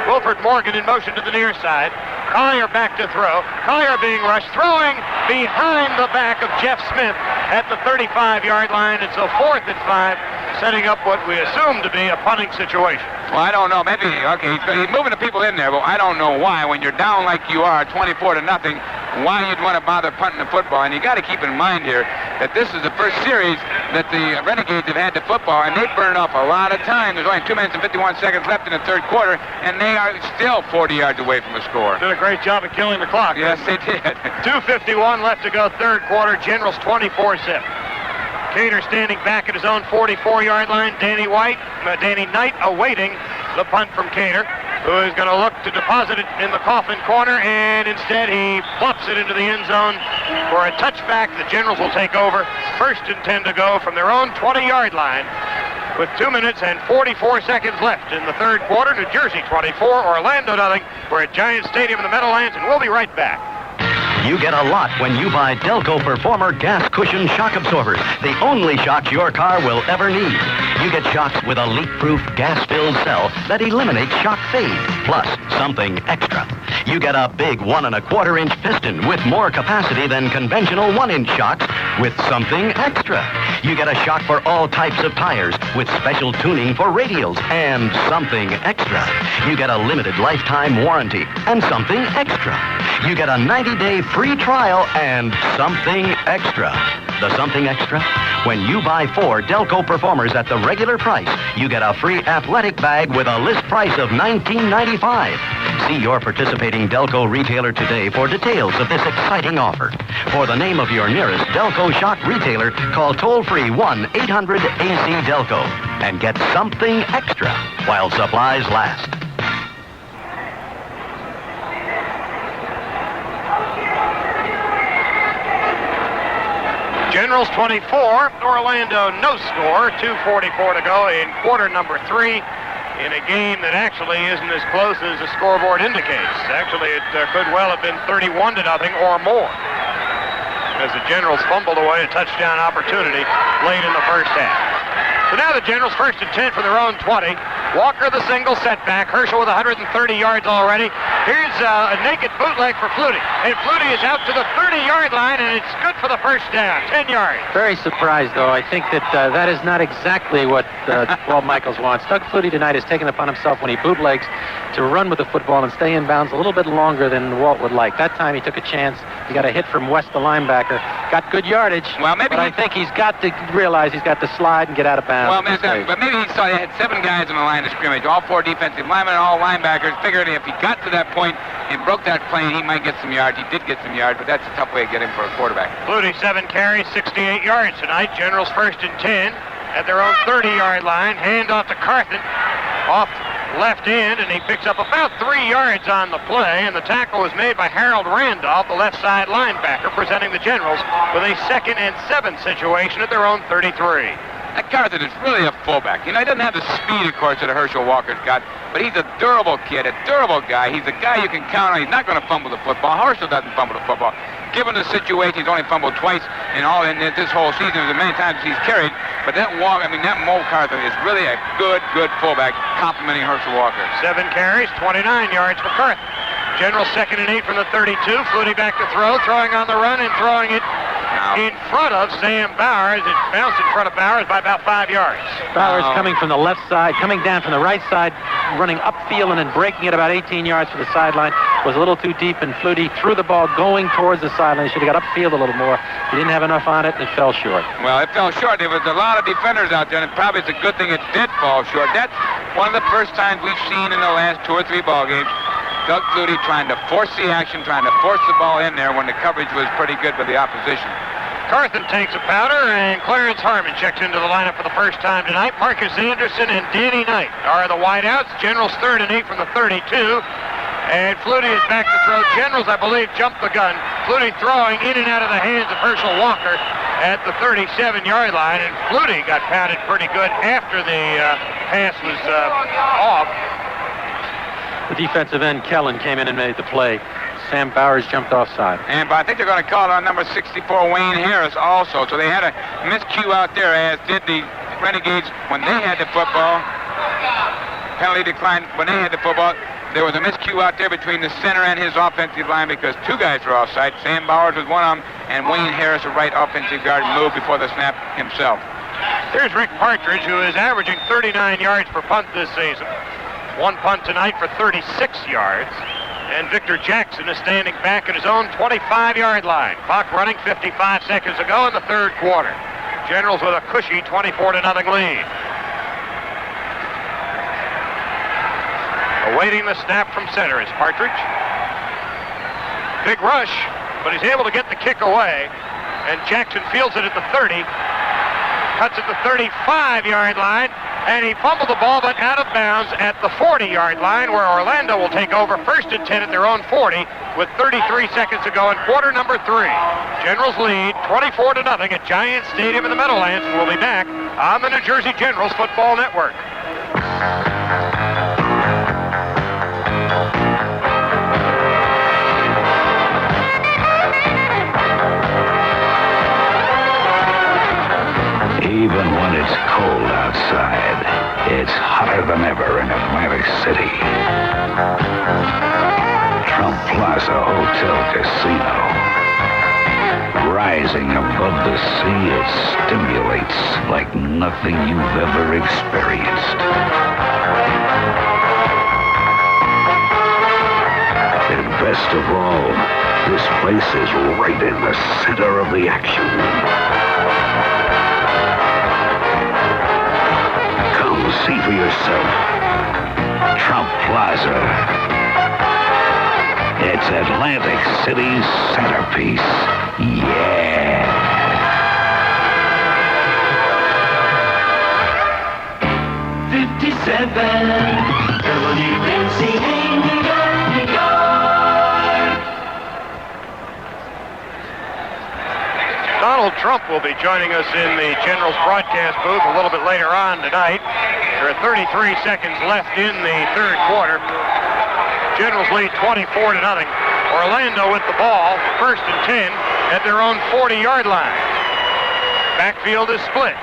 Wilfred Morgan in motion to the near side. Collier back to throw. Collier being rushed, throwing behind the back of Jeff Smith at the 35-yard line. And so 4th and 5, setting up what we assume to be a punting situation. Well, I don't know. Maybe, okay, he's moving the people in there, but I don't know why. When you're down like you are, 24-0, why you'd want to bother punting the football. And you got to keep in mind here that this is the first series that the Renegades have had to football, and they've burned off a lot of time. There's only 2 minutes and 51 seconds left in the third quarter, and they are still 40 yards away from the score. Did a great job of killing the clock. Yes, they did. 2:51 left to go, third quarter. Generals 24-7. Cater standing back at his own 44-yard line. Danny Knight awaiting the punt from Cater, who is going to look to deposit it in the coffin corner, and instead he plops it into the end zone for a touchback. The Generals will take over. 1st and 10 to go from their own 20-yard line with 2 minutes and 44 seconds left in the third quarter. New Jersey 24, Orlando 0. We're at Giant Stadium in the Meadowlands, and we'll be right back. You get a lot when you buy Delco Performer gas cushion shock absorbers, the only shocks your car will ever need. You get shocks with a leak-proof gas-filled cell that eliminates shock fade, plus something extra. You get a big 1 1/4-inch piston with more capacity than conventional 1-inch shocks with something extra. You get a shock for all types of tires with special tuning for radials and something extra. You get a limited lifetime warranty and something extra. You get a 90-day free trial and something extra. The something extra? When you buy 4 Delco Performers at the regular price, you get a free athletic bag with a list price of $19.95. See your participating Delco retailer today for details of this exciting offer. For the name of your nearest Delco Shock retailer, call toll-free 1-800-AC-DELCO and get something extra while supplies last. Generals 24, Orlando no score, 2:44 to go in quarter number 3 in a game that actually isn't as close as the scoreboard indicates. Actually, it could well have been 31-0 or more, as the Generals fumbled away a touchdown opportunity late in the first half. So now the Generals 1st and 10 for their own 20. Walker the single setback. Herschel with 130 yards already. Here's a naked bootleg for Flutie. And Flutie is out to the 30-yard line, and it's good for the first down, 10 yards. Very surprised, though. I think that that is not exactly what Walt Michaels wants. Doug Flutie tonight has taken upon himself, when he bootlegs, to run with the football and stay in bounds a little bit longer than Walt would like. That time he took a chance. He got a hit from West, the linebacker. Got good yardage. Well, maybe I think he's got to realize he's got to slide and get out of bounds. Well, but maybe he saw they had 7 guys in the line of scrimmage, all 4 defensive linemen and all linebackers. Figured if he got to that point and broke that plane, he might get some yards. He did get some yards, but that's a tough way to get him for a quarterback. Flutie 7 carries, 68 yards tonight. Generals 1st and 10 at their own 30-yard line. Hand off to Carthen. Off left end, and he picks up about 3 yards on the play, and the tackle was made by Harold Randolph, the left side linebacker, presenting the Generals with a 2nd and 7 situation at their own 33. That Carson is really a fullback. You know, he doesn't have the speed, of course, that Herschel Walker's got, but he's a durable kid, a durable guy. He's a guy you can count on. He's not going to fumble the football. Herschel doesn't fumble the football. Given the situation, he's only fumbled twice in this whole season, as many times as he's carried. But that Mo Carson is really a good fullback, complimenting Herschel Walker. 7 carries, 29 yards for Carson. General 2nd and 8 from the 32. Flutie back to throw, throwing on the run and throwing it in front of Sam Bowers. It bounced in front of Bowers by about 5 yards. Bowers coming from the left side, coming down from the right side, running upfield and then breaking it about 18 yards to the sideline. Was a little too deep, and Flutie threw the ball going towards the sideline. He should have got upfield a little more. He didn't have enough on it, and it fell short. Well, it fell short. There was a lot of defenders out there, and probably it's a good thing it did fall short. That's one of the first times we've seen in the last 2 or 3 ball games Doug Flutie trying to force the action, trying to force the ball in there when the coverage was pretty good by the opposition. Carson takes a powder, and Clarence Harmon checks into the lineup for the first time tonight. Marcus Anderson and Danny Knight are the wideouts. Generals 3rd and 8 from the 32. And Flutie is back to throw. Generals, I believe, jumped the gun. Flutie throwing in and out of the hands of Herschel Walker at the 37-yard line. And Flutie got pounded pretty good after the pass was off. The defensive end, Kellen, came in and made the play. Sam Bowers jumped offside. But I think they're going to call it on number 64, Wayne Harris, also. So they had a miscue out there, as did the Renegades when they had the football. Penalty declined when they had the football. There was a miscue out there between the center and his offensive line because 2 guys were offside. Sam Bowers was one of them, and Wayne Harris, the right offensive guard, moved before the snap himself. Here's Rick Partridge, who is averaging 39 yards per punt this season. 1 punt tonight for 36 yards. And Victor Jackson is standing back at his own 25-yard line. Clock running 55 seconds ago in the 3rd quarter. Generals with a cushy 24-0 lead. Awaiting the snap from center is Partridge. Big rush, but he's able to get the kick away. And Jackson fields it at the 30. Cuts at the 35-yard line. And he fumbled the ball, but out of bounds at the 40-yard line, where Orlando will take over 1st and 10 at their own 40 with 33 seconds to go in quarter number 3. Generals lead 24-0 at Giant Stadium in the Meadowlands. We'll be back on the New Jersey Generals Football Network. Even when it's cold outside, it's hotter than ever in Atlantic City. Trump Plaza Hotel Casino. Rising above the sea, it stimulates like nothing you've ever experienced. And best of all, this place is right in the center of the action. See for yourself. Trump Plaza. It's Atlantic City's centerpiece. Yeah. WMCA, New York, New York. Donald Trump will be joining us in the Generals broadcast booth a little bit later on tonight. There are 33 seconds left in the 3rd quarter. Generals lead 24-0. Orlando with the ball, 1st and 10 at their own 40-yard line. Backfield is split.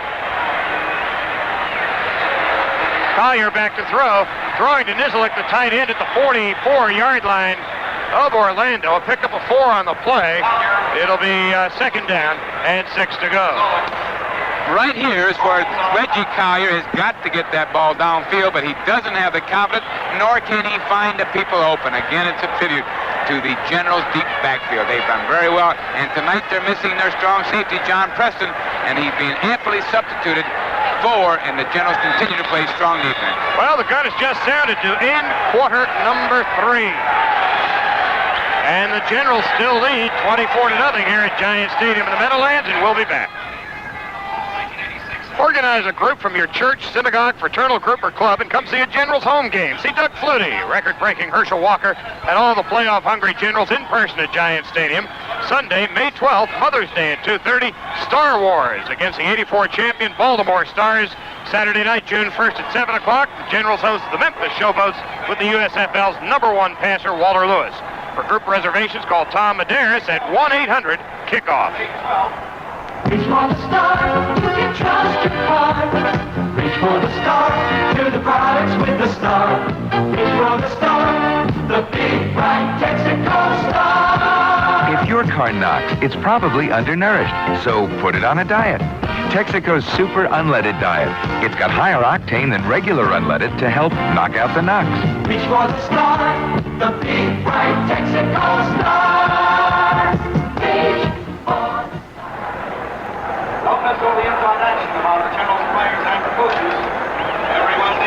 Collier back to throw. Throwing to Nizilik, the tight end, at the 44-yard line of Orlando. A pickup of 4 on the play. It'll be 2nd down and 6 to go. Right here is where Reggie Collier has got to get that ball downfield, but he doesn't have the confidence, nor can he find the people open. Again, it's a tribute to the Generals' deep backfield. They've done very well, and tonight they're missing their strong safety, John Preston, and he's being amply substituted for, and the Generals continue to play strong defense. Well, the gun has just sounded to end quarter number 3. And the Generals still lead 24-0 here at Giant Stadium in the Meadowlands, and we'll be back. We're Organize a group from your church, synagogue, fraternal group, or club and come see a Generals home game. See Doug Flutie, record-breaking Herschel Walker, and all the playoff-hungry Generals in person at Giant Stadium. Sunday, May 12th, Mother's Day at 2:30, Star Wars against the 84 champion Baltimore Stars. Saturday night, June 1st at 7 o'clock, the Generals host the Memphis Showboats with the USFL's #1 passer, Walter Lewis. For group reservations, call Tom Medeiros at 1-800-KICKOFF. Reach for the star, you can trust your car. Reach for the star, to the products with the star. Reach for the star, the big bright Texaco star. If your car knocks, it's probably undernourished, so put it on a diet. Texaco's Super Unleaded Diet. It's got higher octane than regular unleaded to help knock out the knocks. Reach for the star, the big bright Texaco star. Reach for the Don't miss all the inside action about the Generals players and the coaches.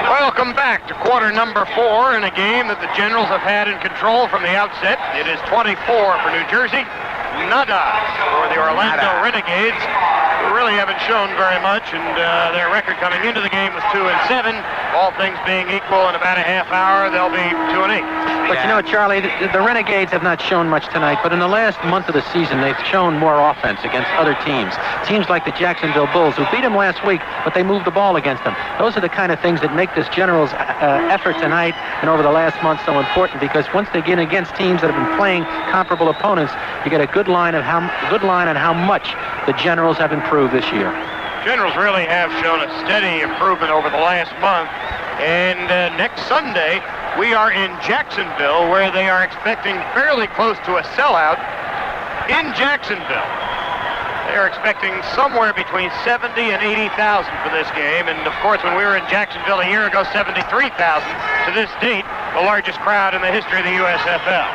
Welcome back to quarter number 4 in a game that the Generals have had in control from the outset. It is 24 for New Jersey, nada for the Orlando Renegades, who really haven't shown very much, and their record coming into the game was 2-7. All things being equal, in about a half hour, they'll be 2-8. But you know, Charlie, the Renegades have not shown much tonight, but in the last month of the season, they've shown more offense against other teams. Teams like the Jacksonville Bulls, who beat them last week, but they moved the ball against them. Those are the kind of things that make this Generals effort tonight and over the last month so important, because once they get against teams that have been playing comparable opponents, you get a good line on how much the Generals have improved this year. Generals really have shown a steady improvement over the last month, and next Sunday we are in Jacksonville, where they are expecting fairly close to a sellout in Jacksonville. They are expecting somewhere between 70 and 80,000 for this game, and of course when we were in Jacksonville a year ago, 73,000. To this date, the largest crowd in the history of the USFL.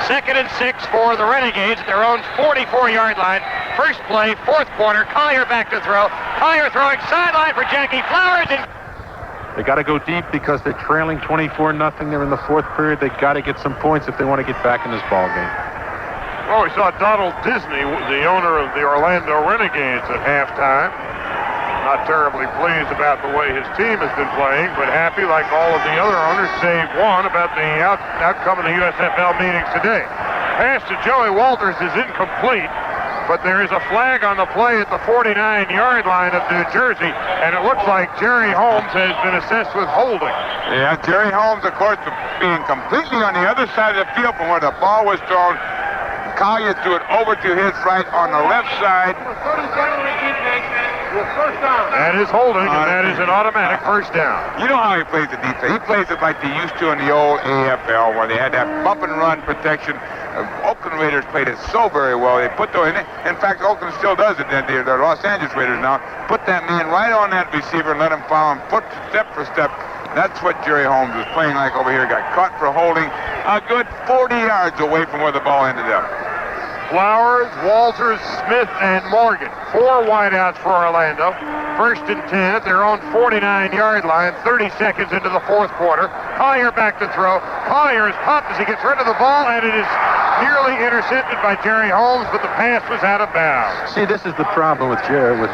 2nd and 6 for the Renegades at their own 44-yard line. First play, 4th quarter. Collier back to throw. Collier throwing sideline for Jackie Flowers. And They got to go deep because they're trailing 24-0. They're in the 4th period. They got to get some points if they want to get back in this ball game. Well, we saw Donald Disney, the owner of the Orlando Renegades, at halftime. Not terribly pleased about the way his team has been playing, but happy, like all of the other owners, save one, about the outcome of the USFL meetings today. Pass to Joey Walters is incomplete, but there is a flag on the play at the 49-yard line of New Jersey, and it looks like Jerry Holmes has been assessed with holding. Yeah, Jerry Holmes, of course, being completely on the other side of the field from where the ball was thrown. Collier threw it over to his right on the left side. That is holding, and that is an automatic first down. You know how he plays the defense. He plays it like they used to in the old AFL, where they had that bump and run protection. Oakland Raiders played it so very well. They put in fact, Oakland still does it. The Los Angeles Raiders now put that man right on that receiver and let him follow him step for step. That's what Jerry Holmes was playing like over here. Got caught for holding a good 40 yards away from where the ball ended up. Flowers, Walters, Smith, and Morgan. 4 wideouts for Orlando. 1st and 10 at their own 49-yard line. 30 seconds into the 4th quarter. Collier back to throw. Collier is popped as he gets rid of the ball, and it is nearly intercepted by Jerry Holmes, but the pass was out of bounds. See, this is the problem with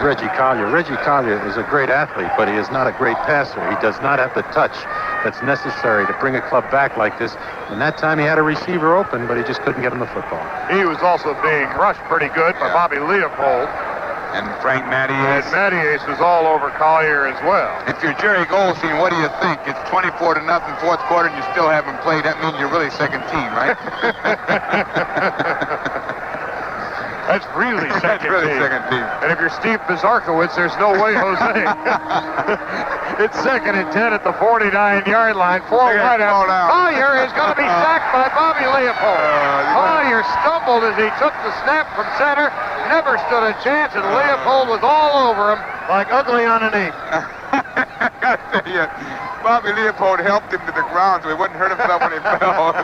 Reggie Collier. Reggie Collier is a great athlete, but he is not a great passer. He does not have the touch that's necessary to bring a club back like this. And that time he had a receiver open, but he just couldn't get him the football. He was also being rushed pretty good by Bobby Leopold. And Frank Mattias. And Mattias was all over Collier as well. If you're Jerry Goldstein, what do you think? It's 24-0, 4th quarter, and you still haven't played. That means you're really second team, right? That's really second team. And if you're Steve Bizarkowitz, there's no way, Jose. It's 2nd and 10 at the 49-yard line. 4 wideouts. Collier is going to be sacked by Bobby Leopold. Collier stumbled as he took the snap from center. Never stood a chance, and Leopold was all over him like ugly on an ape. Bobby Leopold helped him to the ground so he wouldn't hurt himself when he fell.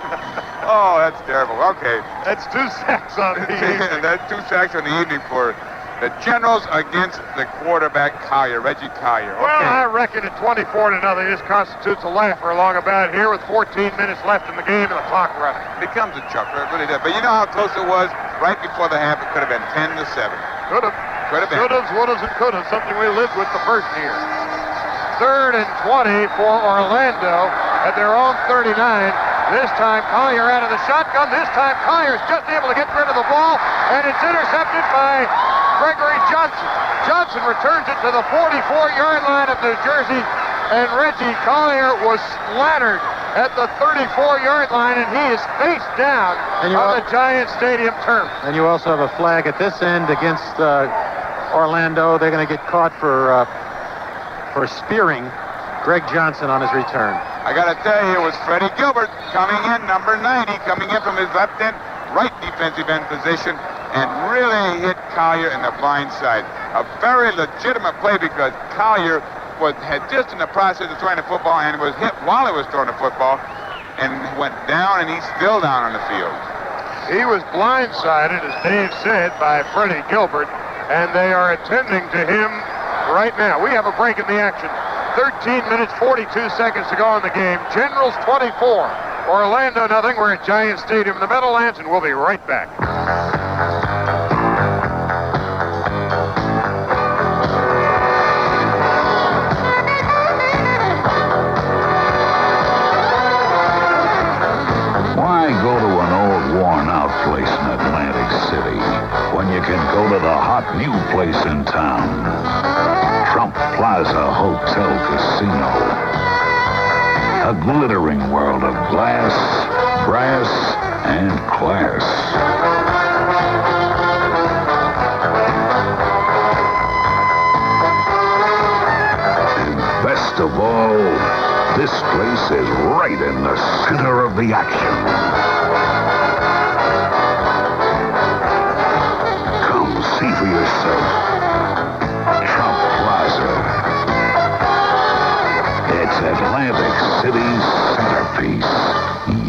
Oh, that's terrible. Okay. That's 2 sacks on the evening. That's 2 sacks on the evening for the Generals against the quarterback Collier, Reggie Collier. Okay. Well, I reckon at 24-0, this constitutes a laugher along about here with 14 minutes left in the game and the clock running. It becomes a chuckler, it really does. But you know how close it was? Right before the half, it could have been 10-7. Could have. Could have been. Should have, would have, and could have. Something we lived with the first year. 3rd and 20 for Orlando at their own 39. This time Collier out of the shotgun. This time Collier's just able to get rid of the ball, and it's intercepted by Gregory Johnson. Johnson returns it to the 44-yard line of New Jersey, and Reggie Collier was splattered at the 34-yard line, and he is face down on the Giant Stadium turf. And you also have a flag at this end against Orlando. They're going to get caught for spearing Greg Johnson on his return. I got to tell you, it was Freddie Gilbert coming in, number 90, coming in from his left end, right defensive end position, and really hit Collier in the blind side. A very legitimate play because Collier had just in the process of throwing the football and was hit while he was throwing the football and went down, and he's still down on the field. He was blindsided, as Dave said, by Freddie Gilbert, and they are attending to him right now. We have a break in the action. 13 minutes, 42 seconds to go in the game. Generals 24, Orlando nothing. We're at Giant Stadium in the Meadowlands, and we'll be right back. Why go to an old, worn-out place in Atlantic City when you can go to the hot new place in town? Trump Plaza Hotel Casino. A glittering world of glass, brass, and class. And best of all, this place is right in the center of the action. Come see for yourself. Trump Plaza. It's Atlantic City's centerpiece.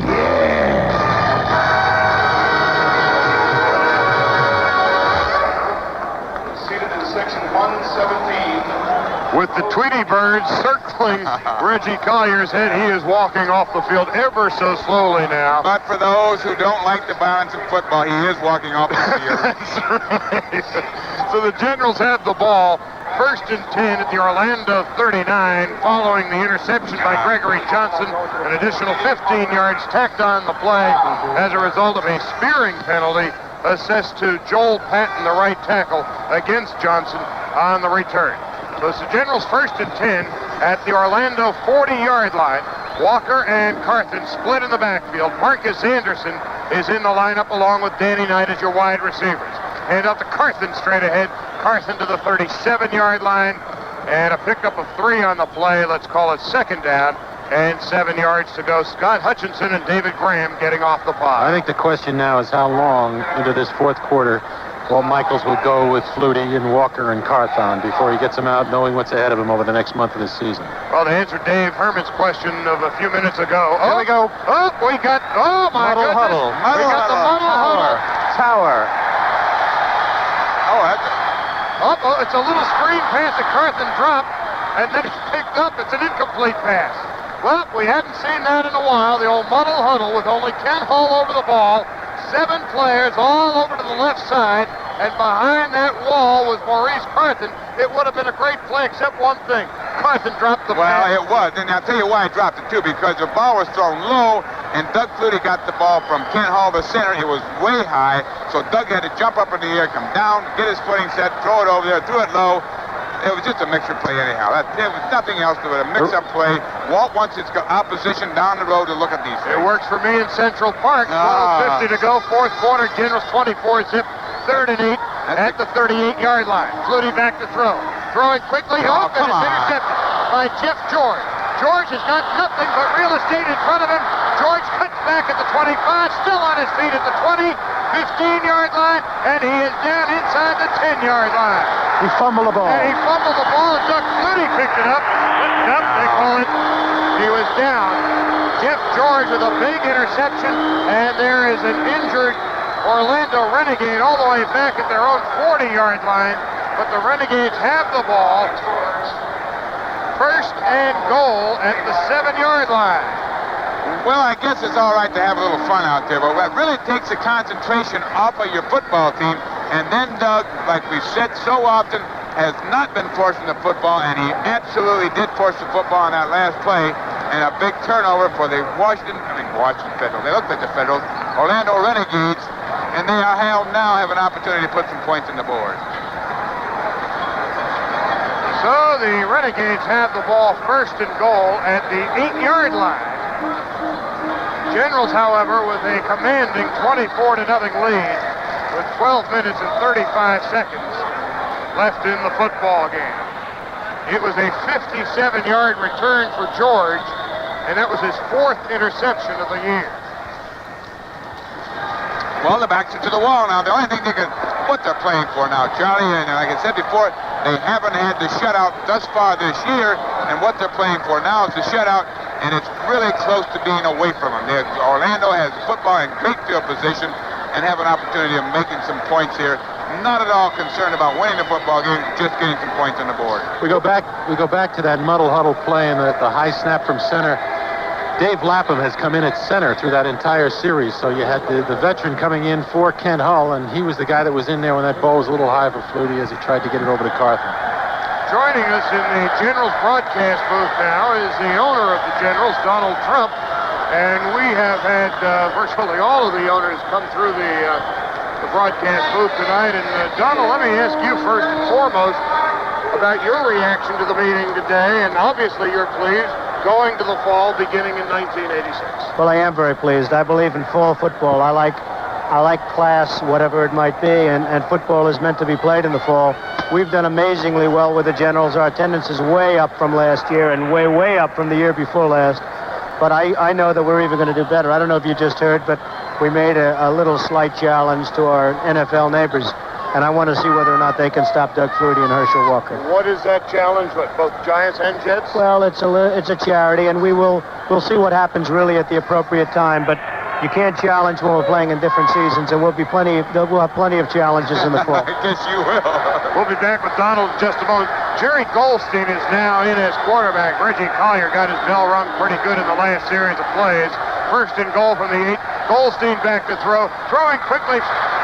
Yeah. Seated in section 117. With the Tweety birds circling Reggie Collier's head, he is walking off the field ever so slowly now. But for those who don't like the violence of football, he is walking off the field. That's right. So the Generals have the ball. 1st and 10 at the Orlando 39, following the interception by Gregory Johnson. An additional 15 yards tacked on the play as a result of a spearing penalty assessed to Joel Patton, the right tackle, against Johnson on the return. So it's the Generals 1st and 10 at the Orlando 40-yard line. Walker and Carthen split in the backfield. Marcus Anderson is in the lineup along with Danny Knight as your wide receivers. Hand off to Carthen straight ahead. Carthen to the 37-yard line. And a pickup of 3 on the play. Let's call it 2nd down. And 7 yards to go. Scott Hutchinson and David Graham getting off the pod. I think the question now is how long into this 4th quarter Walt Michaels will go with Flutie and Walker and Carthon before he gets them out knowing what's ahead of him over the next month of the season. Well, to answer Dave Herman's question of a few minutes ago. Here we go. Oh, we got, oh my muddle goodness. Huddle. We got the muddle huddle. Tower. Oh, that's Oh, it's a little screen pass that Carthen dropped, and then it's picked up. It's an incomplete pass. Well, we hadn't seen that in a while. The old muddle huddle with only Ken Hull over the ball. 7 players all over to the left side, and behind that wall was Maurice Carthen. It would have been a great play except one thing. Carthen dropped the pass. Well, it was, and I'll tell you why he dropped it too, because the ball was thrown low, and Doug Flutie got the ball from Ken Hall, the center. It was way high, so Doug had to jump up in the air, come down, get his footing set, throw it over there, threw it low. It was just a mixture play anyhow. There was nothing else to it, a mix-up play. Walt wants his opposition down the road to look at these things. It works for me in Central Park. 12:50 to go, 4th quarter. Generals 24 zip, 3rd and 8 at the 38-yard line. Flutie back to throw. Throwing quickly, and it's intercepted by Jeff George. George has got nothing but real estate in front of him. George cuts back at the 25, still on his feet at the 20, 15-yard line, and he is down inside the 10-yard line. He fumbled the ball. And he fumbled the ball, and Doug Flutie picked it up. They call it. He was down. Jeff George with a big interception, and there is an injured Orlando Renegade all the way back at their own 40-yard line, but the Renegades have the ball. 1st and goal at the 7-yard line. Well, I guess it's all right to have a little fun out there, but what really takes the concentration off of your football team And then Doug, like we've said so often, has not been forcing the football, and he absolutely did force the football on that last play, and a big turnover for the Washington Federals. They look like the Federals, Orlando Renegades, and they now have an opportunity to put some points on the board. So the Renegades have the ball first and goal at the 8-yard line. Generals, however, with a commanding 24-0 lead with 12 minutes and 35 seconds left in the football game. It was a 57-yard return for George, and that was his 4th interception of the year. Well, the backs are to the wall now. The only thing what they're playing for now, Charlie, and like I said before, they haven't had the shutout thus far this year, and what they're playing for now is the shutout, and it's really close to being away from them. Orlando has football in great field position and have an opportunity of making some points here. Not at all concerned about winning the football game, just getting some points on the board. We go back to that muddle huddle play and the high snap from center. Dave Lapham has come in at center through that entire series, so you had the veteran coming in for Kent Hull, and he was the guy that was in there when that ball was a little high for Flutie as he tried to get it over to Carthen. Joining us in the Generals broadcast booth now is the owner of the Generals, Donald Trump, and we have had virtually all of the owners come through the broadcast booth tonight. And Donald, let me ask you first and foremost about your reaction to the meeting today, and obviously you're pleased going to the fall beginning in 1986. Well, I am very pleased. I believe in fall football. I like class, whatever it might be, and football is meant to be played in the fall. We've done amazingly well with the Generals. Our attendance is way up from last year and way up from the year before last. But I know that we're even going to do better. I don't know if you just heard, but we made a little slight challenge to our NFL neighbors, and I want to see whether or not they can stop Doug Flutie and Herschel Walker. What is that challenge? What, both Giants and Jets? Well, it's a charity, and we'll see what happens really at the appropriate time. But you can't challenge when we're playing in different seasons, and we'll have plenty of challenges in the fall. I guess you will. We'll be back with Donald in just a moment. Jerry Goldstein is now in as quarterback. Reggie Collier got his bell rung pretty good in the last series of plays. First and goal from the 8. Goldstein back to throw. Throwing quickly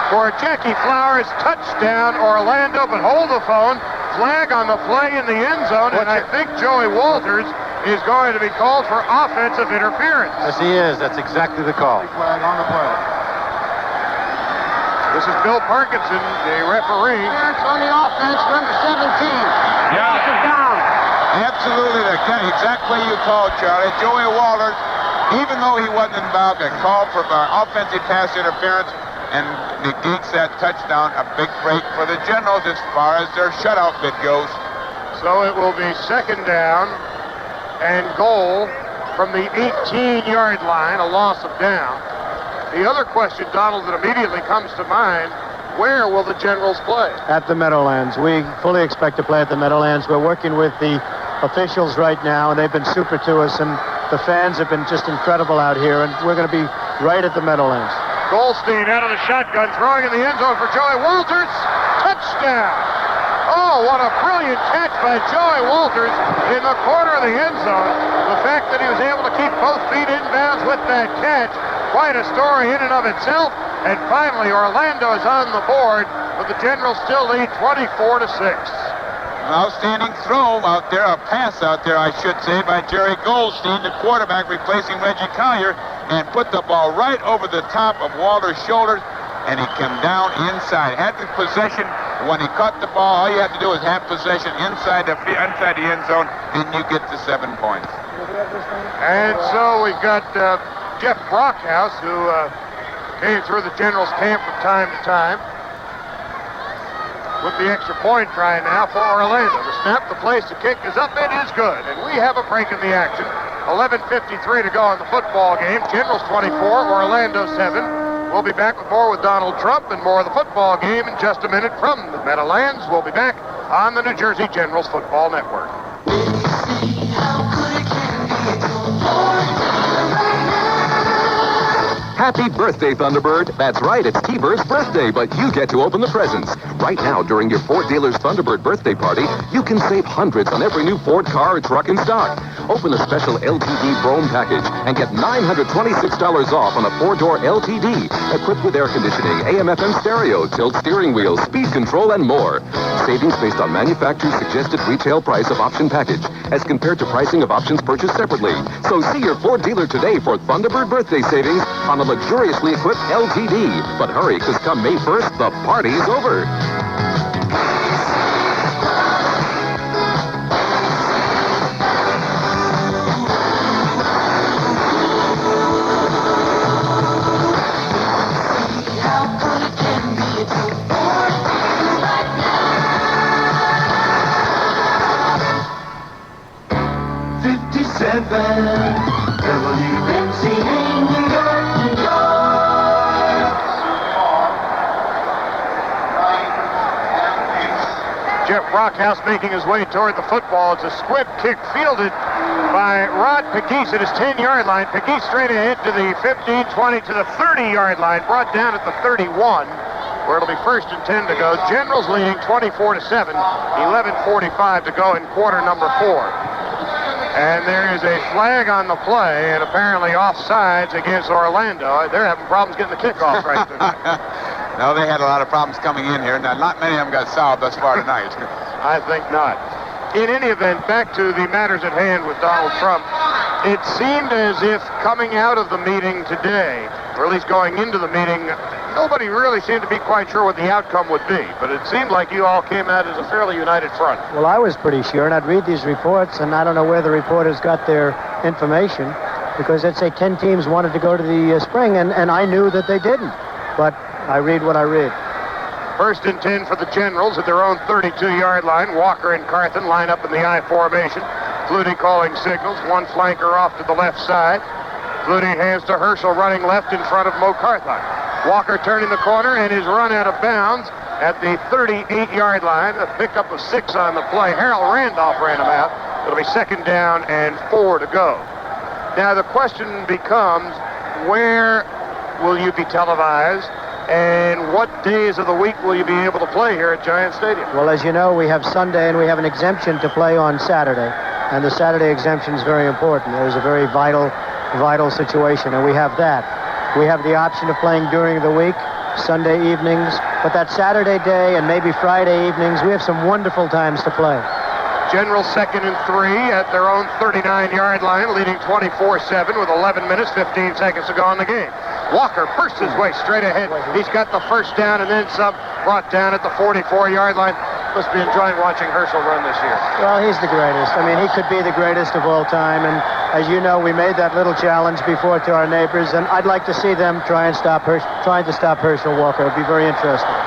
for Jackie Flowers. Touchdown, Orlando, but hold the phone. Flag on the play in the end zone, and I think Joey Walters is going to be called for offensive interference. Yes, he is. That's exactly the call. Flag on the play. This is Bill Parkinson, the referee. It's on the offense, number 17. Yeah. Down. Absolutely, the exact way you called, Charlie. Joey Walters, even though he wasn't involved, got called for offensive pass interference and negates that touchdown. A big break for the Generals as far as their shutout bid goes. So it will be second down and goal from the 18-yard line, a loss of down. The other question, Donald, that immediately comes to mind, where will the Generals play? At the Meadowlands. We fully expect to play at the Meadowlands. We're working with the officials right now, and they've been super to us, and the fans have been just incredible out here, and we're going to be right at the Meadowlands. Goldstein out of the shotgun, throwing in the end zone for Joey Walters. Touchdown! Oh, what a brilliant catch by Joey Walters in the corner of the end zone. The fact that he was able to keep both feet inbounds with that catch, quite a story in and of itself. And finally, Orlando is on the board, but the Generals still lead 24-6. An outstanding throw out there, a pass out there, I should say, by Jerry Goldstein, the quarterback replacing Reggie Collier, and put the ball right over the top of Walter's shoulders, and he came down inside. Had the possession when he caught the ball. All you have to do is have possession inside the end zone, and you get the 7 points. And so we've got Jeff Brockhouse, who came through the Generals camp from time to time, with the extra point try now for Orlando. The snap, the place, the kick is up. It is good. And we have a break in the action. 11:53 to go in the football game. Generals 24, Orlando 7. We'll be back with more with Donald Trump and more of the football game in just a minute from the Meadowlands. We'll be back on the New Jersey Generals Football Network. Happy birthday, Thunderbird. That's right, it's T-Bird's birthday, but you get to open the presents. Right now, during your Ford dealer's Thunderbird birthday party, you can save hundreds on every new Ford car or truck in stock. Open a special LTD Brome package and get $926 off on a 4-door LTD, equipped with air conditioning, AM/FM stereo, tilt steering wheel, speed control, and more. Savings based on manufacturer's suggested retail price of option package, as compared to pricing of options purchased separately. So see your Ford dealer today for Thunderbird birthday savings on a luxuriously equipped LTD. But hurry, because come May 1st, the party's over. WMCA, New York, New York. Jeff Brockhouse making his way toward the football. It's a squib kick fielded by Rod Pegues at his 10-yard line. Pegues straight ahead to the 15, 20, to the 30-yard line, brought down at the 31, where it'll be 1st and 10 to go. Generals leading 24-7, 11:45 to go in quarter number 4. And there is a flag on the play, and apparently offsides against Orlando. They're having problems getting the kickoff right there. No, they had a lot of problems coming in here. Now, not many of them got solved thus far tonight. I think not. In any event, back to the matters at hand with Donald Trump. It seemed as if coming out of the meeting today, or at least going into the meeting, nobody really seemed to be quite sure what the outcome would be. But it seemed like you all came out as a fairly united front. Well, I was pretty sure, and I'd read these reports, and I don't know where the reporters got their information, because they'd say 10 teams wanted to go to the spring, and I knew that they didn't. But I read what I read. 1st and 10 for the Generals at their own 32-yard line. Walker and Carthen line up in the I formation. Flutie calling signals. One flanker off to the left side. Flutie hands to Herschel running left in front of Mo Carthon. Walker turning the corner and is run out of bounds at the 38-yard line. A pickup of 6 on the play. Harold Randolph ran him out. It'll be 2nd down and 4 to go. Now the question becomes, where will you be televised? And what days of the week will you be able to play here at Giant Stadium? Well, as you know, we have Sunday and we have an exemption to play on Saturday. And the Saturday exemption is very important. It is a very vital situation, and we have that. We have the option of playing during the week, Sunday evenings, but that Saturday day and maybe Friday evenings, we have some wonderful times to play. General 2nd and 3 at their own 39-yard line, leading 24-7 with 11 minutes, 15 seconds to go in the game. Walker bursts his way straight ahead. He's got the 1st down and then some, brought down at the 44-yard line. Must be enjoying watching Herschel run this year. Well, he's the greatest. I mean, he could be the greatest of all time. And as you know, we made that little challenge before to our neighbors, and I'd like to see them trying to stop Herschel Walker. It'd be very interesting.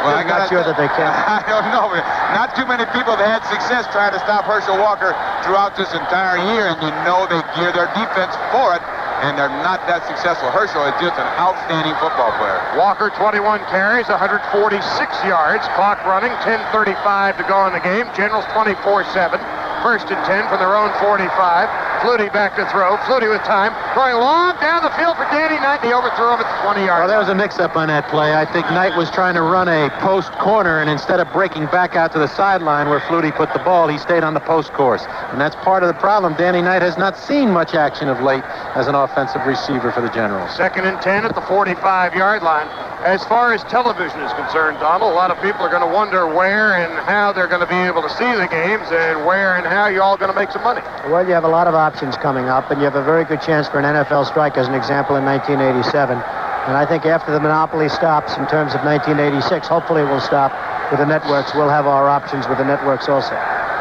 Well, I'm not sure that they can. I don't know. Not too many people have had success trying to stop Herschel Walker throughout this entire year, and you know they gear their defense for it, and they're not that successful. Herschel is just an outstanding football player. Walker, 21 carries, 146 yards. Clock running, 10:35 to go in the game. Generals 24-7. 1st and 10 from their own 45. Flutie back to throw. Flutie with time. Throwing long down the field for Danny Knight. He overthrew him at the 20-yard line. Well, there was a mix-up on that play. I think Knight was trying to run a post corner, and instead of breaking back out to the sideline where Flutie put the ball, he stayed on the post course. And that's part of the problem. Danny Knight has not seen much action of late as an offensive receiver for the Generals. 2nd and 10 at the 45-yard line. As far as television is concerned, Donald, a lot of people are going to wonder where and how they're going to be able to see the games and where and how you're all going to make some money. Well, you have a lot of options coming up, and you have a very good chance for an NFL strike, as an example, in 1987. And I think after the monopoly stops in terms of 1986, hopefully it will stop with the networks. We'll have our options with the networks also.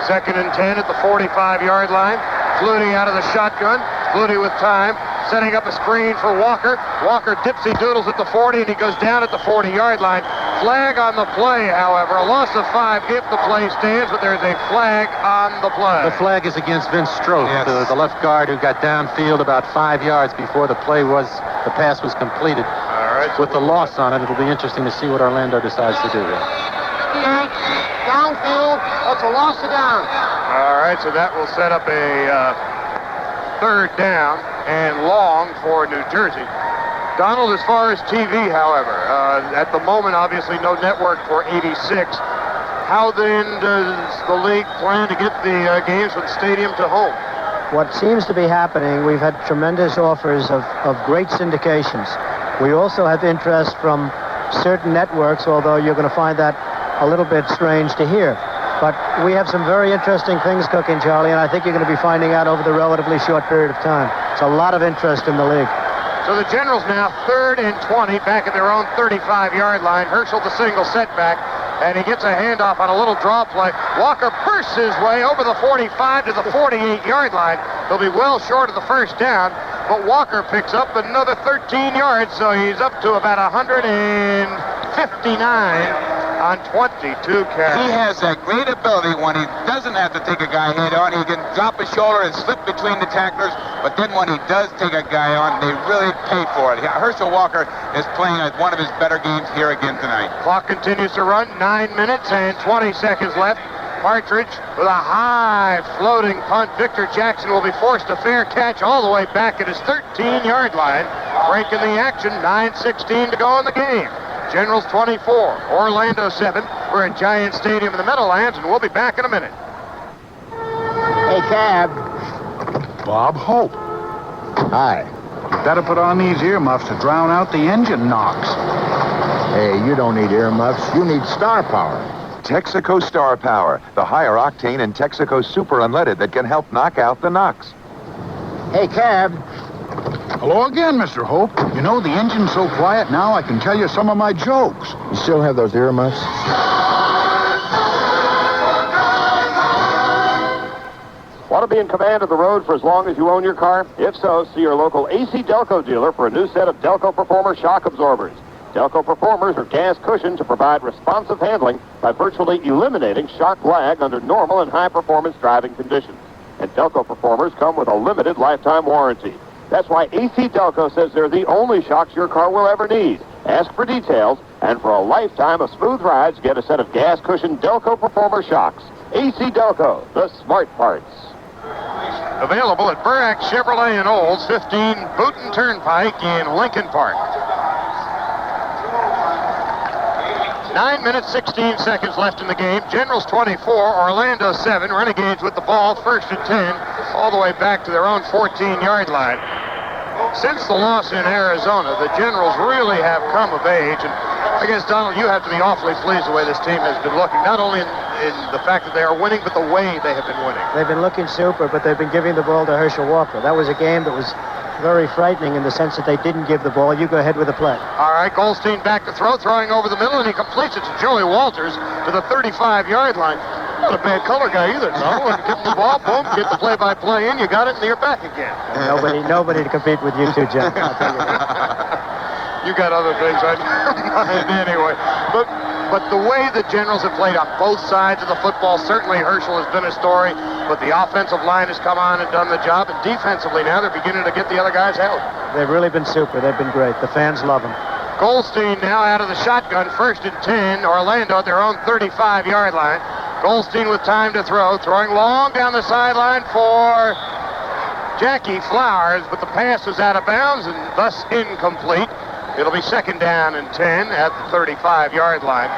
2nd and 10 at the 45-yard line. Flutie out of the shotgun. Flutie with time. Setting up a screen for Walker. Walker dipsy-doodles at the 40, and he goes down at the 40-yard line. Flag on the play, however. A loss of 5 if the play stands, but there's a flag on the play. The flag is against Vince Stroth, yes, the left guard who got downfield about 5 yards before the pass was completed. All right. With the loss on it, it'll be interesting to see what Orlando decides to do here. Downfield, that's a loss of down. All right, so that will set up a 3rd down and long for New Jersey. Donald, as far as TV, however, at the moment, obviously no network for 86. How then does the league plan to get the games from the stadium to home? What seems to be happening, we've had tremendous offers of great syndications. We also have interest from certain networks, although you're going to find that a little bit strange to hear. But we have some very interesting things cooking, Charlie, and I think you're going to be finding out over the relatively short period of time. It's a lot of interest in the league. So the Generals now 3rd and 20 back at their own 35-yard line. Herschel the single setback, and he gets a handoff on a little draw play. Walker bursts his way over the 45 to the 48-yard line. He'll be well short of the first down, but Walker picks up another 13 yards, so he's up to about 159 on 22 carries. He has that great ability when he doesn't have to take a guy head on. He can drop his shoulder and slip between the tacklers, but then when he does take a guy on, they really pay for it. Herschel Walker is playing one of his better games here again tonight. Clock continues to run, 9 minutes and 20 seconds left. Partridge with a high floating punt. Victor Jackson will be forced to fair catch all the way back at his 13-yard line. Breaking the action, 9:16 to go in the game. Generals 24, Orlando 7. We're at Giant Stadium in the Meadowlands, and we'll be back in a minute. Hey, Cab. Bob Hope. Hi. You better put on these earmuffs to drown out the engine knocks. Hey, you don't need earmuffs. You need star power. Texaco Star Power, the higher octane in Texaco Super Unleaded that can help knock out the knocks. Hey, Cab. Hello again, Mr. Hope. You know, the engine's so quiet now I can tell you some of my jokes. You still have those earmuffs? Want to be in command of the road for as long as you own your car? If so, see your local AC Delco dealer for a new set of Delco Performer shock absorbers. Delco Performers are gas cushioned to provide responsive handling by virtually eliminating shock lag under normal and high-performance driving conditions. And Delco Performers come with a limited lifetime warranty. That's why AC Delco says they're the only shocks your car will ever need. Ask for details, and for a lifetime of smooth rides, get a set of gas-cushioned Delco Performer shocks. AC Delco, the smart parts. Available at Burrack Chevrolet in Olds, 15 Booton Turnpike in Lincoln Park. 9 minutes, 16 seconds left in the game. Generals 24, Orlando 7. Renegades with the ball, 1st and 10, all the way back to their own 14-yard line. Since the loss in Arizona, the Generals really have come of age. And I guess, Donald, you have to be awfully pleased the way this team has been looking, not only in the fact that they are winning, but the way they have been winning. They've been looking super, but they've been giving the ball to Herschel Walker. That was a game that was very frightening in the sense that they didn't give the ball. You go ahead with the play. All right, Goldstein back to throw, throwing over the middle, and he completes it to Joey Walters to the 35-yard line. Not a bad color guy either, no. When you get the ball, boom, get the play-by-play in, you got it, and you're back again. Nobody to compete with you two, Jim. I'll tell you. You got other things on your mind anyway. But the way the Generals have played on both sides of the football, certainly Herschel has been a story, but the offensive line has come on and done the job, and defensively now they're beginning to get the other guys out. They've really been super. They've been great. The fans love them. Goldstein now out of the shotgun, 1st and 10. Orlando at their own 35-yard line. Goldstein with time to throw, throwing long down the sideline for Jackie Flowers, but the pass was out of bounds and thus incomplete. It'll be 2nd down and 10 at the 35-yard line.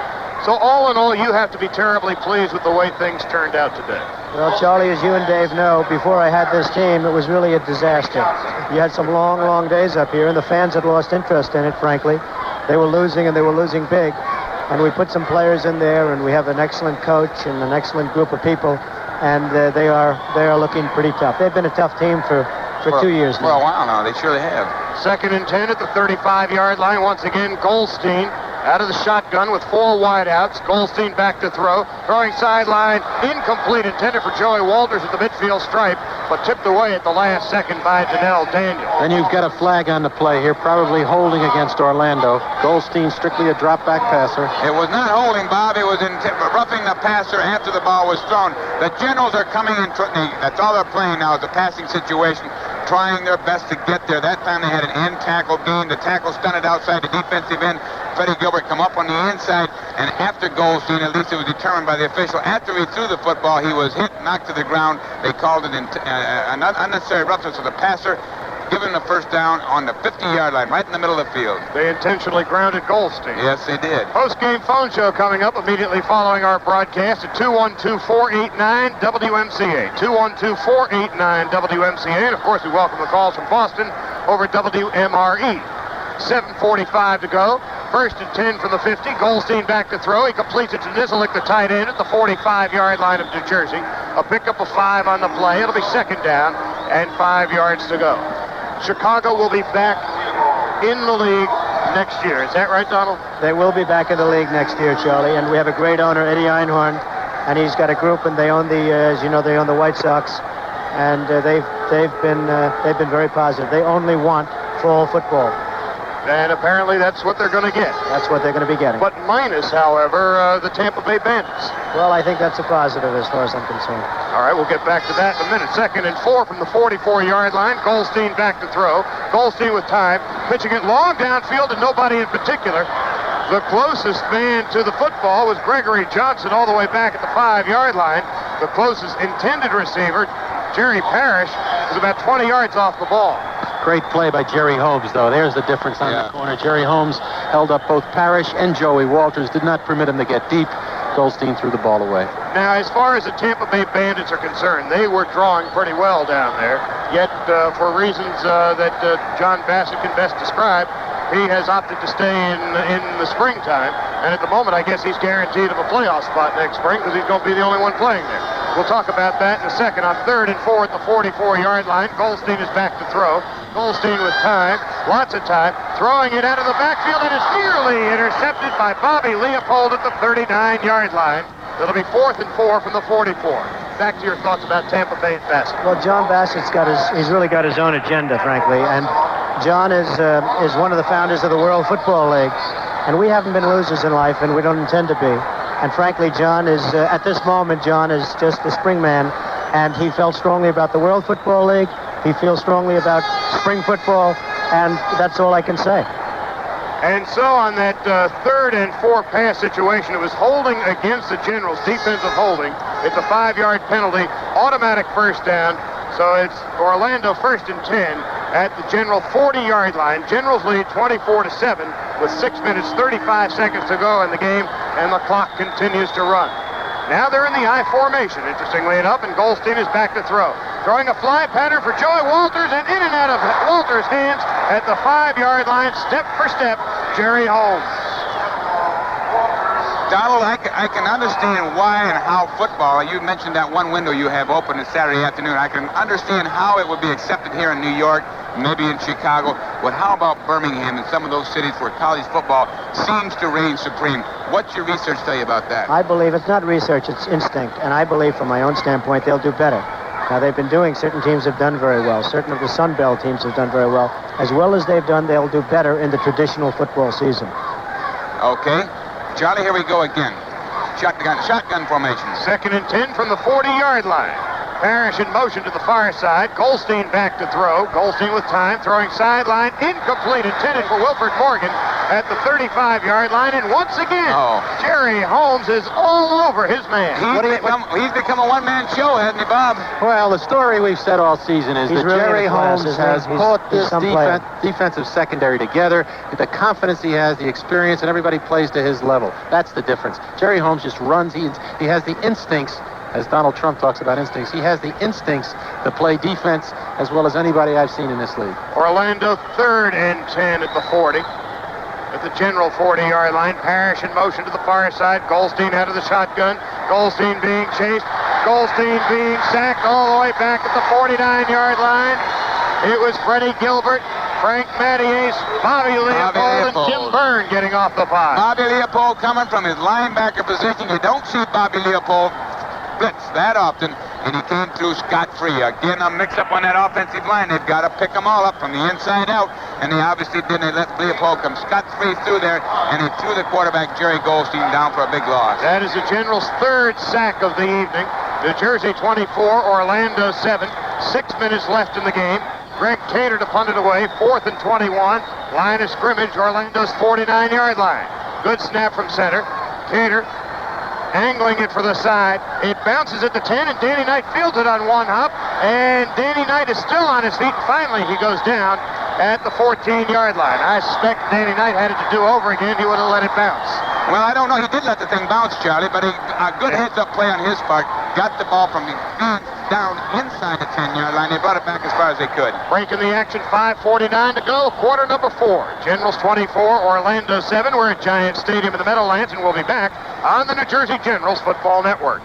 So all in all, you have to be terribly pleased with the way things turned out today. Well, Charlie, as you and Dave know, before I had this team, it was really a disaster. You had some long, long days up here, and the fans had lost interest in it, frankly. They were losing, and they were losing big. And we put some players in there, and we have an excellent coach and an excellent group of people, and they are looking pretty tough. They've been a tough team for 2 years now. For a while now, they surely have. 2nd and 10 at the 35-yard line. Once again, Goldstein out of the shotgun with 4 wideouts. Goldstein back to throw. Throwing sideline, incomplete, intended for Joey Walters at the midfield stripe, but tipped away at the last second by Danell Daniel. Then you've got a flag on the play here, probably holding against Orlando. Goldstein strictly a drop-back passer. It was not holding, Bob. It was roughing the passer after the ball was thrown. The Generals are coming in. That's all they're playing now is a passing situation, trying their best to get there. That time they had an end tackle gain. The tackle stunted outside the defensive end. Freddie Gilbert come up on the inside, and after Goldstein, at least it was determined by the official, after he threw the football, he was hit, knocked to the ground. They called it unnecessary roughness of the passer. giving the first down on the 50-yard line, right in the middle of the field. They intentionally grounded Goldstein. Yes, they did. Post-game phone show coming up immediately following our broadcast at 212-489-WMCA. 212-489-WMCA. And, of course, we welcome the calls from Boston over WMRE. 7:45 to go. First and 10 from the 50. Goldstein back to throw. He completes it to Nizzolick, the tight end, at the 45-yard line of New Jersey. A pickup of 5 on the play. It'll be second down and 5 yards to go. Chicago will be back in the league next year. Is that right, Donald? They will be back in the league next year, Charlie. And we have a great owner, Eddie Einhorn, and he's got a group, and they own as you know, they own the White Sox, and they've been very positive. They only want fall football. And apparently that's what they're going to get. That's what they're going to be getting. But minus, however, the Tampa Bay Bandits. Well, I think that's a positive as far as I'm concerned. All right, we'll get back to that in a minute. Second and 4 from the 44-yard line. Goldstein back to throw. Goldstein with time, pitching it long downfield to nobody in particular. The closest man to the football was Gregory Johnson, all the way back at the 5-yard line. The closest intended receiver, Jerry Parrish, was about 20 yards off the ball. Great play by Jerry Holmes, though. There's the difference on the corner. Jerry Holmes held up both Parrish and Joey Walters, did not permit him to get deep. Goldstein threw the ball away. Now, as far as the Tampa Bay Bandits are concerned, they were drawing pretty well down there. Yet, for reasons that John Bassett can best describe, he has opted to stay in the springtime. And at the moment, I guess he's guaranteed of a playoff spot next spring because he's going to be the only one playing there. We'll talk about that in a second. On 3rd and 4 at the 44-yard line, Goldstein is back to throw. Goldstein with time, lots of time, throwing it out of the backfield, and is nearly intercepted by Bobby Leopold at the 39-yard line. It'll be 4th and 4 from the 44. Back to your thoughts about Tampa Bay and Bassett. Well, John Bassett's he's really got his own agenda, frankly, and John is one of the founders of the World Football League, and we haven't been losers in life, and we don't intend to be. And frankly, John is, at this moment, John is just the spring man, and he felt strongly about the World Football League. He feels strongly about spring football, and that's all I can say. And so on that 3rd and 4 pass situation, it was holding against the Generals, defensive holding. It's a 5-yard penalty, automatic first down. So it's Orlando 1st and 10 at the General 40-yard line. Generals lead 24-7 with 6 minutes, 35 seconds to go in the game, and the clock continues to run. Now they're in the I formation, interestingly enough, and Goldstein is back to throw. Throwing a fly pattern for Joey Walters, and in and out of Walters' hands at the 5-yard line, step for step, Jerry Holmes. Donald, I can understand why and how football, you mentioned that one window you have open this Saturday afternoon. I can understand how it would be accepted here in New York, maybe in Chicago, but how about Birmingham and some of those cities where college football seems to reign supreme? What's your research tell you about that? I believe it's not research, it's instinct, and I believe from my own standpoint they'll do better. Now, they've been doing, certain teams have done very well. Certain of the Sun Belt teams have done very well. As well as they've done, they'll do better in the traditional football season. Okay. Charlie, here we go again. Shotgun formation. 2nd and 10 from the 40-yard line. Parrish in motion to the far side. Goldstein back to throw. Goldstein with time, throwing sideline, incomplete, intended for Wilford Morgan at the 35-yard line. And once again, Jerry Holmes is all over his man. He's become a one-man show, hasn't he, Bob? Well, the story we've said all season is that really Jerry Holmes has put this some defensive secondary together. The confidence he has, the experience, and everybody plays to his level. That's the difference. Jerry Holmes just runs. He has the instincts. As Donald Trump talks about instincts, he has the instincts to play defense as well as anybody I've seen in this league. Orlando 3rd and 10 at the 40. At the General 40-yard line, Parrish in motion to the far side. Goldstein out of the shotgun. Goldstein being chased. Goldstein being sacked all the way back at the 49-yard line. It was Freddie Gilbert, Frank Mattias, Bobby Leopold, and Jim Byrne getting off the pod. Bobby Leopold coming from his linebacker position. You don't see Bobby Leopold blitz that often, and he came through scot-free. Again, a mix-up on that offensive line. They've got to pick them all up from the inside out, and they obviously didn't. They let Leopold come scot-free through there, and he threw the quarterback, Jerry Goldstein, down for a big loss. That is the General's 3rd sack of the evening. New Jersey 24, Orlando 7. 6 minutes left in the game. Greg Cater to punt it away. 4th and 21. Line of scrimmage, Orlando's 49-yard line. Good snap from center. Cater angling it for the side. It bounces at the 10, and Danny Knight fields it on one hop, and Danny Knight is still on his feet. Finally, he goes down at the 14-yard line. I suspect Danny Knight had it to do over again. He would have let it bounce. Well, I don't know. He did let the thing bounce, Charlie, but a good heads-up play on his part. Got the ball from the down inside the 10-yard line. They brought it back as far as they could. Breaking the action, 5:49 to go, quarter number 4. Generals 24, Orlando 7. We're at Giant Stadium in the Meadowlands, and we'll be back on the New Jersey Generals Football Network.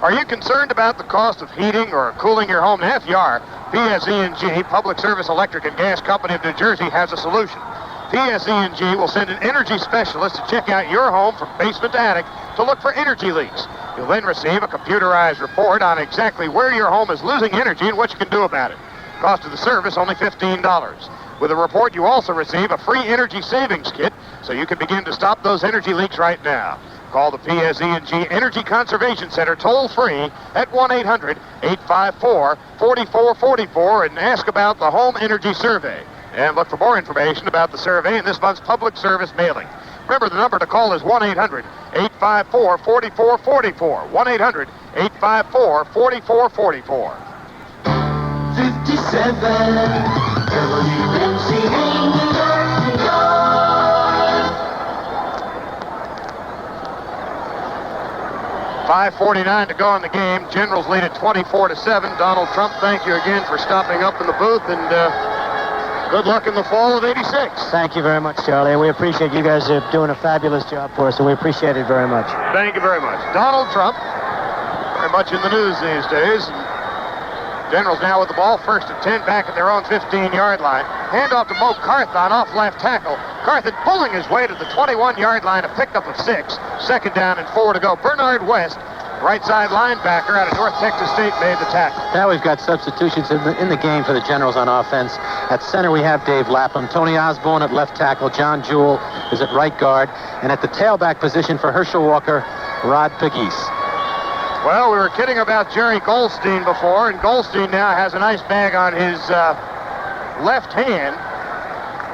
Are you concerned about the cost of heating or cooling your home? If you are, PSE&G, Public Service Electric and Gas Company of New Jersey, has a solution. PSE&G will send an energy specialist to check out your home from basement to attic to look for energy leaks. You'll then receive a computerized report on exactly where your home is losing energy and what you can do about it. Cost of the service, only $15. With the report, you also receive a free energy savings kit so you can begin to stop those energy leaks right now. Call the PSE&G Energy Conservation Center toll-free at 1-800-854-4444 and ask about the Home Energy Survey. And look for more information about the survey in this month's public service mailing. Remember, the number to call is 1-800-854-4444. 1-800-854-4444. 57 WMCA New York, New York. 5:49 to go in the game. Generals lead at 24-7. Donald Trump, thank you again for stopping up in the booth, and good luck in the fall of '86. Thank you very much, Charlie. And we appreciate you guys doing a fabulous job for us, and we appreciate it very much. Thank you very much. Donald Trump, very much in the news these days. Generals now with the ball, first and 10, back at their own 15-yard line. Handoff to Mo Carthon off left tackle. Carthon pulling his way to the 21-yard line, a pickup of 6. Second down and 4 to go. Bernard West, right side linebacker out of North Texas State, made the tackle. Now we've got substitutions in the game for the Generals on offense. At center, we have Dave Lapham. Tony Osborne at left tackle. John Jewell is at right guard. And at the tailback position for Herschel Walker, Rod Pegues. Well, we were kidding about Jerry Goldstein before, and Goldstein now has an ice bag on his left hand.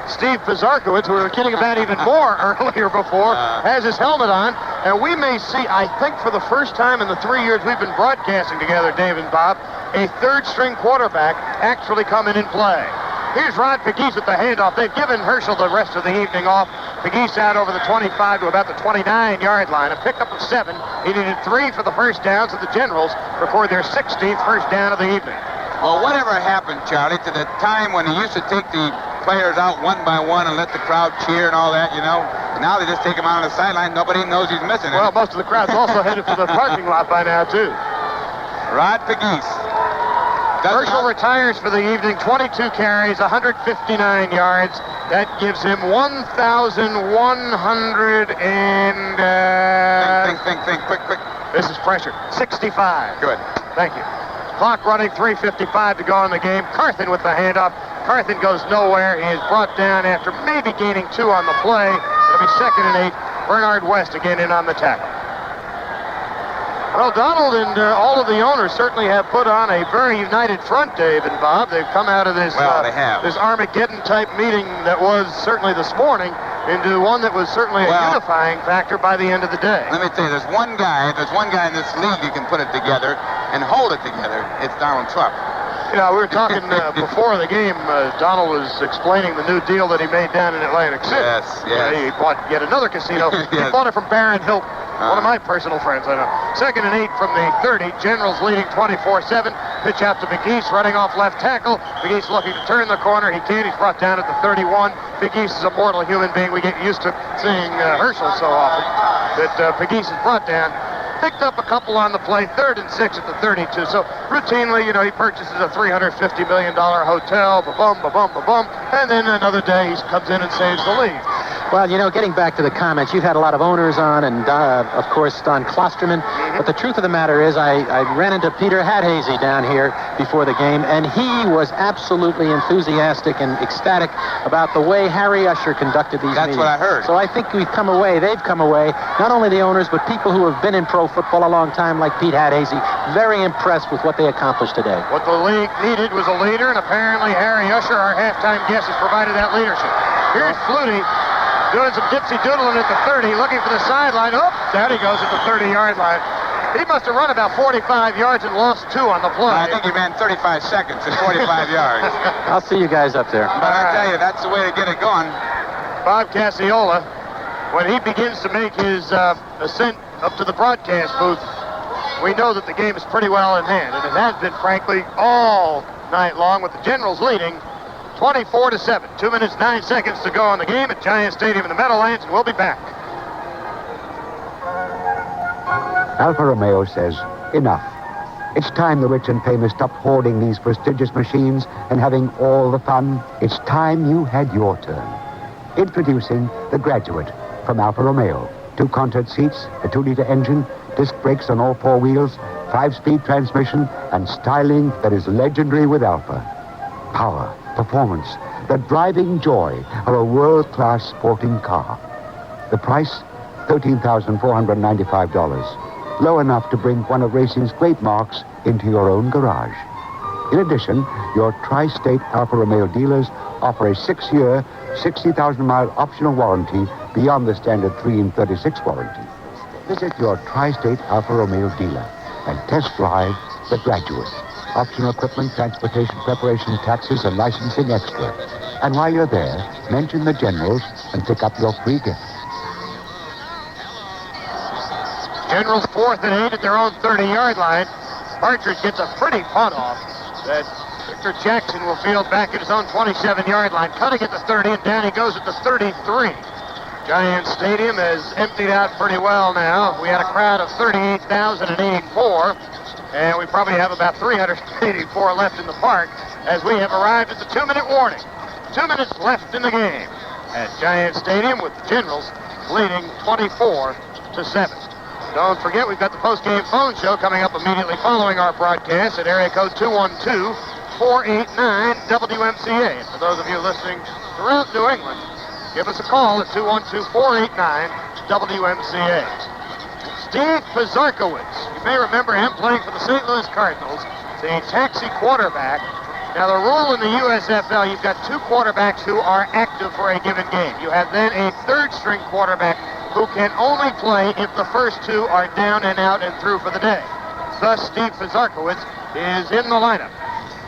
Steve Pizarkowicz, who we were kidding about even more earlier before, has his helmet on, and we may see, I think for the first time in the 3 years we've been broadcasting together, Dave and Bob, a third-string quarterback actually coming in play. Here's Rod Pegues with the handoff. They've given Herschel the rest of the evening off. Pegues out over the 25 to about the 29-yard line. A pickup of 7. He needed 3 for the first down, so the Generals record their 16th first down of the evening. Well, whatever happened, Charlie, to the time when he used to take the players out one by one and let the crowd cheer and all that, you know? Now they just take him out on the sideline. Nobody knows he's missing it. Well, most of the crowd's also headed for the parking lot by now, too. Rod Pegues. Herschel retires for the evening, 22 carries, 159 yards. That gives him 1,100 and... Think, quick. This is pressure. 65. Good. Thank you. Clock running, 3:55 to go in the game. Carthon with the handoff. Carthon goes nowhere. He is brought down after maybe gaining 2 on the play. It'll be 2nd and 8. Bernard West again in on the tackle. Well, Donald and all of the owners certainly have put on a very united front, Dave and Bob. They've come out of this, this Armageddon-type meeting that was certainly this morning into one that was certainly a unifying factor by the end of the day. Let me tell you, there's one guy in this league who can put it together and hold it together. It's Donald Trump. You know, we were talking before the game. Donald was explaining the new deal that he made down in Atlantic City. Yes. He bought yet another casino. Yes. He bought it from Barron Hilton. One of my personal friends, I know. 2nd and 8 from the 30. Generals leading 24-7. Pitch out to Pegues, running off left tackle. Pegues looking to turn the corner. He can't. He's brought down at the 31. Pegues is a mortal human being. We get used to seeing Herschel so often that Pegues is brought down. Picked up a couple on the play, 3rd and 6 at the 32. So routinely, you know, he purchases a $350 million hotel, ba-bum, and then another day he comes in and saves the lead. Well, you know, getting back to the comments, you've had a lot of owners on, and of course Don Klosterman. But the truth of the matter is, I ran into Peter Hadhazy down here before the game, and he was absolutely enthusiastic and ecstatic about the way Harry Usher conducted these meetings. That's what I heard. So I think they've come away, not only the owners, but people who have been in pro football a long time, like Pete Hadhazy, very impressed with what they accomplished today. What the league needed was a leader, and apparently Harry Usher, our halftime guest, has provided that leadership. Here's Flutie. doing some dipsy-doodling at the 30, looking for the sideline. Oh, down he goes at the 30-yard line. He must have run about 45 yards and lost 2 on the play. I think he ran 35 seconds at 45 yards. I'll see you guys up there. But I tell you, that's the way to get it going. Bob Cassiola, when he begins to make his ascent up to the broadcast booth, we know that the game is pretty well in hand. And it has been, frankly, all night long, with the Generals leading 24-7. 2 minutes, 9 seconds to go in the game at Giant Stadium in the Meadowlands, and we'll be back. Alfa Romeo says, enough. It's time the rich and famous stopped hoarding these prestigious machines and having all the fun. It's time you had your turn. Introducing the Graduate from Alfa Romeo. 2 concert seats, a 2-liter engine, disc brakes on all 4 wheels, 5-speed transmission, and styling that is legendary with Alfa. Power, performance, the driving joy of a world-class sporting car. The price, $13,495. Low enough to bring one of racing's great marks into your own garage. In addition, your tri-state Alfa Romeo dealers offer a 6-year, 60,000-mile optional warranty beyond the standard 3 and 36 warranty. Visit your tri-state Alfa Romeo dealer and test drive the Graduate. Optional equipment, transportation, preparation, taxes, and licensing extra. And while you're there, mention the Generals and pick up your free gift. Generals 4th and 8 at their own 30-yard line. Partridge gets a pretty punt off that Victor Jackson will field back at his own 27-yard line, cutting at the 30, and down he goes at the 33. Giant Stadium has emptied out pretty well now. We had a crowd of 38,084, and we probably have about 384 left in the park as we have arrived at the 2-minute warning. 2 minutes left in the game at Giant Stadium, with the Generals leading 24-7. Don't forget, we've got the post-game phone show coming up immediately following our broadcast at area code 212-489-WMCA. And for those of you listening throughout New England, give us a call at 212-489-WMCA. Steve Pizarkowitz, you may remember him playing for the St. Louis Cardinals, the taxi quarterback. Now, the rule in the USFL, you've got 2 quarterbacks who are active for a given game. You have then a 3rd-string quarterback who can only play if the first 2 are down and out and through for the day. Thus, Steve Pizarkowitz is in the lineup.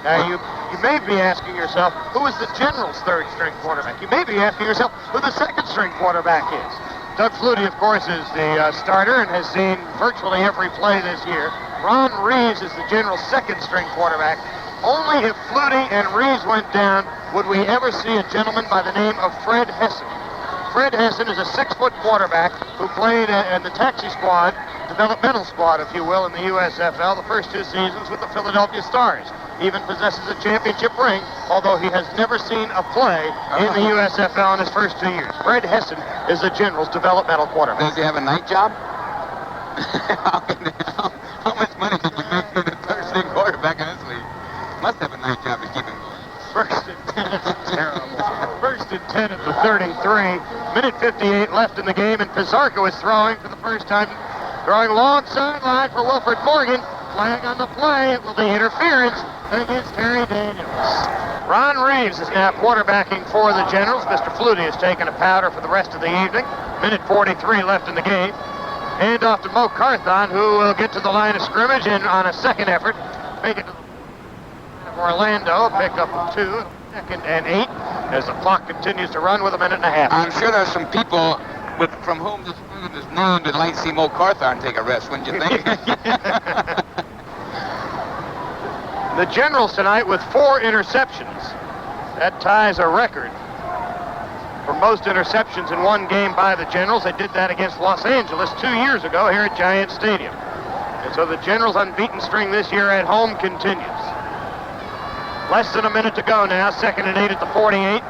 Now, you may be asking yourself, who is the Generals' 3rd-string quarterback? You may be asking yourself who the 2nd-string quarterback is. Doug Flutie, of course, is the starter and has seen virtually every play this year. Ron Reeves is the Generals' 2nd-string quarterback. Only if Flutie and Reeves went down would we ever see a gentleman by the name of Fred Hessen. Fred Hessen is a 6-foot quarterback who played in the taxi squad, developmental squad, if you will, in the USFL the first 2 seasons with the Philadelphia Stars. He even possesses a championship ring, although he has never seen a play in the USFL in his first 2 years. Fred Hessen is the Generals' developmental quarterback. Does he have a night job? How much money did you make for the 3rd-string quarterback in this league? Must have a night job to keep him. 1st and 10 is terrible. 1st and 10 at the 33. Minute 58 left in the game, and Pizarkowitz throwing for the first time. Throwing long sideline for Wilfred Morgan. Flag on the play. It will be interference against Harry Daniels. Ron Reeves is now quarterbacking for the Generals. Mr. Flutie has taken a powder for the rest of the evening. Minute 43 left in the game. Hand off to Mo Carthon, who will get to the line of scrimmage and on a second effort make it to Orlando. Pick up 2, 2nd and 8, as the clock continues to run with a minute and a half. I'm sure there's some people from whom this food is named that like to see Mo Carthon take a rest, wouldn't you think? The Generals tonight with 4 interceptions. That ties a record for most interceptions in one game by the Generals. They did that against Los Angeles 2 years ago here at Giant Stadium. And so the Generals' unbeaten string this year at home continues. Less than a minute to go now. 2nd and 8 at the 48.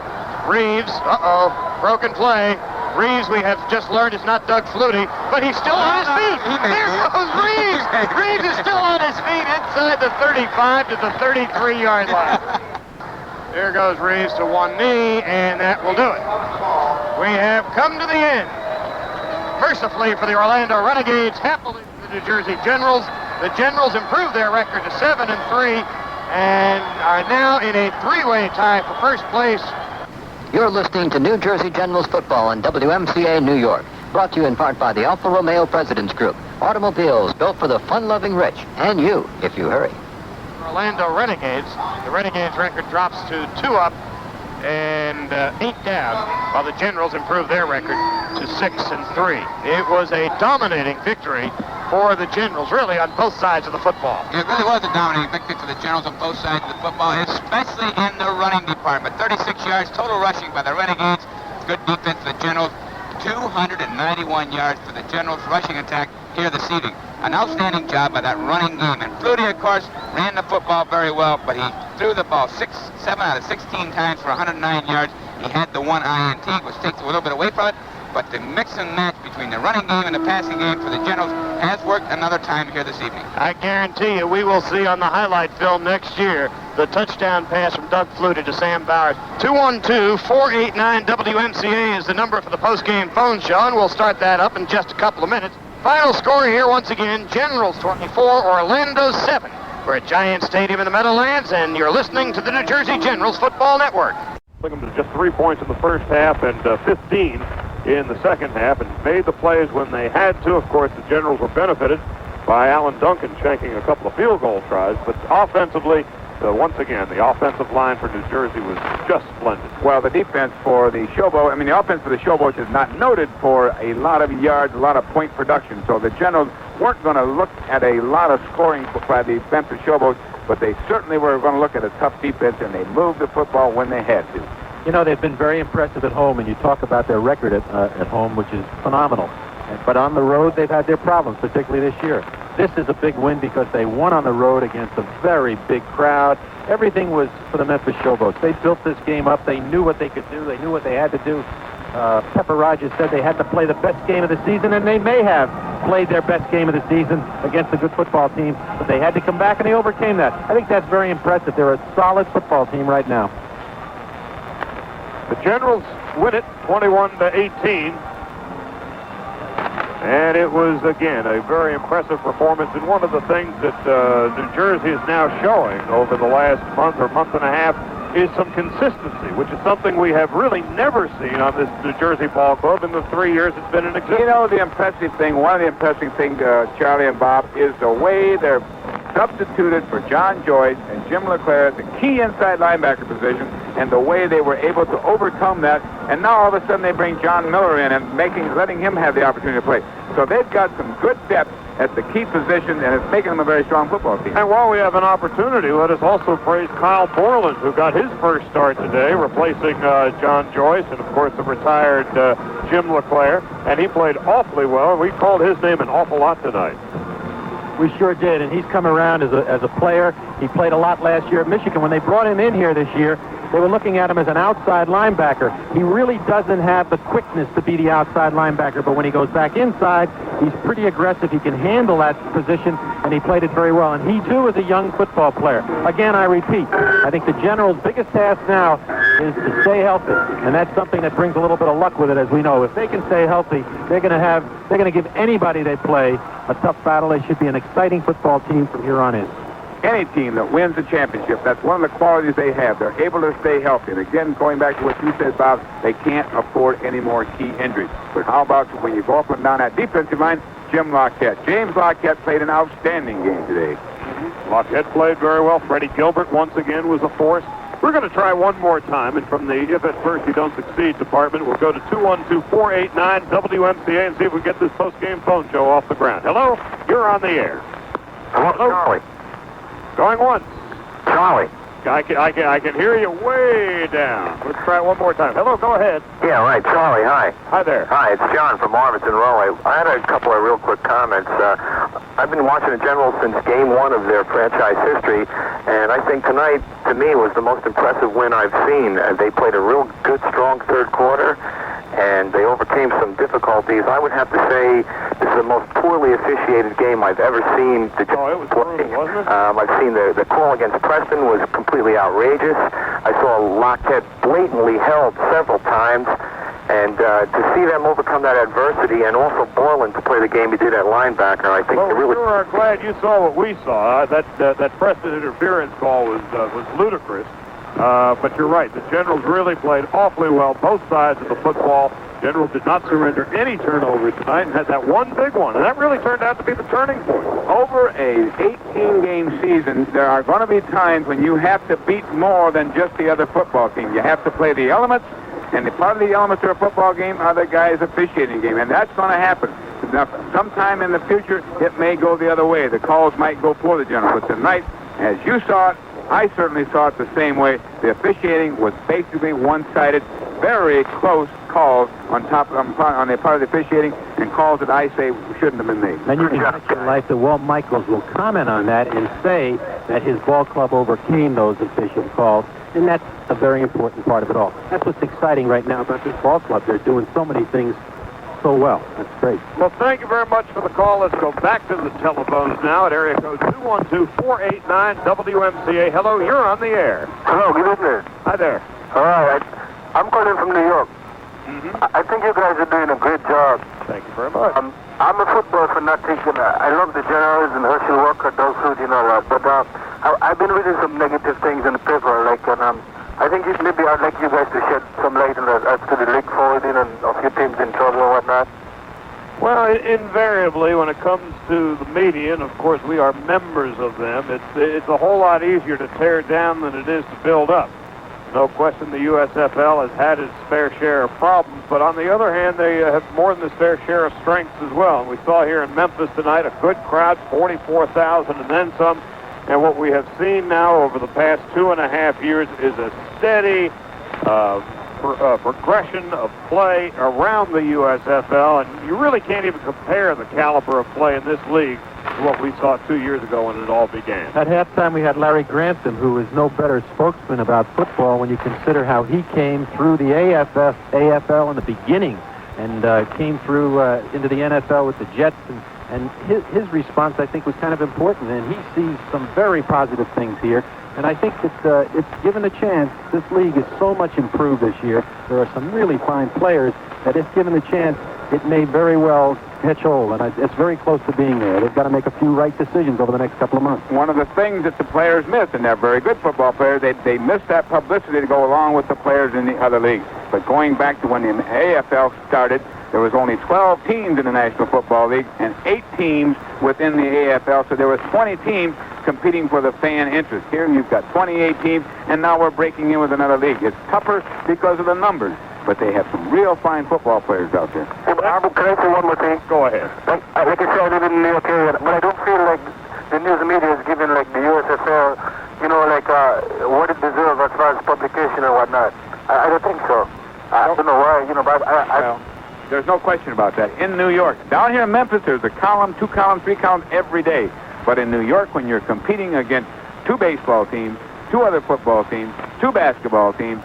Reeves, broken play. Reeves, we have just learned, is not Doug Flutie, but he's still on his feet. There goes Reeves. Reeves is still on his feet inside the 35 to the 33-yard line. There goes Reeves to one knee, and that will do it. We have come to the end. Mercifully for the Orlando Renegades, happily for the New Jersey Generals. The Generals improved their record to 7-3. And are now in a 3-way tie for first place. You're listening to New Jersey Generals football on WMCA New York. Brought to you in part by the Alfa Romeo President's Group. Automobiles built for the fun-loving rich, and you, if you hurry. Orlando Renegades. The Renegades record drops to 2 up and 8 down, while the Generals improve their record to 6-3. It was a dominating victory for the Generals, really on both sides of the football. It really was a dominating victory for the Generals on both sides of the football, especially in the running department. 36 yards total rushing by the Renegades. Good defense for the Generals. 291 yards for the Generals rushing attack here this evening. An outstanding job by that running game. And Flutie, of course, ran the football very well, but he threw the ball 7 out of 16 times for 109 yards. He had the one INT, which takes a little bit away from it. But the mix and match between the running game and the passing game for the Generals has worked another time here this evening. I guarantee you we will see on the highlight film next year the touchdown pass from Doug Flutie to Sam Bowers. 212-489-WMCA is the number for the post-game phone show, and we'll start that up in just a couple of minutes. Final score here once again, Generals 24, Orlando 7. We're at Giant Stadium in the Meadowlands, and you're listening to the New Jersey Generals Football Network. Took them to just 3 points in the first half and 15 in the second half, and made the plays when they had to. Of course, the Generals were benefited by Alan Duncan shanking a couple of field goal tries, but offensively, once again, the offensive line for New Jersey was just splendid. Well, the defense for the Showboat, the offense for the Showboats is not noted for a lot of yards, a lot of point production, so the Generals weren't going to look at a lot of scoring by the defensive Showboats, but they certainly were going to look at a tough defense, and they moved the football when they had to. You know, they've been very impressive at home, and you talk about their record at home, which is phenomenal. But on the road, they've had their problems, particularly this year. This is a big win because they won on the road against a very big crowd. Everything was for the Memphis Showboats. They built this game up. They knew what they could do. They knew what they had to do. Pepper Rogers said they had to play the best game of the season, and they may have played their best game of the season against a good football team, but they had to come back, and they overcame that. I think that's very impressive. They're a solid football team right now. The Generals win it 21-18. And it was, again, a very impressive performance. And one of the things that New Jersey is now showing over the last month or month and a half is some consistency, which is something we have really never seen on this New Jersey ball club in the 3 years it's been in existence. You know, the impressive thing, one of the impressive things, Charlie and Bob, is the way they're substituted for John Joyce and Jim LeClaire at the key inside linebacker position, and the way they were able to overcome that. And now all of a sudden they bring John Miller in and letting him have the opportunity to play. So they've got some good depth at the key position, and it's making them a very strong football team. And while we have an opportunity, let us also praise Kyle Borland, who got his first start today, replacing John Joyce and, of course, the retired Jim LeClaire. And he played awfully well. We called his name an awful lot tonight. We sure did, and he's come around as a player. He played a lot last year at Michigan. When they brought him in here this year, they were looking at him as an outside linebacker. He really doesn't have the quickness to be the outside linebacker, but when he goes back inside, he's pretty aggressive. He can handle that position, and he played it very well. And he, too, is a young football player. Again, I repeat, I think the Generals' biggest task now is to stay healthy, and that's something that brings a little bit of luck with it, as we know. If they can stay healthy, they're going to give anybody they play a tough battle. They should be an exciting football team from here on in. Any team that wins the championship, that's one of the qualities they have. They're able to stay healthy. And again, going back to what you said, Bob, they can't afford any more key injuries. But how about when you go up and down that defensive line, Jim Lockett. James Lockett played an outstanding game today. Lockett played very well. Freddie Gilbert, once again, was a force. We're going to try one more time, and from the If at First You Don't Succeed department, we'll go to 212-489-WMCA and see if we can get this post-game phone show off the ground. Hello? You're on the air. Hello, Charlie. Going once. Charlie. I can hear you way down. Let's try it one more time. Hello, go ahead. Yeah, right. Charlie, hi. Hi there. Hi, it's John from Marvinton Row. I had a couple of real quick comments. I've been watching the Generals since game one of their franchise history, and I think tonight, to me, was the most impressive win I've seen. They played a real good, strong third quarter, and they overcame some difficulties. I would have to say this is the most poorly officiated game I've ever seen the Generals play. Wasn't it? I've seen the call against Preston was completely outrageous. I saw Lockett blatantly held several times, and to see them overcome that adversity, and also Borland to play the game he did at linebacker, I think well, they really... we are glad you saw what we saw. That Preston interference call was ludicrous. But you're right. The Generals really played awfully well, both sides of the football. Generals did not surrender any turnovers tonight and had that one big one, and that really turned out to be the turning point. Over a 18-game season, there are going to be times when you have to beat more than just the other football team. You have to play the elements, and the part of the elements of a football game are the guys officiating game, and that's going to happen. Now, sometime in the future, it may go the other way. The calls might go for the Generals, but tonight, as you saw it, I certainly saw it the same way. The officiating was basically one-sided, very close calls on the part of the officiating, and calls that I say shouldn't have been made. And you can bet your life that Walt Michaels will comment on that and say that his ball club overcame those official calls, and that's a very important part of it all. That's what's exciting right now about this ball club. They're doing so many things so well. That's great. Well, thank you very much for the call. Let's go back to the telephones now at area code 212-489-WMCA. Hello, you're on the air. Hello, good evening. Hi there. All right. I'm calling from New York. I think you guys are doing a great job. Thank you very much. I'm a football fanatic, and I love the Generals and Herschel Walker, Doug Hood, and all that. But I've been reading some negative things in the paper, I think maybe I'd like you guys to shed some light on as to the league folding and a few teams in trouble and whatnot. Well, invariably, when it comes to the media, and of course we are members of them, it's a whole lot easier to tear down than it is to build up. No question the USFL has had its fair share of problems, but on the other hand, they have more than its fair share of strengths as well. And we saw here in Memphis tonight a good crowd, 44,000 and then some. And what we have seen now over the past 2.5 years is a steady progression of play around the USFL, and you really can't even compare the caliber of play in this league to what we saw 2 years ago when it all began. At halftime, we had Larry Grantham, who is no better spokesman about football when you consider how he came through the AFL in the beginning and came through into the NFL with the Jets. And his response, I think, was kind of important, and he sees some very positive things here. And I think that it's given a chance. This league is so much improved this year. There are some really fine players that, if given the chance, it may very well catch hold, and it's very close to being there. They've got to make a few right decisions over the next couple of months. One of the things that the players miss, and they're very good football players, they miss that publicity to go along with the players in the other leagues. But going back to when the AFL started, there was only 12 teams in the National Football League and 8 teams within the AFL, so there was 20 teams competing for the fan interest. Here you've got 28 teams, and now we're breaking in with another league. It's tougher because of the numbers, but they have some real fine football players out there. Hey, can I say one more thing? Go ahead. Like I said, I live in the New York area, but I don't feel like the news media is giving the USFL, what it deserves as far as publication and whatnot. I don't think so. I don't know why, but Well, there's no question about that. In New York, down here in Memphis, there's a column, 2 columns, 3 columns every day. But in New York, when you're competing against 2 baseball teams, 2 other football teams, 2 basketball teams,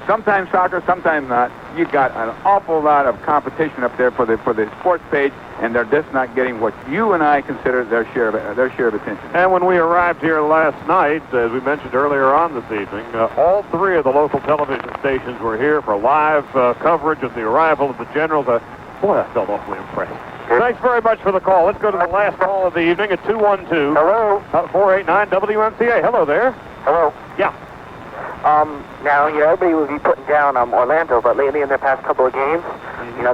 sometimes soccer, sometimes not, you got an awful lot of competition up there for the sports page, and they're just not getting what you and I consider their share of attention. And when we arrived here last night, as we mentioned earlier on this evening, all 3 of the local television stations were here for live coverage of the arrival of the Generals. Boy, I felt awfully impressed. Thanks very much for the call. Let's go to the last call of the evening at 212-489-WMCA. Hello there. Hello. Yeah. Now, everybody will be putting down Orlando, but lately in their past couple of games,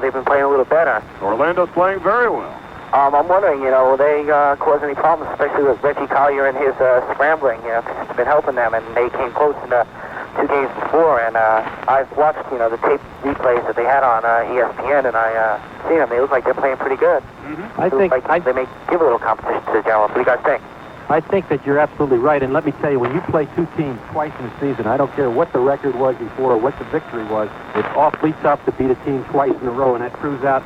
they've been playing a little better. Orlando's playing very well. I'm wondering, will they cause any problems, especially with Reggie Collier and his scrambling, because it's been helping them, and they came close in the 2 games before, and I've watched, the tape replays that they had on ESPN, and I seen them. They look like they're playing pretty good. I think they may give a little competition to the Generals. What do you guys think? I think that you're absolutely right, and let me tell you, when you play 2 teams twice in a season, I don't care what the record was before or what the victory was, it's awfully tough to beat a team twice in a row, and that proves out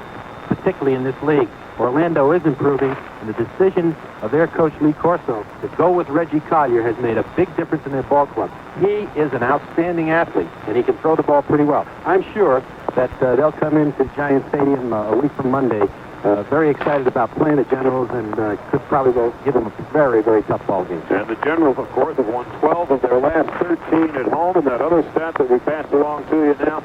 particularly in this league. Orlando is improving, and the decision of their coach, Lee Corso, to go with Reggie Collier has made a big difference in their ball club. He is an outstanding athlete, and he can throw the ball pretty well. I'm sure that they'll come into Giant Stadium a week from Monday very excited about playing the Generals, and could probably go give them a very, very tough ball game. And the Generals, of course, have won 12 of their last 13 at home, and that other stat that we passed along to you now,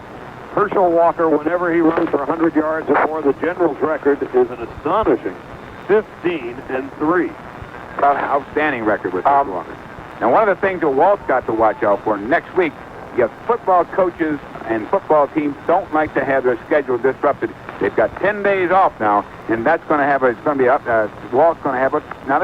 Herschel Walker, whenever he runs for 100 yards or more, the Generals' record is an astonishing 15-3. Outstanding record with Herschel Walker. Now, one of the things that Walt's got to watch out for next week, you have football coaches and football teams don't like to have their schedule disrupted. They've got 10 days off now, and that's going to have Walt's going to have not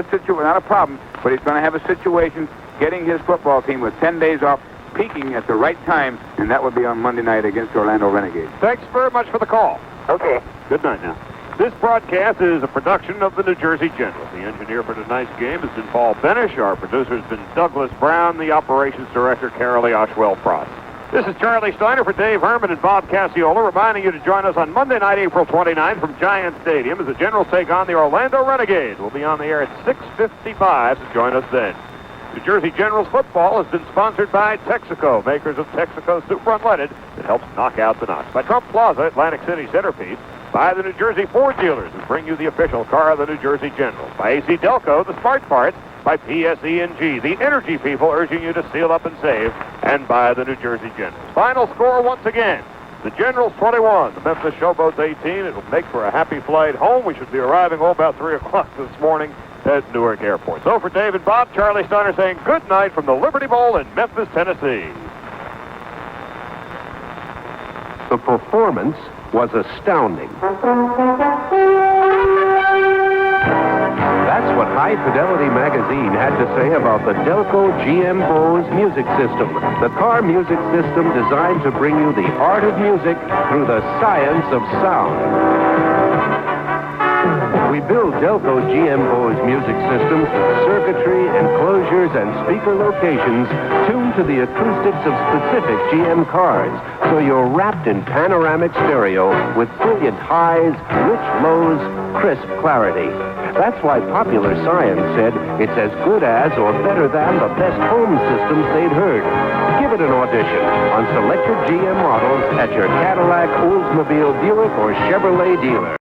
a problem, but he's going to have a situation getting his football team with 10 days off, peaking at the right time, and that would be on Monday night against Orlando Renegades. Thanks very much for the call. Okay. Good night now. This broadcast is a production of the New Jersey General. The engineer for tonight's game has been Paul Benish. Our producer has been Douglas Brown. The operations director, Carolee Oshwell-Frost. This is Charlie Steiner for Dave Herman and Bob Cassiola, reminding you to join us on Monday night, April 29th from Giant Stadium as the Generals take on the Orlando Renegades. We'll be on the air at 6:55, so join us then. New Jersey Generals football has been sponsored by Texaco, makers of Texaco Super Unleaded that helps knock out the knocks. By Trump Plaza, Atlantic City centerpiece. By the New Jersey Ford dealers who bring you the official car of the New Jersey Generals. By AC Delco, the smart parts. By PSE&G, the energy people urging you to seal up and save. And by the New Jersey Generals. Final score once again. The Generals 21, the Memphis Showboats 18. It'll make for a happy flight home. We should be arriving about 3 o'clock this morning at Newark Airport. So for Dave and Bob, Charlie Steiner saying good night from the Liberty Bowl in Memphis, Tennessee. The performance was astounding. That's what High Fidelity magazine had to say about the Delco GM Bose music system, the car music system designed to bring you the art of music through the science of sound. We build Delco GM Bose music systems with circuitry, enclosures, and speaker locations tuned to the acoustics of specific GM cars, so you're wrapped in panoramic stereo with brilliant highs, rich lows, crisp clarity. That's why Popular Science said it's as good as or better than the best home systems they'd heard. Give it an audition on selected GM models at your Cadillac, Oldsmobile, Buick, or Chevrolet dealer.